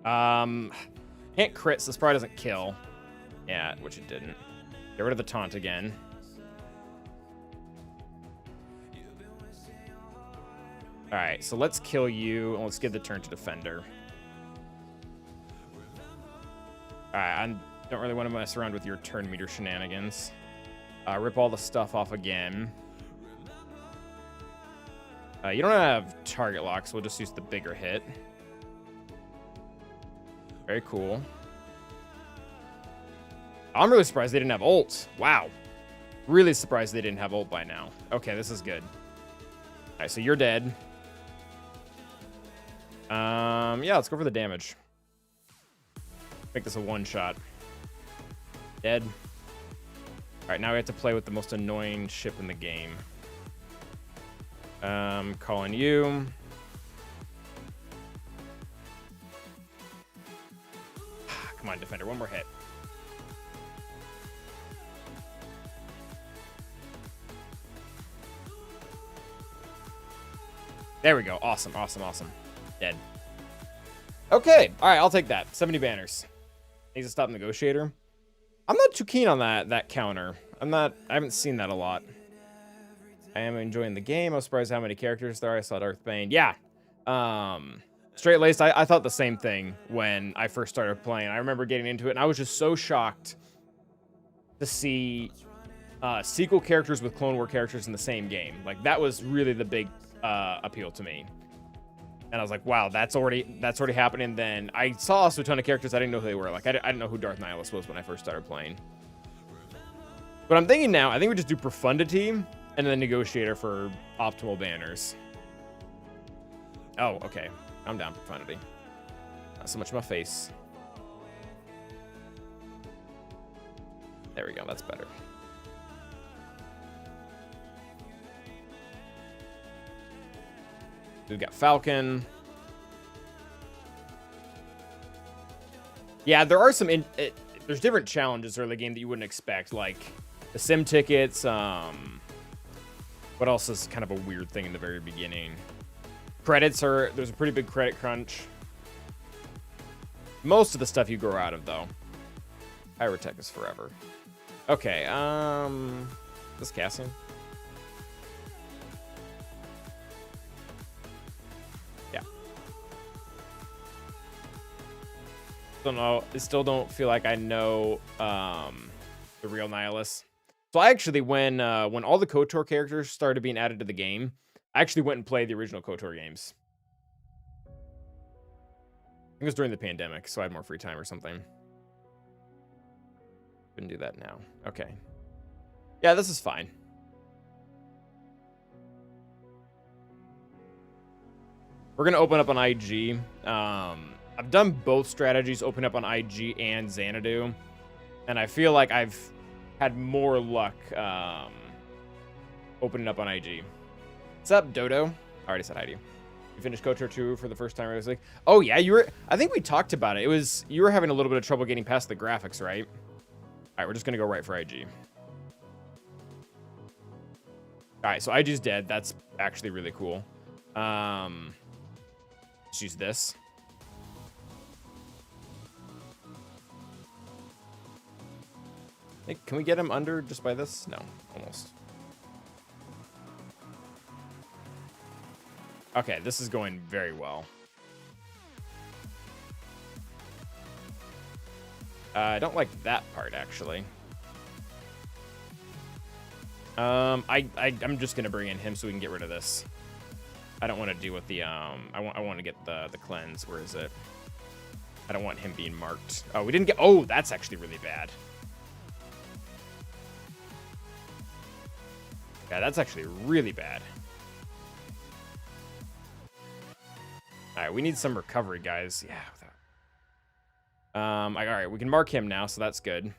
Can't crit, so this probably doesn't kill. Yeah, which it didn't. Get rid of the taunt again. Alright, so let's kill you, and let's give the turn to Defender. Alright, Don't really want to mess around with your turn meter shenanigans. Rip all the stuff off again. You don't have target lock, so we'll just use the bigger hit. Very cool. I'm really surprised they didn't have ult. Wow. Really surprised they didn't have ult by now. Okay, this is good. All right, so you're dead. Yeah, let's go for the damage. Make this a one-shot. Dead. All right, now we have to play with the most annoying ship in the game. Calling you. Come on, defender, one more hit. There we go. Awesome, awesome, awesome. Dead. Okay. All right, I'll take that. 70 banners. Needs to stop negotiator. I'm not too keen on that counter. I haven't seen that a lot. I am enjoying the game. I was surprised how many characters there are. I saw Darthbane. Yeah. Straight laced. I thought the same thing when I first started playing. I remember getting into it, and I was just so shocked to see sequel characters with Clone War characters in the same game. Like, that was really the big appeal to me. And I was like, wow, that's already happening. Then I saw also a ton of characters I didn't know who they were. Like, I didn't know who Darth Nihilus was when I first started playing. But I'm thinking now, I think we just do Profundity and then Negotiator for optimal banners. Oh, okay. I'm down Profundity. Not so much my face. There we go. That's better. We've got Falcon. Yeah, there are some... there's different challenges early game that you wouldn't expect, like the sim tickets. What else is kind of a weird thing in the very beginning? Credits are... There's a pretty big credit crunch. Most of the stuff you grow out of, though. Pyrotech is forever. Okay, this Cassian? Yeah. Don't know. I still don't feel like I know the real Nihilus. So I actually, when all the KOTOR characters started being added to the game, I actually went and played the original KOTOR games. I think it was during the pandemic, so I had more free time or something. Couldn't do that now. Okay. Yeah, this is fine. We're going to open up on IG. I've done both strategies, open up on IG and Xanadu. And I feel like I've had more luck opening up on IG. What's up, Dodo? I already said hi to you. You finished KOTOR 2 for the first time recently? Oh, yeah, you were... I think we talked about it. You were having a little bit of trouble getting past the graphics, right? All right, we're just going to go right for IG. All right, so IG's dead. That's actually really cool. Let's use this. Can we get him under just by this? No, almost. Okay, this is going very well. I don't like that part, actually. I'm just gonna bring in him so we can get rid of this. I don't want to deal with the I want to get the cleanse. Where is it? I don't want him being marked. Oh, we didn't get... Oh, that's actually really bad. Yeah, that's actually really bad. All right, we need some recovery, guys. Yeah. All right, we can mark him now, so that's good.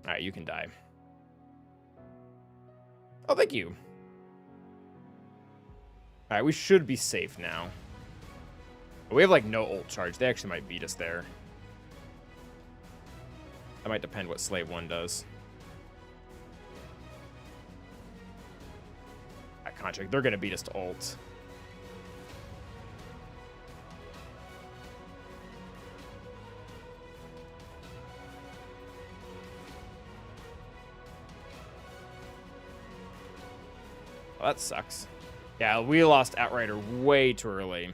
All right, you can die. Oh, thank you. All right, we should be safe now. We have, like, no ult charge. They actually might beat us there. That might depend what Slave 1 does. That contract, they're going to beat us to ult. Well, that sucks. Yeah, we lost Outrider way too early.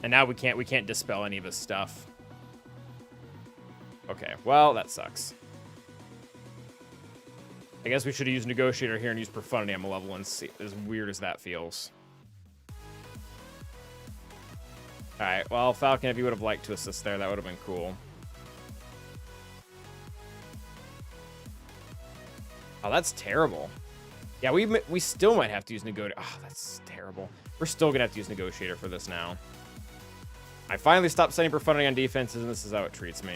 And now we can't dispel any of his stuff. Okay, well, that sucks. I guess we should have used Negotiator here and used Profundity on Malevolence, as weird as that feels. Alright, well, Falcon, if you would have liked to assist there, that would have been cool. Oh, that's terrible. Yeah, we still might have to use Negotiator. Oh, that's terrible. We're still going to have to use Negotiator for this now. I finally stopped setting Profundity on defenses, and this is how it treats me.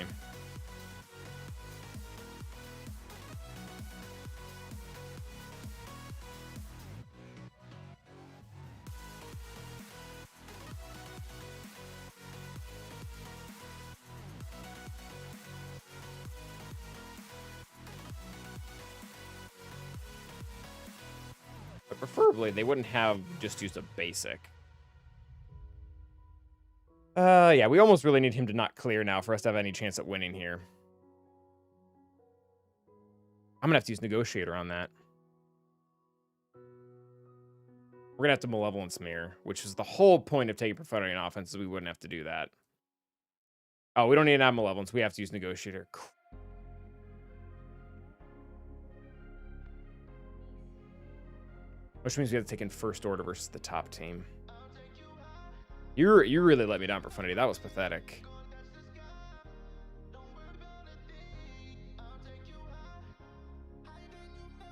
But preferably, they wouldn't have just used a basic. Yeah, we almost really need him to not clear now for us to have any chance at winning here. I'm gonna have to use Negotiator on that. We're gonna have to Malevolence Mirror, which is the whole point of taking Profundity on offense, so we wouldn't have to do that. Oh, we don't need to have Malevolence. We have to use Negotiator. Which means we have to take in First Order versus the top team. You really let me down, Profundity. That was pathetic.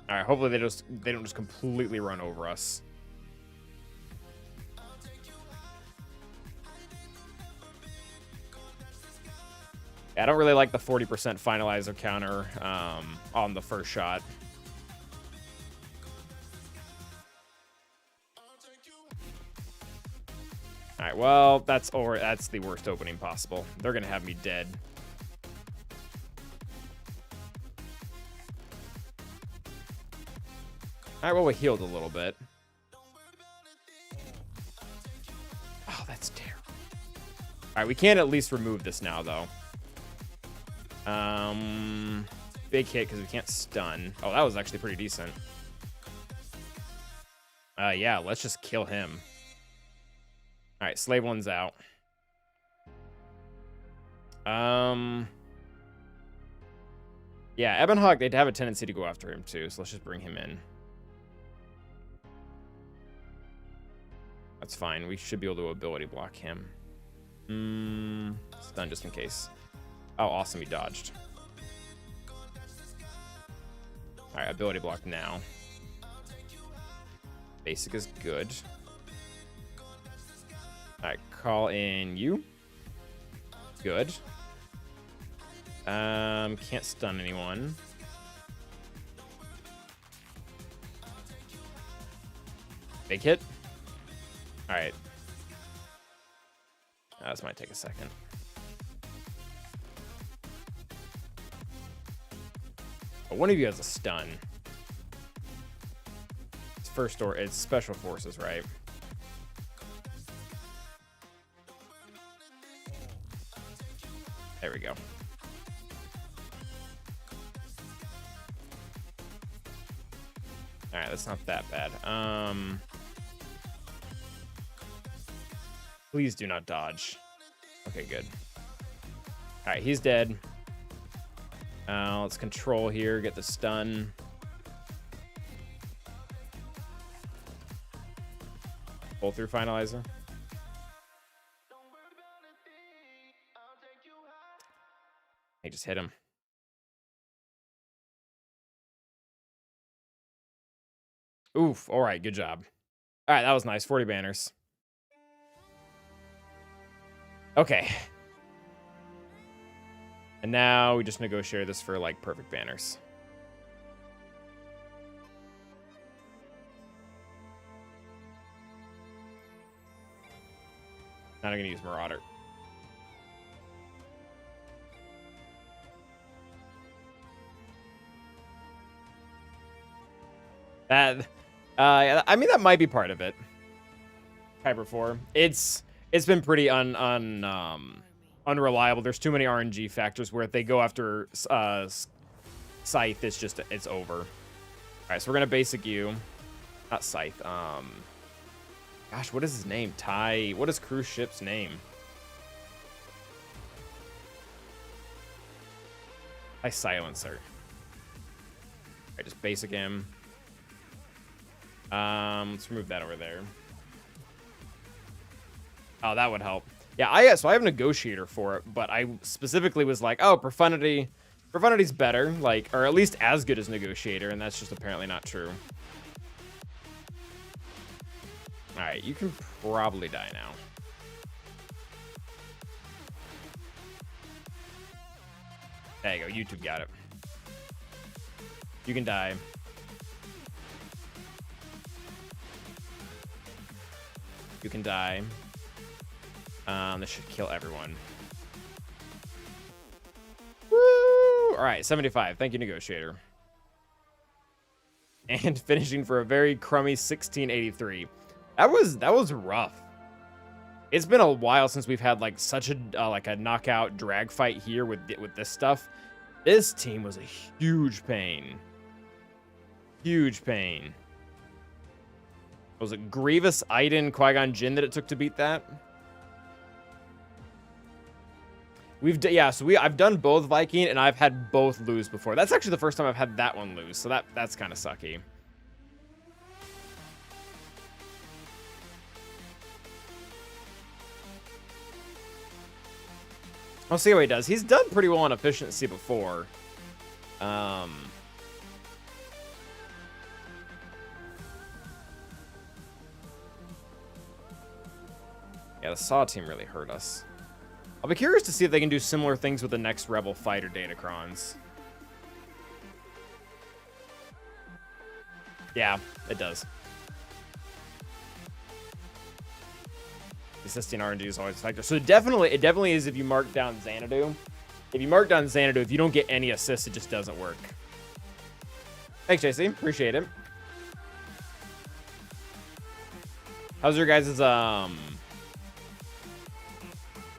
All right, hopefully they don't just completely run over us. Yeah, I don't really like the 40% finalizer counter on the first shot. All right, well, that's the worst opening possible. They're gonna have me dead. All right, well, we healed a little bit. Oh, that's terrible. All right, we can at least remove this now, though. Big hit because we can't stun. Oh, that was actually pretty decent. Yeah, let's just kill him. All right, Slave One's out. Yeah, Ebonhawk, they'd have a tendency to go after him too, so let's just bring him in. That's fine. We should be able to ability block him. Stun just in case. Oh, awesome, he dodged. All right, ability block now. Basic is good. All right, call in you. Good. Can't stun anyone. Big hit. All right. This might take a second. But one of you has a stun. It's first or it's special forces, right? There we go. All right, that's not that bad. Please do not dodge. Okay, good. All right, he's dead. Let's control here, get the stun. Pull through finalizer. Hey, just hit him. Oof, all right, good job. All right, that was nice, 40 banners. Okay. And now we just negotiate this for, like, perfect banners. Not going to use Marauder. That, I mean, that might be part of it. Kyber 4. It's been pretty unreliable. There's too many RNG factors where if they go after Scythe, it's over. All right, so we're gonna basic you. Not Scythe. Gosh, what is his name? Ty. What is cruise ship's name? Ty Silencer. Alright, just basic him. Let's remove that over there. Oh, that would help. Yeah, so I have Negotiator for it, but I specifically was like, oh, Profunity's better, like, or at least as good as Negotiator, and that's just apparently not true. Alright, you can probably die now. There you go, YouTube got it. You can die. You can die. This should kill everyone. Woo! All right, 75. Thank you, Negotiator. And finishing for a very crummy 1683. That was rough. It's been a while since we've had like such a like a knockout drag fight here with this stuff. This team was a huge pain. Huge pain. Was it Grievous, Iden, Qui-Gon Jinn that it took to beat that? I've done both Viking and I've had both lose before. That's actually the first time I've had that one lose, so that's kind of sucky. I'll see how he does. He's done pretty well on efficiency before. Yeah, the Saw team really hurt us. I'll be curious to see if they can do similar things with the next Rebel fighter Datacrons. Yeah, it does. Assisting RNG is always a factor. So it definitely is if you mark down Xanadu. If you mark down Xanadu, if you don't get any assists, it just doesn't work. Thanks, JC. Appreciate it. How's your guys' how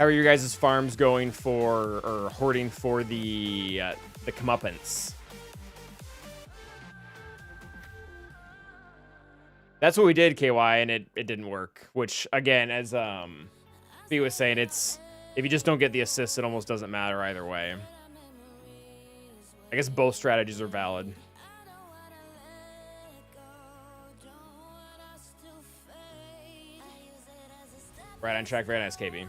are your guys' farms going for, or hoarding for the comeuppance? That's what we did, KY, and it didn't work. Which, again, as V was saying, it's if you just don't get the assists, it almost doesn't matter either way. I guess both strategies are valid. Right on track, very nice, KB.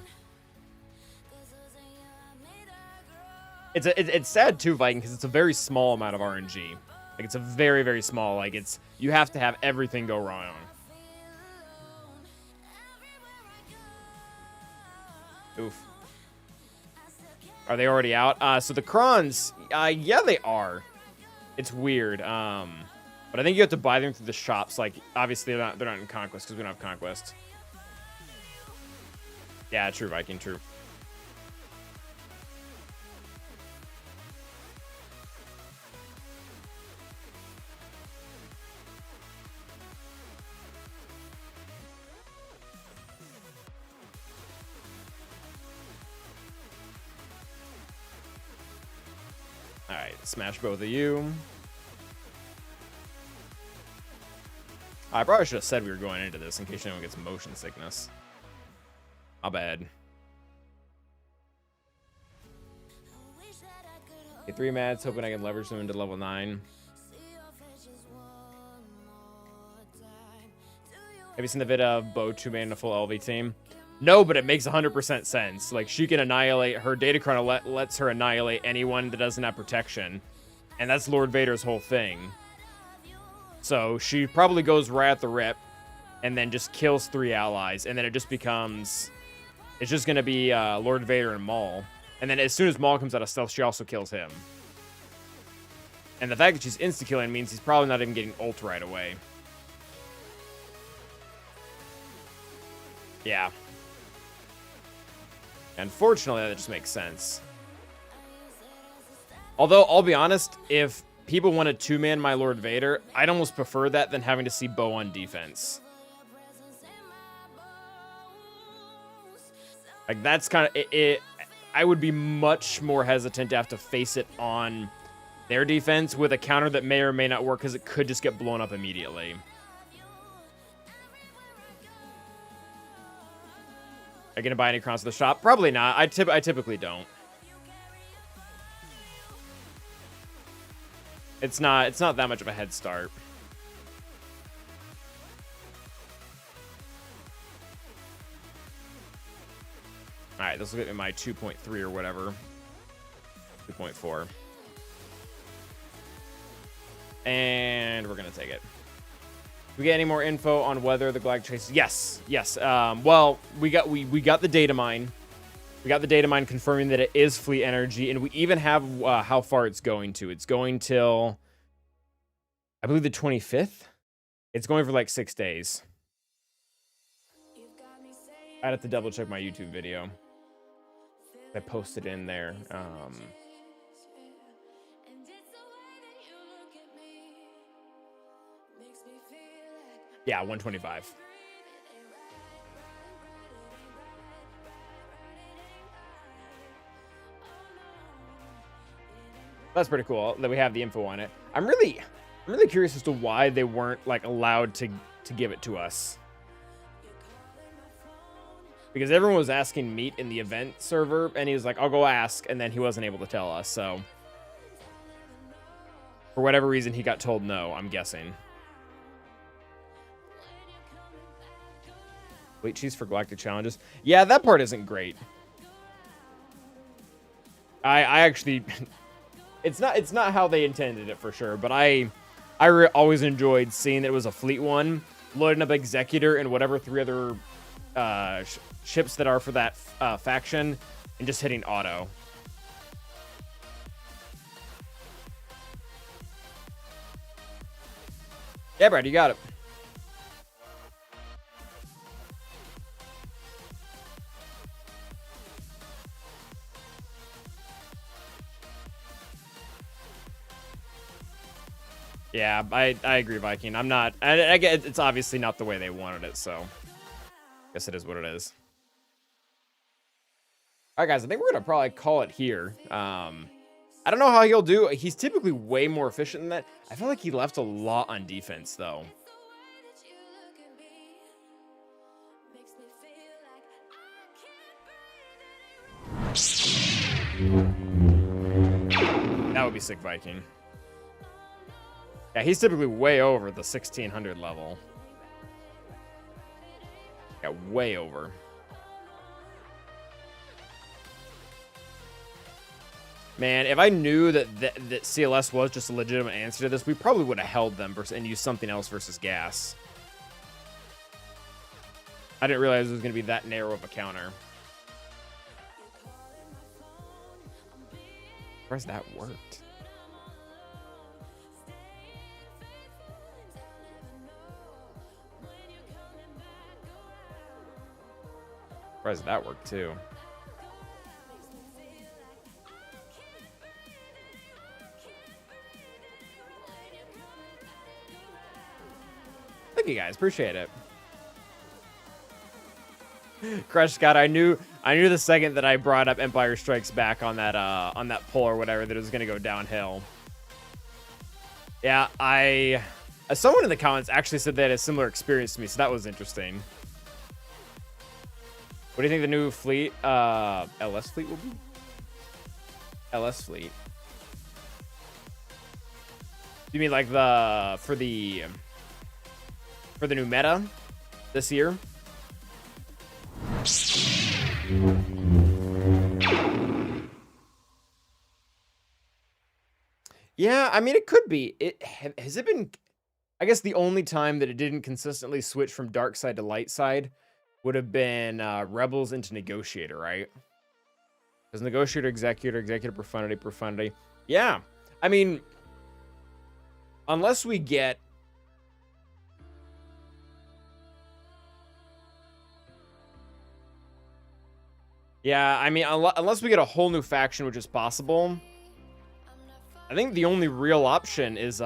It's sad too, Viking, because it's a very small amount of RNG. Like, it's a very, very small, like, you have to have everything go wrong. Oof. Are they already out? So the Krons, yeah, they are. It's weird. But I think you have to buy them through the shops. Like, obviously, they're not in Conquest, because we don't have Conquest. Yeah, true, Viking, true. Alright, smash both of you. I probably should have said we were going into this in case anyone gets motion sickness. My bad. Okay, 3 mats, hoping I can leverage them into level 9. Have you seen the vid of Bo 2-man in a full LV team? No, but it makes 100% sense. Like, she can annihilate, her Datacron lets her annihilate anyone that doesn't have protection. And that's Lord Vader's whole thing. So she probably goes right at the rip and then just kills 3 allies. And then it just becomes, it's just going to be Lord Vader and Maul. And then as soon as Maul comes out of stealth, she also kills him. And the fact that she's insta-killing means he's probably not even getting ult right away. Yeah. Unfortunately, that just makes sense. Although, I'll be honest, if people want to 2-man my Lord Vader, I'd almost prefer that than having to see Bo on defense. Like, that's kind of it. I would be much more hesitant to have to face it on their defense with a counter that may or may not work because it could just get blown up immediately. I gonna buy any crowns at the shop? Probably not. I typically don't. It's not that much of a head start. All right, this will get me my 2.3 or whatever. 2.4. And we're gonna take it. Do we get any more info on whether the Galactic Chase? Yes. Well, we got the data mine. We got the data mine confirming that it is fleet energy, and we even have how far it's going to. It's going till, I believe, the 25th. It's going for like 6 days. I'd have to double check my YouTube video. I posted in there. Yeah, 125. That's pretty cool that we have the info on it. I'm really curious as to why they weren't like allowed to give it to us. Because everyone was asking Meat in the event server, and he was like, I'll go ask, and then he wasn't able to tell us, so. For whatever reason, he got told no, I'm guessing. Wait, cheese for galactic challenges. Yeah, that part isn't great. I actually, it's not how they intended it for sure, but I always enjoyed seeing that it was a fleet one, loading up Executor and whatever 3 other ships that are for that faction, and just hitting auto. Yeah, Brad, you got it. Yeah, I agree, Viking. I'm not. I get it's obviously not the way they wanted it, so I guess it is what it is. All right, guys. I think we're gonna probably call it here. I don't know how he'll do. He's typically way more efficient than that. I feel like he left a lot on defense, though. That would be sick, Viking. Yeah, he's typically way over the 1600 level. Yeah, way over. Man, if I knew that CLS was just a legitimate answer to this, we probably would have held them and used something else versus gas. I didn't realize it was going to be that narrow of a counter. Where's that worked? Where's that work too? Thank you guys, appreciate it. Crush Scott, I knew the second that I brought up Empire Strikes Back on that poll or whatever that it was gonna go downhill. Yeah, someone in the comments actually said they had a similar experience to me, so that was interesting. What do you think the new fleet, LS fleet will be? LS fleet. You mean like for the new meta this year? Yeah, I mean, it could be. Has it been, I guess the only time that it didn't consistently switch from dark side to light side would have been Rebels into Negotiator, right? Because Negotiator, Executor, Profundity. Yeah, I mean, unless we get... Yeah, I mean, unless we get a whole new faction, which is possible, I think the only real option is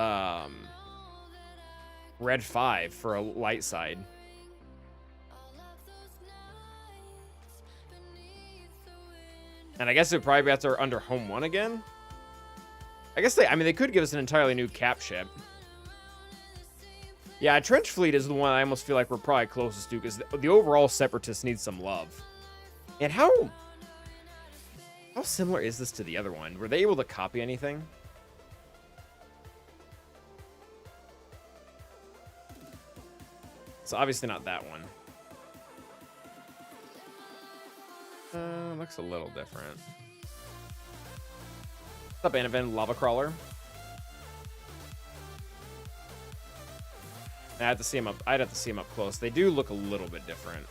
Red 5 for a light side. And I guess it would probably be after under Home 1 again. I guess they could give us an entirely new cap ship. Yeah, Trench Fleet is the one I almost feel like we're probably closest to, because the overall Separatists need some love. And how similar is this to the other one? Were they able to copy anything? It's obviously not that one. Looks a little different. What's up, Anavan? Lava Crawler. I'd have to see them up close. They do look a little bit different.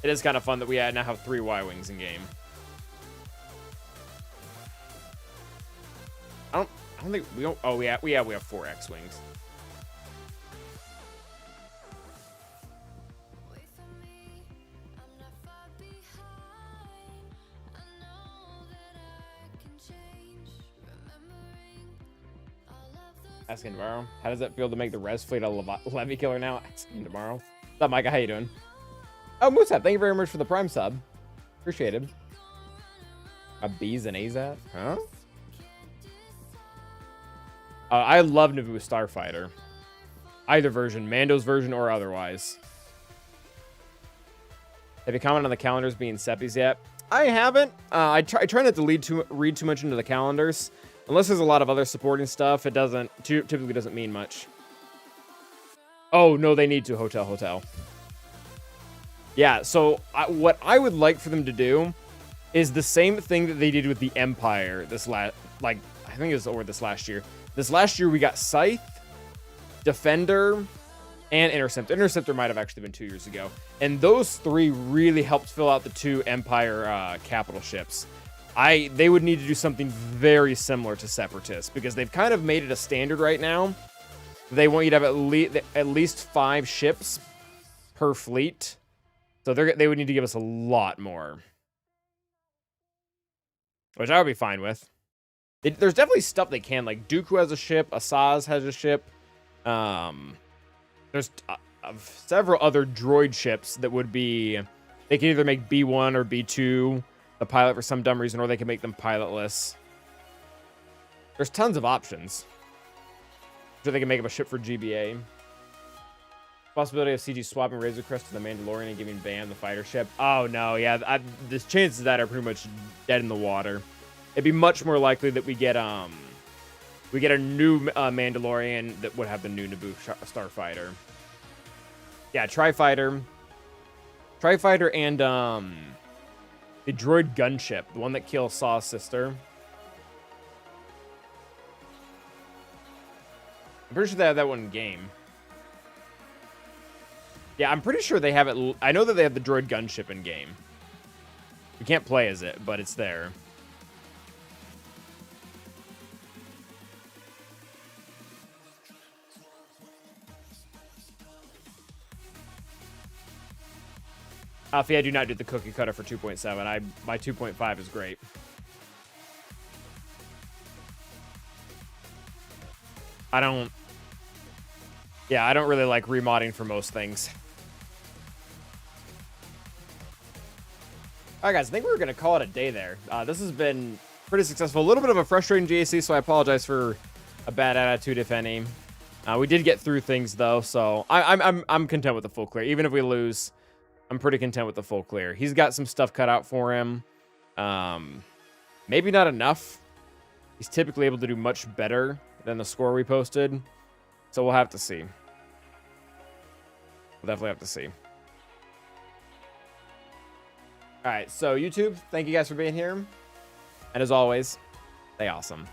It is kind of fun that we now have 3 Y-Wings in game. I don't think we don't. Oh, we have 4 X-Wings. Asking tomorrow. How does that feel to make the res fleet a Levy killer now? Asking tomorrow. What's up, Micah? How you doing? Oh, Moosehap, thank you very much for the Prime sub. Appreciated. A B's and Azat? Huh? I love Naboo Starfighter. Either version, Mando's version or otherwise. Have you commented on the calendars being seppies yet? I haven't. I try not to read too much into the calendars. Unless there's a lot of other supporting stuff, it typically doesn't mean much. Oh, no, they need to. Hotel. Yeah, so what I would like for them to do is the same thing that they did with the Empire I think it was this last year. This last year, we got Scythe, Defender, and Interceptor. Interceptor might have actually been 2 years ago. And those 3 really helped fill out the 2 Empire capital ships. They would need to do something very similar to Separatists, because they've kind of made it a standard right now. They want you to have at least 5 ships per fleet. So they would need to give us a lot more. Which I would be fine with. There's definitely stuff they can. Like, Dooku has a ship. Asaz has a ship. There's several other droid ships that would be... They can either make B1 or B2 the pilot for some dumb reason, or they can make them pilotless. There's tons of options. So they can make up a ship for GBA. Possibility of CG swapping Razor Crest to the Mandalorian and giving Bam the fighter ship. Oh, no, yeah. The chances of that are pretty much dead in the water. It'd be much more likely that we get a new Mandalorian that would have the new Naboo Starfighter. Yeah, Tri-Fighter and the droid gunship, the one that kills Saw's sister. I'm pretty sure they have that one in game. Yeah, I'm pretty sure they have it. I know that they have the droid gunship in game. You can't play as it, but it's there. Alfie, I do not do the cookie cutter for 2.7. My 2.5 is great. I don't really like remodding for most things. All right, guys, I think we're going to call it a day there. This has been pretty successful. A little bit of a frustrating GAC, so I apologize for a bad attitude, if any. We did get through things, though, so I'm content with the full clear. Even if we lose, I'm pretty content with the full clear. He's got some stuff cut out for him. Maybe not enough. He's typically able to do much better than the score we posted. So we'll have to see. We'll definitely have to see. All right, so YouTube, thank you guys for being here. And as always, stay awesome.